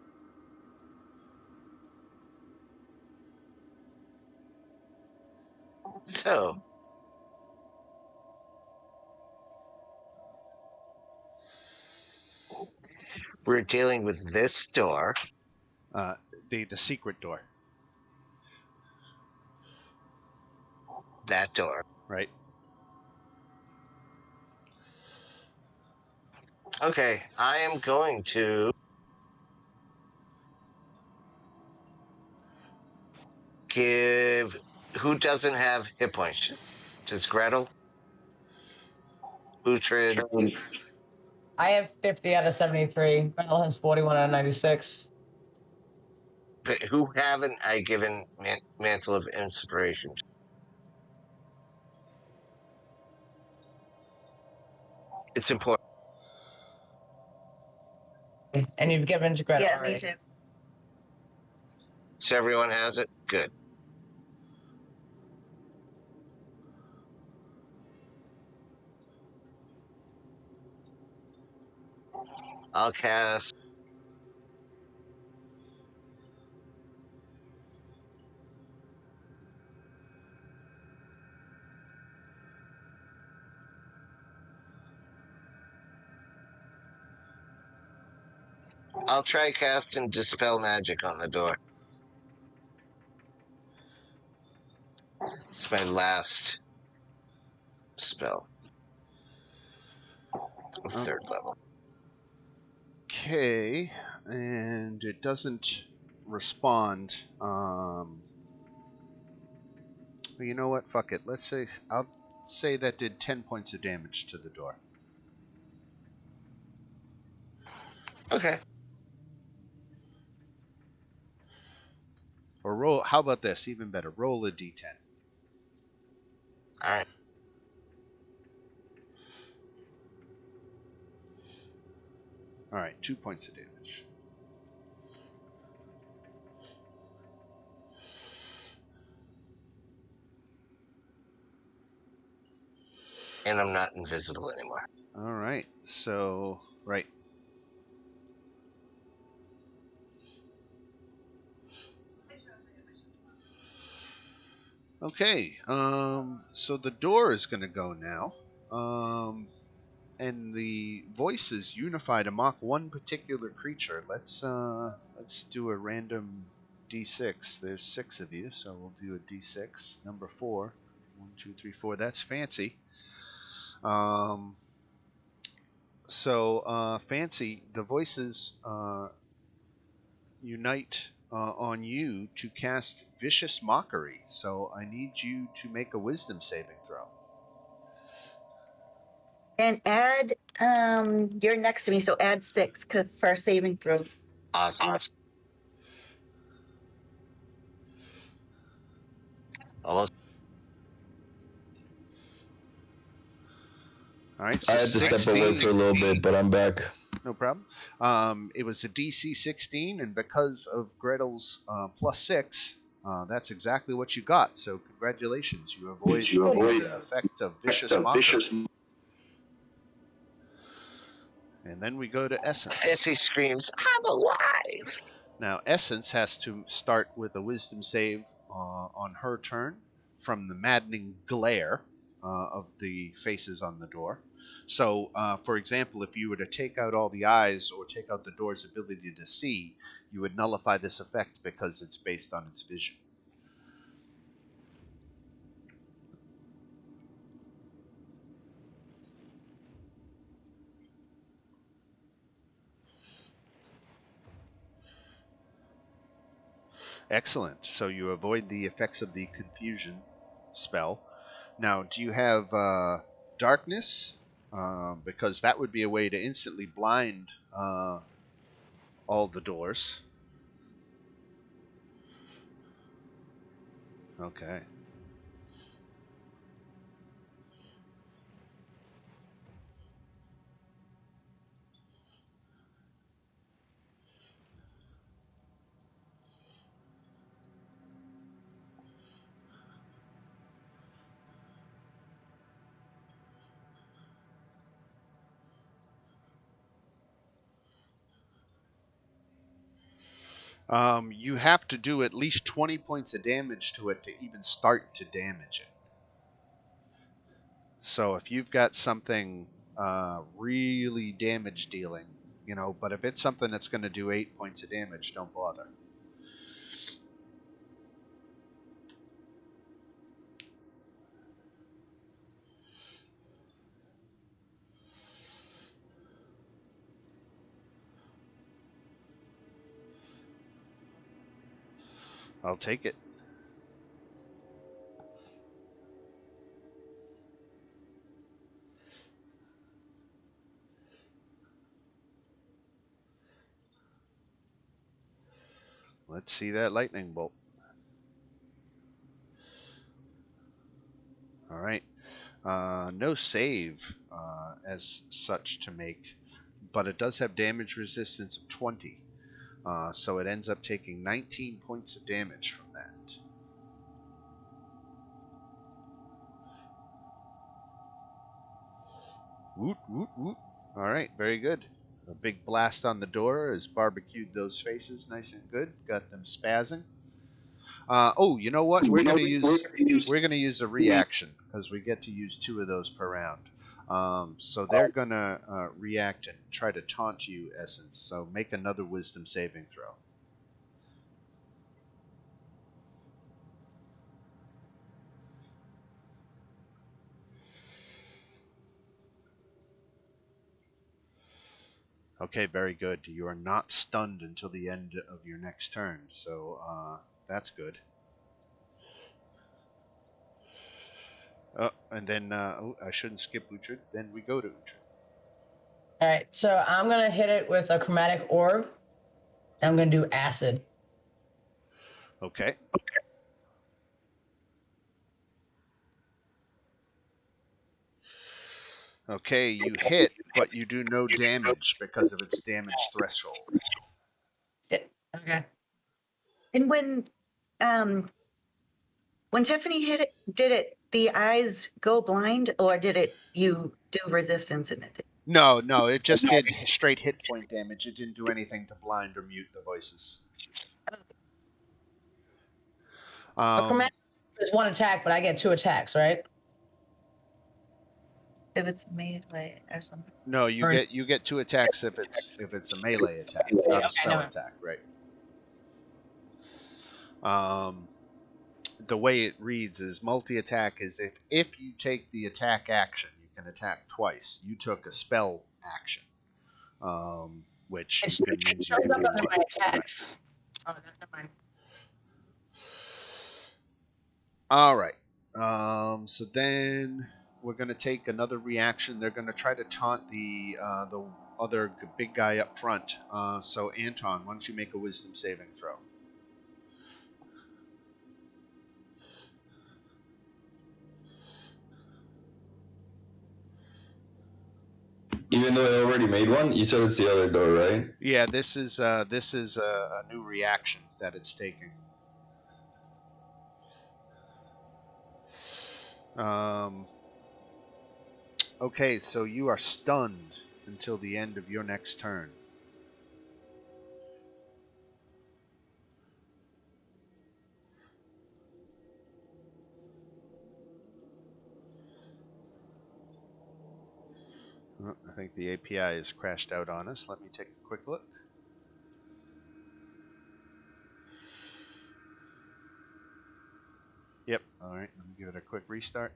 So we're dealing with this door,
The secret door,
that door.
right?
Okay, I am going to give. Who doesn't have hit points? Does Gretel? Uhtred?
I have 50 out of 73. Gretel has 41 out of 96.
But who haven't I given Mantle of Inspiration? It's important.
And you've given to Gretel
Yeah,
already.
me too.
So everyone has it? Good. I'll cast. I'll try casting Dispel Magic on the door. It's my last spell. Third level.
Okay, and it doesn't respond. You know what? Fuck it. I'll say that did 10 points of damage to the door.
Okay.
Or roll. How about this? Even better. Roll a d10.
All right.
All right, 2 points of damage.
And I'm not invisible anymore.
All right. So, right. Okay. So the door is going to go now. And the voices unify to mock one particular creature. Let's do a random d6. There's 6 of you, so we'll do a d6. Number 4. 1, 2, 3, 4. That's Fancy. Fancy, the voices unite on you to cast Vicious Mockery. So I need you to make a Wisdom saving throw.
And add, you're next to me, so add 6 for saving throws.
Awesome. Almost.
All right.
I
So
had to step away for a little bit, but I'm back.
No problem. It was a DC 16, and because of Gretel's +6, that's exactly what you got. So congratulations, you avoid the effect of Vicious Mockery. And then we go to Essence.
Fancy screams, "I'm alive!"
Now Essence has to start with a Wisdom save on her turn from the maddening glare of the faces on the door. So, for example, if you were to take out all the eyes or take out the door's ability to see, you would nullify this effect because it's based on its vision. Excellent. So you avoid the effects of the confusion spell. Now, do you have darkness? Because that would be a way to instantly blind all the doors. Okay. You have to do at least 20 points of damage to it to even start to damage it. So if you've got something really damage dealing, but if it's something that's going to do 8 points of damage, don't bother. I'll take it. Let's see that lightning bolt. All right. No save as such to make, but it does have damage resistance of 20. So it ends up taking 19 points of damage from that. Woot, woot, woot. All right, very good. A big blast on the door has barbecued those faces nice and good. Got them spazzing. You know what? We're gonna use a reaction because we get to use 2 of those per round. So they're gonna react and try to taunt you, Essence. So make another Wisdom saving throw. Okay, very good. You are not stunned until the end of your next turn, so that's good. And then I shouldn't skip Uhtred. Then we go to Uhtred.
All right, so I'm gonna hit it with a chromatic orb. I'm gonna do acid.
Okay. Okay, you hit, but you do no damage because of its damage threshold.
Okay.
And when Tiffany hit it, did it the eyes go blind, or did it you do resistance in it?
No, it just did straight hit point damage. It didn't do anything to blind or mute the voices.
A chromatic is one attack, but I get 2 attacks, right?
If it's melee or something.
No, you get 2 attacks if it's a melee attack, not a spell attack, right? The way it reads is multi-attack is if you take the attack action, you can attack twice. You took a spell action, which
It
means
shows
you
up
can do
under
one.
my attacks. Oh, never mind.
All right. So then we're gonna take another reaction. They're gonna try to taunt the other big guy up front. So Anton, why don't you make a Wisdom saving throw?
Even though I already made one, you said it's the other door, right?
Yeah, this is a new reaction that it's taking. Okay, so you are stunned until the end of your next turn. Oh, I think the API has crashed out on us. Let me take a quick look. Yep. All right. Let me give it a quick restart.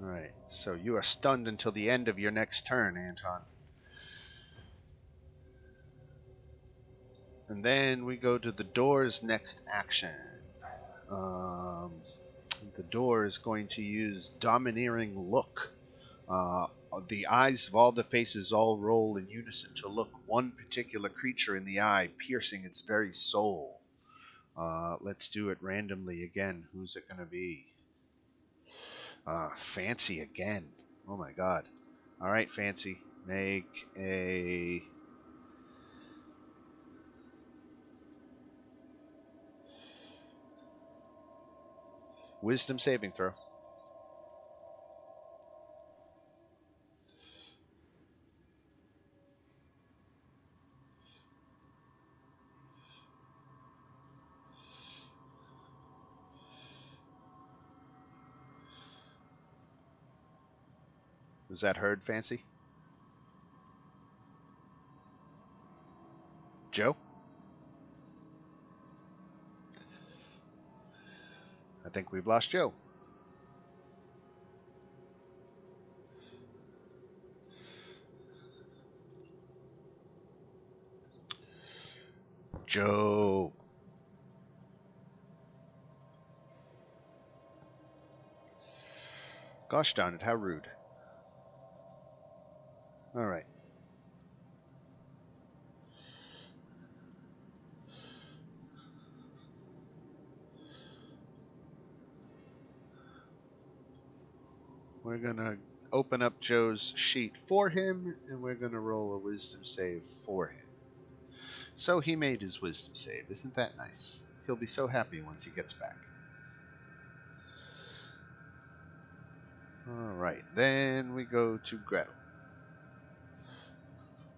All right. So you are stunned until the end of your next turn, Anton. And then we go to the door's next action. The door is going to use Domineering Look. The eyes of all the faces all roll in unison to look one particular creature in the eye, piercing its very soul. Let's do it randomly again. Who's it going to be? Fancy again. Oh my god. All right, Fancy. Make a Wisdom saving throw. Was that heard, Fancy? Joe? I think we've lost Joe. Joe. Gosh darn it, how rude. All right. We're going to open up Joe's sheet for him, and we're going to roll a Wisdom save for him. So he made his Wisdom save. Isn't that nice? He'll be so happy once he gets back. All right, then we go to Gretel.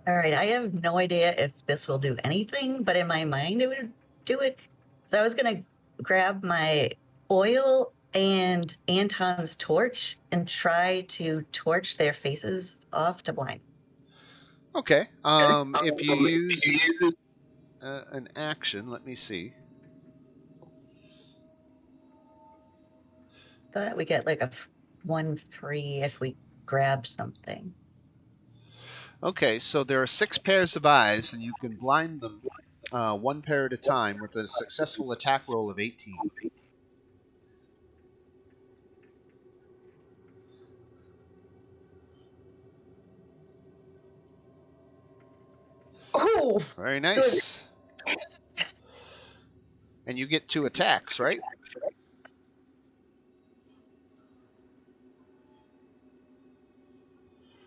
All right, I have no idea if this will do anything, but in my mind it would do it. So I was gonna grab my oil and Anton's torch and try to torch their faces off to blind.
Okay. If you use an action, let me see.
But we get like a one free if we grab something.
Okay, so there are 6 pairs of eyes, and you can blind them one pair at a time with a successful attack roll of 18.
Oh,
Very
so
nice. And you get 2 attacks, right?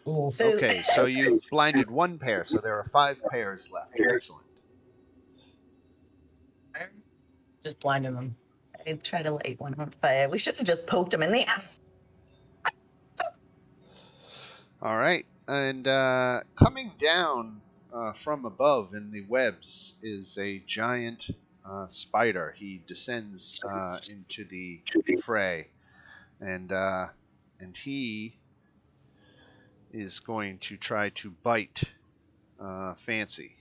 Okay, so you blinded 1 pair, so there are 5 pairs left. Excellent.
Just blinding them.
I try to light one on fire. We should have just poked him in the eye.
All right, and coming down from above in the webs is a giant spider. He descends into the fray, and he is going to try to bite Fancy,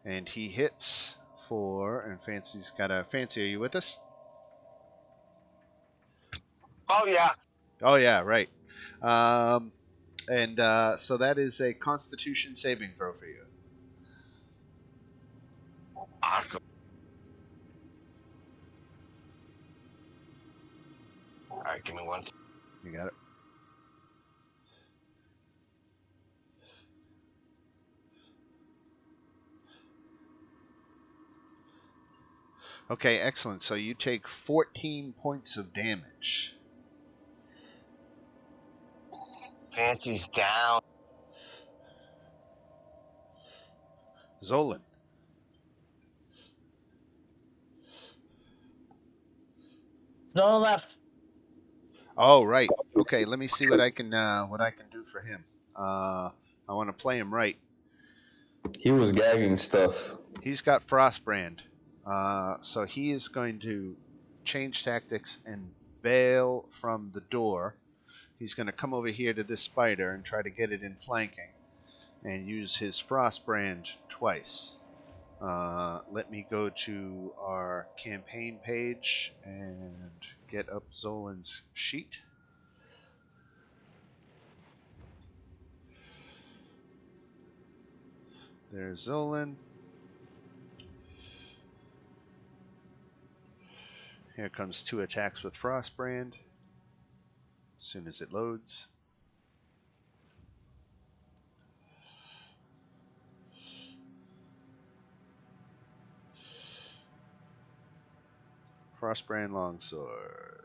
and he hits for. And Fancy's got a Fancy. Are you with us?
Oh yeah.
Oh yeah, right. Um, and so that is a Constitution saving throw for you.
Awesome. All right, give me one.
You got it. Okay, excellent. So you take 14 points of damage.
Fancy's down.
Zolan.
No left.
Oh, right. Okay, let me see what I can do for him. I want to play him right.
He was gagging stuff.
He's got Frostbrand, so he is going to change tactics and bail from the door. He's going to come over here to this spider and try to get it in flanking, and use his Frostbrand twice. Let me go to our campaign page and get up Zolan's sheet. There's Zolan. Here comes 2 attacks with Frostbrand. As soon as it loads. Frostbrand Longsword.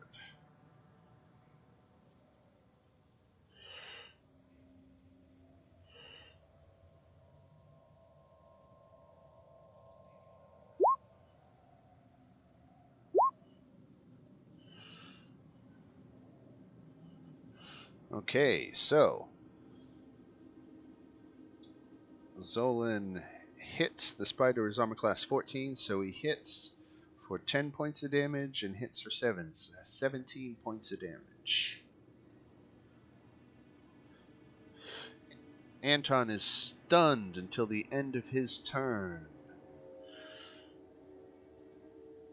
Okay, so Zolan hits. The spider is armor class 14, so he hits for 10 points of damage and hits for 17 points of damage. Anton is stunned until the end of his turn.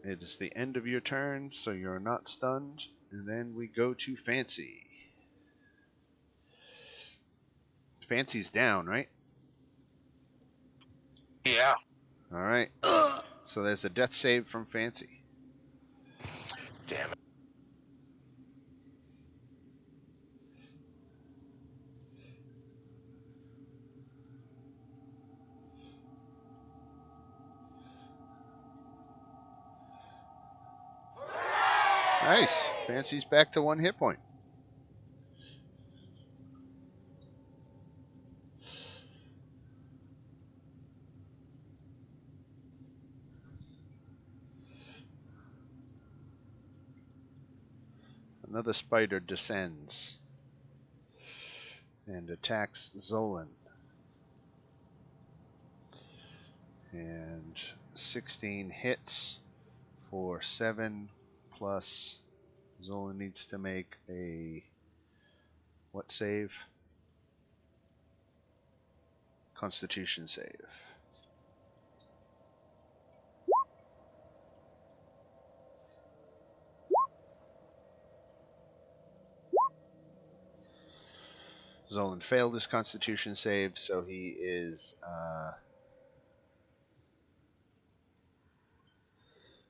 It is the end of your turn, so you're not stunned. And then we go to Fancy. Fancy's down, right?
Yeah.
All right. So there's a death save from Fancy.
Damn it.
Nice. Fancy's back to 1 hit point. Another spider descends and attacks Zolan. And 16 hits for 7 plus. Zolan needs to make a what save? Constitution save. Zolan failed his Constitution save, so he is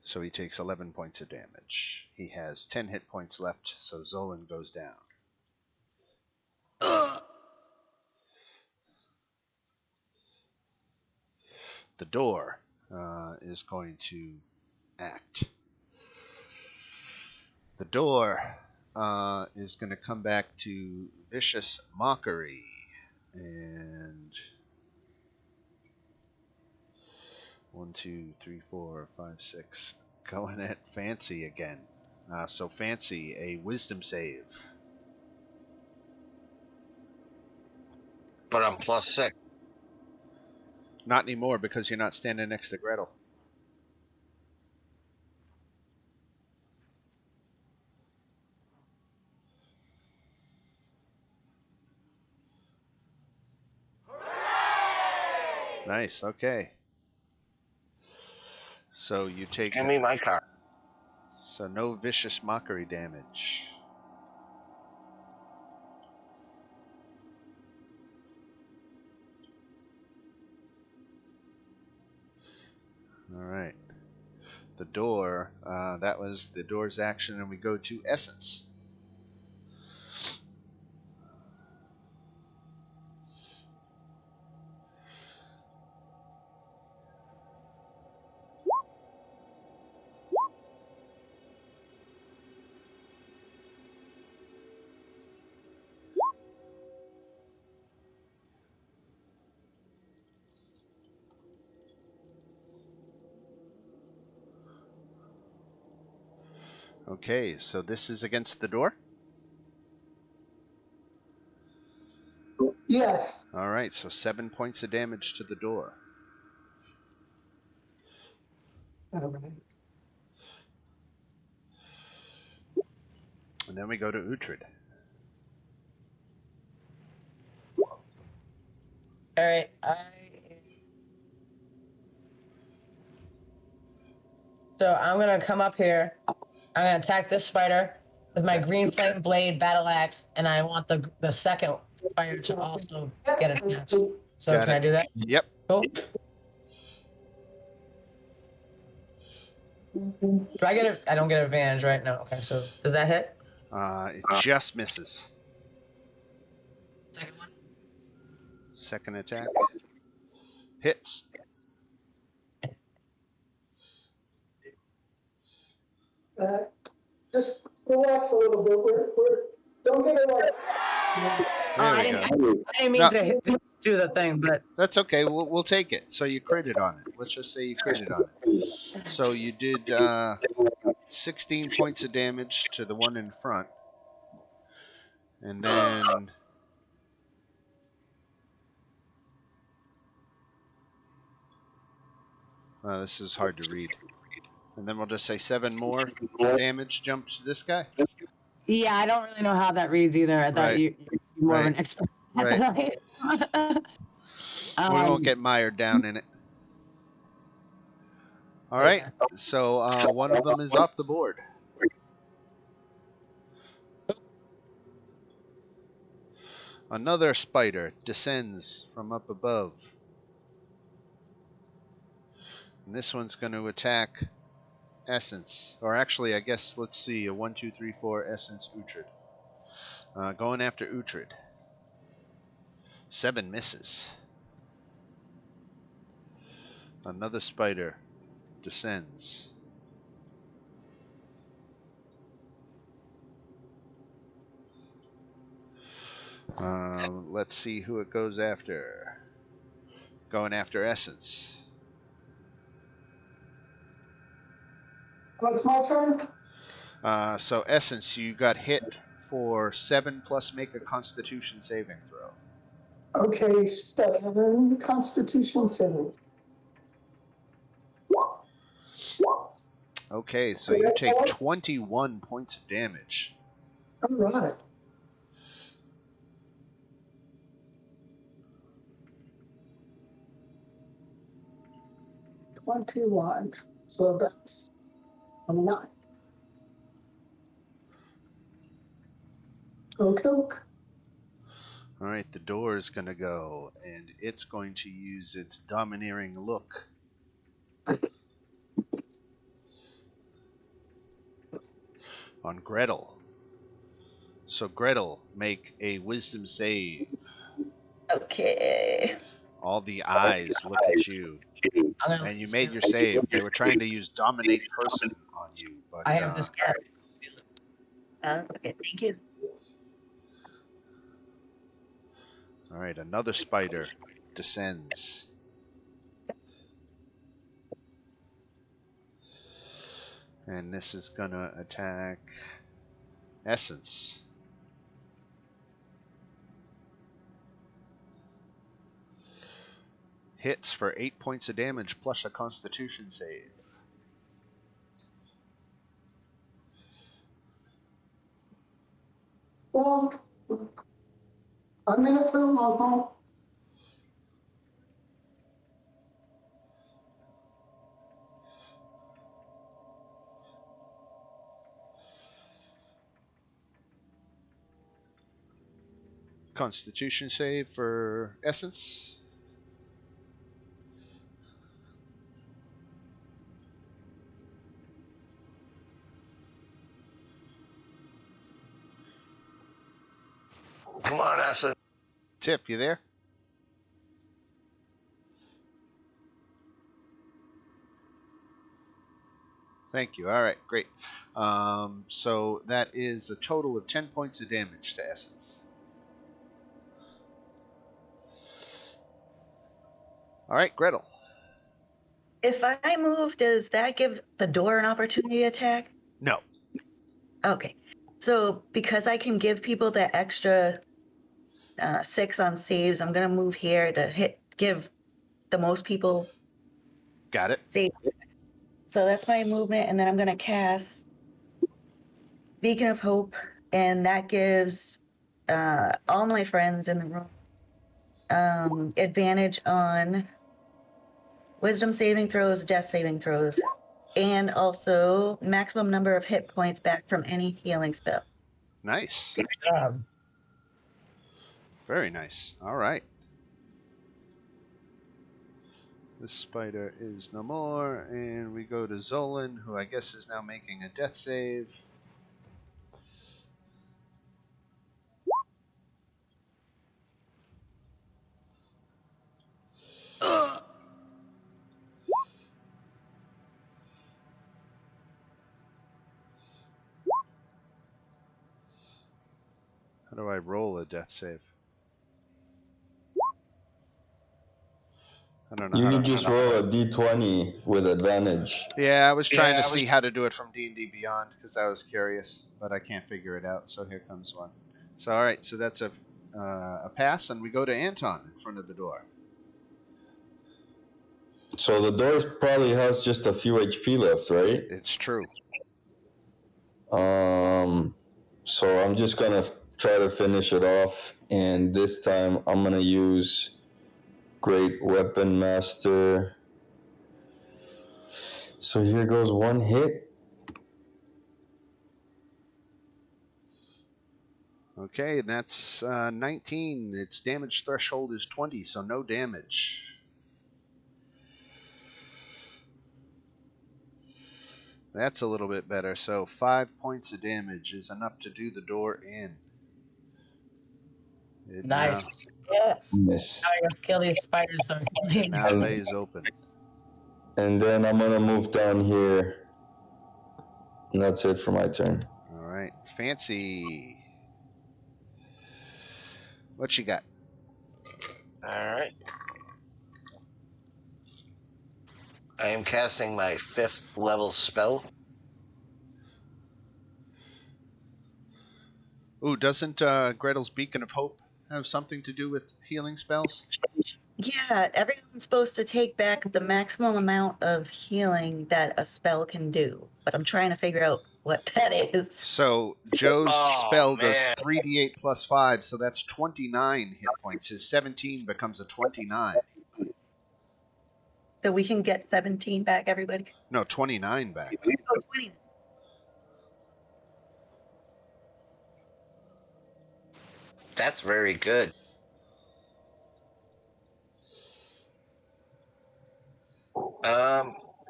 so he takes 11 points of damage. He has 10 hit points left, so Zolan goes down. The door is going to act. The door is going to come back to Vicious Mockery. And 1, 2, 3, 4, 5, 6. Going at Fancy again. So Fancy, a wisdom save.
But I'm +6.
Not anymore because you're not standing next to Gretel. Nice, okay. So you take...
Give me my card.
So no Vicious Mockery damage. Alright. The door, that was the door's action, and we go to Essence. Okay, so this is against the door?
Yes.
Alright, so 7 points of damage to the door.
All right.
And then we go to Uhtred.
All right. So I'm gonna come up here. I'm gonna attack this spider with my green flame blade battle axe, and I want the second spider to also get attacked. So
Got
can I
it.
do that?
Yep.
Cool. Do I get it? I don't get advantage, right? No. Okay. So does that hit?
It just misses.
Second one.
Second attack. Hits.
Just relax a little bit. We're don't get it like.
There we
I didn't mean to do the thing, but
That's okay. We'll take it. So you critted on it. Let's just say you critted on it. So you did 16 points of damage to the one in front. And then... this is hard to read. And then we'll just say 7 more damage jumps to this guy.
yeah, I don't really know how that reads either. I thought
Right.
you're more of
Right.
an expert.
Right. We won't get mired down in it. All right. So one of them is off the board. Another spider descends from up above. And this one's going to attack Essence. Or actually, I guess, let's see. A 1, 2, 3, 4 Essence Uhtred. Going after Uhtred. 7 misses. Another spider descends. Let's see who it goes after. Going after Essence.
Oh, it's my turn.
So Essence, you got hit for 7 plus make a Constitution saving throw.
Okay, 7 Constitution savings.
Okay, so you take 21 points of damage.
All right. $21. So that's a 9. Okay.
All right, the door is going to go, and it's going to use its domineering look. On Gretel. So Gretel, make a wisdom save.
Okay.
All the eyes look at you, and you made your save. They were trying to use dominate person on you, but
I have this card.
Okay, thank you.
all right, another spider descends. And this is gonna attack Essence. Hits for 8 points of damage plus a Constitution save.
Well, I'm in a film alcohol.
Constitution save for Essence.
Come on, Essence.
Tip, you there? Thank you. All right, great. So that is a total of 10 points of damage to Essence. All right, Gretel.
If I move, does that give the door an opportunity attack?
No.
Okay. So because I can give people that extra 6 on saves, I'm gonna move here to give the most people
Got it.
save. So that's my movement, and then I'm gonna cast Beacon of Hope, and that gives all my friends in the room advantage on Wisdom saving throws, Death saving throws, and also maximum number of hit points back from any healing spell.
Nice.
Good job.
Very nice. All right. This spider is no more, and we go to Zolan, who I guess is now making a death save. How do I roll a death save? I don't know
You
how
can
to.
just roll a d20 with advantage.
Yeah, I was trying to see how to do it from D&D Beyond because I was curious, but I can't figure it out. So here comes one. So all right, so that's a pass, and we go to Anton in front of the door.
So the door probably has just a few HP left, right?
It's true.
So I'm just gonna try to finish it off, and this time I'm gonna use Great Weapon Master. So here goes one hit.
Okay, and that's 19. Its damage threshold is 20, so no damage. That's a little bit better. So 5 points of damage is enough to do the door in. It
Nice.
Yes.
Miss.
Now I gotta kill these spiders. So
now lays open.
And then I'm gonna move down here. And that's it for my turn.
All right, Fancy. What you got?
All right. I am casting my 5th level spell.
Ooh, doesn't Gretel's Beacon of Hope have something to do with healing spells?
Yeah, everyone's supposed to take back the maximum amount of healing that a spell can do, but I'm trying to figure out what that is.
So Joe's
Oh,
spell does
man.
3d8 plus 5, so that's 29 hit points. His 17 becomes a 29.
So we can get 17 back, everybody?
No, 29 back.
Oh, 20.
That's very good.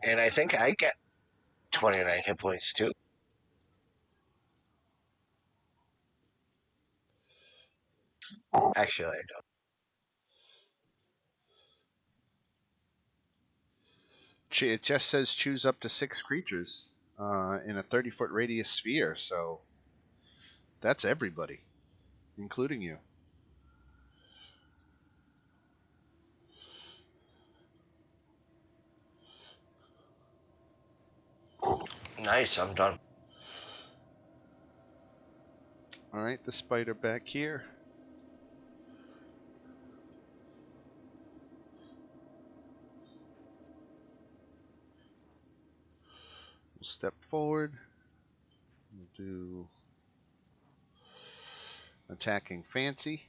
And I think I get 29 hit points too. Actually, I don't.
It just says choose up to 6 creatures in a 30-foot radius sphere, so that's everybody, including you.
Nice, I'm done.
All right, the spider back here. We'll step forward. We'll do attacking Fancy.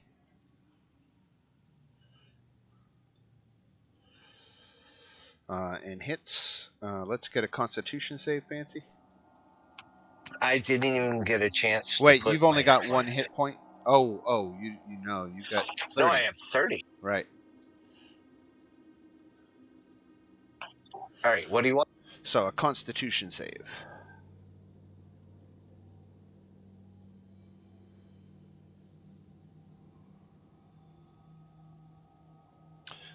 And hits. Let's get a Constitution save, Fancy.
I didn't even get a chance to
Wait,
put
you've only
my
got
hit
1
points
hit
in.
point. Oh, you know, you got 30.
No, I have 30.
Right.
All right, what do you want?
So a Constitution save.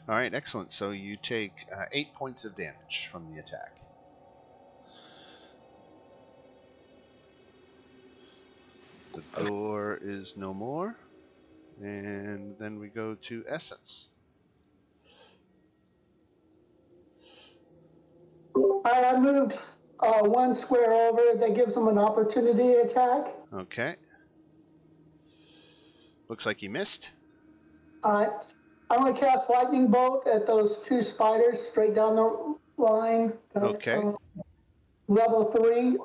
All right, excellent. So you take 8 points of damage from the attack. The door is no more. And then we go to Essence.
I moved 1 square over. That gives them an opportunity attack.
Okay. Looks like you missed.
I only cast lightning bolt at those 2 spiders straight down the line.
Okay.
Level 3.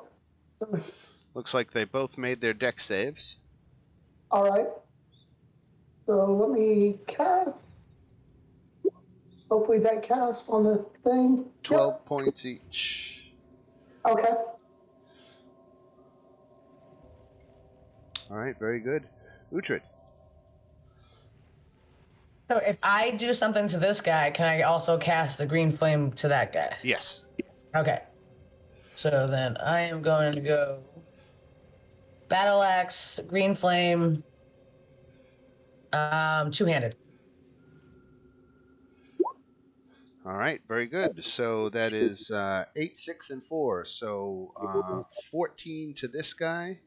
Looks like they both made their deck saves.
All right. So let me cast. Hopefully that casts on the thing.
12 points each.
Okay.
All right, very good. Uhtred.
So if I do something to this guy, can I also cast the green flame to that guy?
Yes.
Okay. So then I am going to go battle axe, green flame, two-handed.
All right, very good. So that is 8, 6, and 4. So 14 to this guy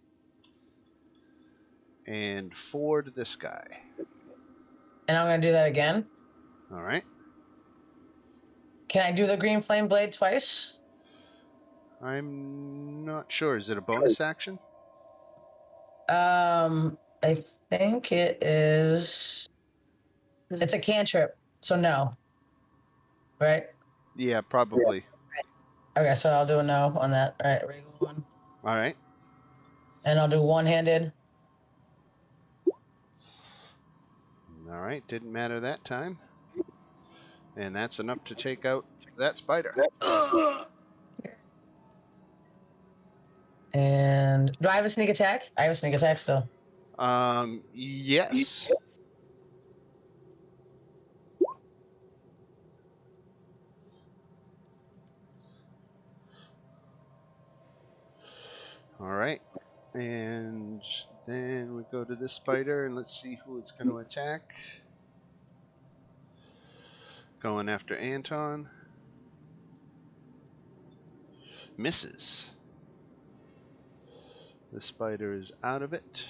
and 4 to this guy.
And I'm going to do that again.
All right.
Can I do the green flame blade twice?
I'm not sure. Is it a bonus action?
I think it is. It's a cantrip, so no. Right?
Yeah, probably.
Okay, so I'll do a no on that. All right, regular one.
All right.
And I'll do one-handed.
All right. Didn't matter that time. And that's enough to take out that spider.
And do I have a sneak attack? I have a sneak attack still.
Yes. All right. And then we go to this spider and let's see who it's going to attack. Going after Anton. Misses. The spider is out of it.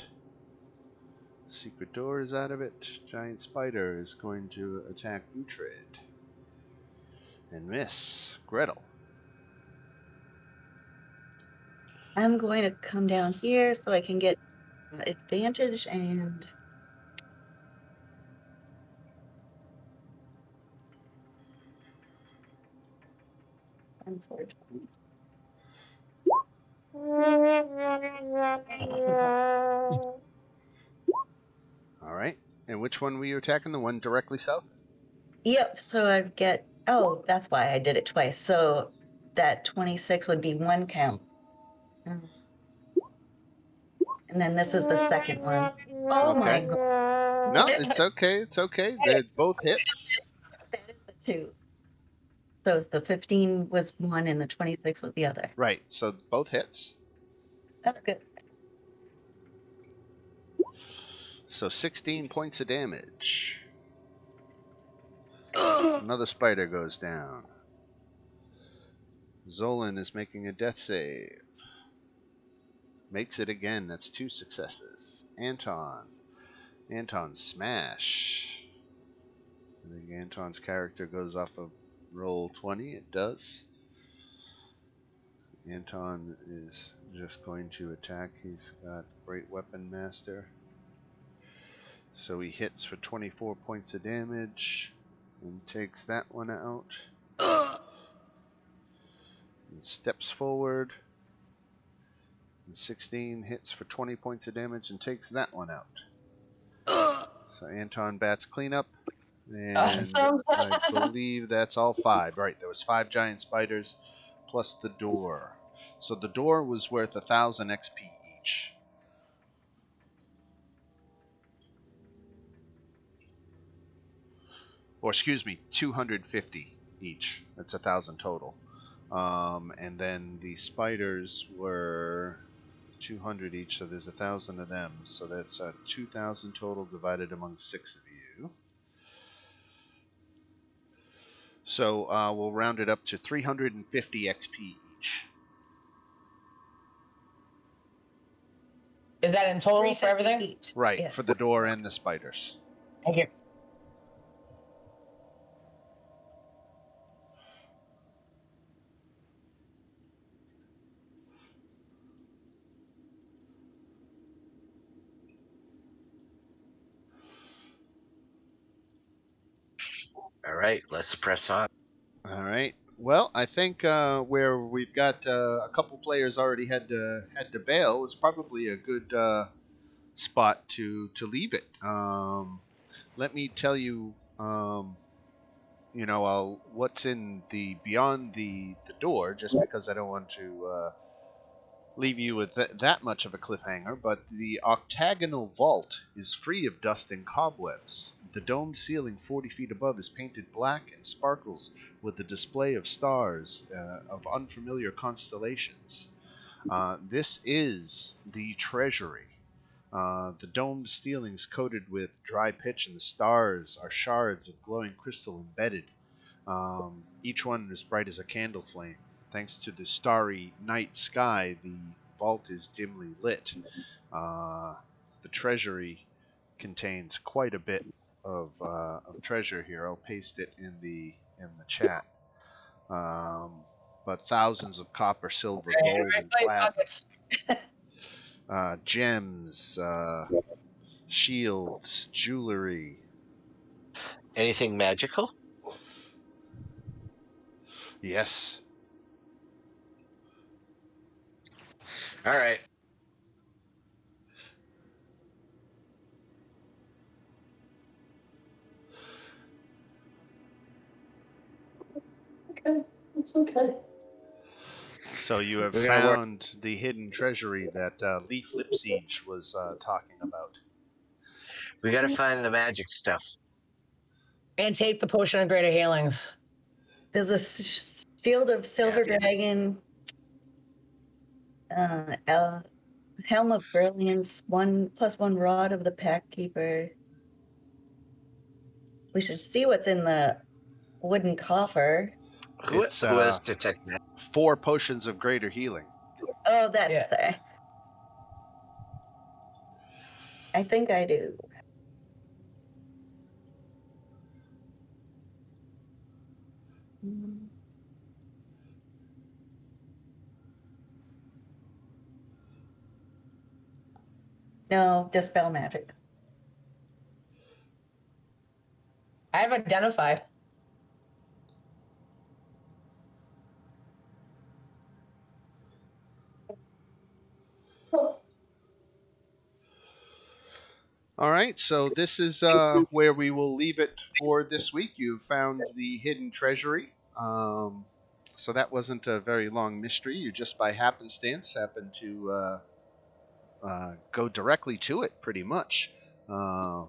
Secret door is out of it. Giant spider is going to attack Uhtred. And miss. Gretel.
I'm going to come down here so I can get advantage and Sword.
All right. And which one were you attacking? The one directly south?
Yep, so I'd get, oh, that's why I did it twice. So that 26 would be one count. Mm. And then this is the second one. Oh my
Okay.
god.
No, it's okay. It's okay. They're both hits.
That is the two. So the 15 was one and the 26 was the other.
Right. So both hits.
Oh, good.
So 16 points of damage. Another spider goes down. Zolan is making a death save. Makes it again. That's 2 successes. Anton. Anton smash. I think Anton's character goes off of roll 20. It does. Anton is just going to attack. He's got Great Weapon Master. So he hits for 24 points of damage and takes that one out. And steps forward. And 16 hits for 20 points of damage and takes that one out. So Anton bats cleanup. And
Awesome.
I believe that's all 5. Right, there was 5 giant spiders plus the door. So the door was worth 1,000 XP each. Or excuse me, 250 each. That's 1,000 total. And then the spiders were 200 each, so there's 1,000 of them. So that's 2,000 total divided among 6 of you. So we'll round it up to 350 XP each.
Is that in total for everything?
Each.
Right,
Yeah.
for the door and the spiders.
Thank you.
All right, let's press on.
All right. Well, I think where we've got a couple players already had to bail is probably a good spot to leave it. Let me tell you, what's in the beyond the door, just because I don't want to leave you with that much of a cliffhanger, but the octagonal vault is free of dust and cobwebs. The domed ceiling 40 feet above is painted black and sparkles with a display of stars of unfamiliar constellations. This is the treasury. The domed ceiling's coated with dry pitch, and the stars are shards of glowing crystal embedded. Each one as bright as a candle flame. Thanks to the starry night sky, the vault is dimly lit. The treasury contains quite a bit of treasure here. I'll paste it in the chat. But thousands of copper, silver, gold, and platinum, gems, shields, jewelry.
Anything magical?
Yes.
All right.
Okay, it's okay.
So you have
We're gonna work.
found the hidden treasury that Leaf Lipsiege was talking about.
We got to find the magic stuff.
And take the potion of greater healings.
There's a field of silver
Yeah.
dragon, helm of brilliance, 1+1 rod of the pack keeper. We should see what's in the wooden coffer.
Who
It's
has detect magic?
4 potions of greater healing.
Oh, that's
Yeah.
there. I think I do. No, dispel magic.
I have identify.
All right, so this is where we will leave it for this week. You found the hidden treasury. So that wasn't a very long mystery. You just by happenstance happened to go directly to it, pretty much,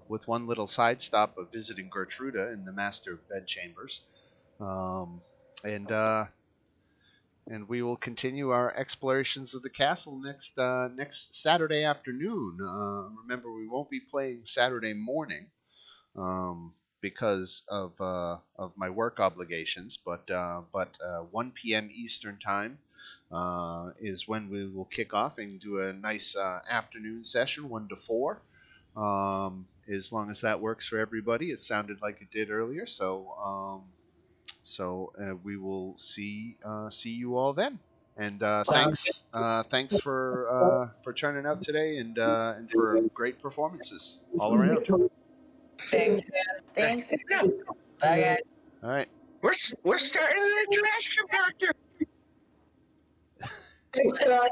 with one little side stop of visiting Gertruda in the master bedchambers. Um, and and we will continue our explorations of the castle next Saturday afternoon. Remember, we won't be playing Saturday morning because of my work obligations, but 1 p.m. Eastern time is when we will kick off and do a nice afternoon session, 1 to 4. As long as that works for everybody, it sounded like it did earlier. So we will see you all then. And thanks for turning out today and for great performances all around.
Thanks.
Thanks.
Bye, guys.
All right.
We're starting the trash compactor.
Thanks, Scott.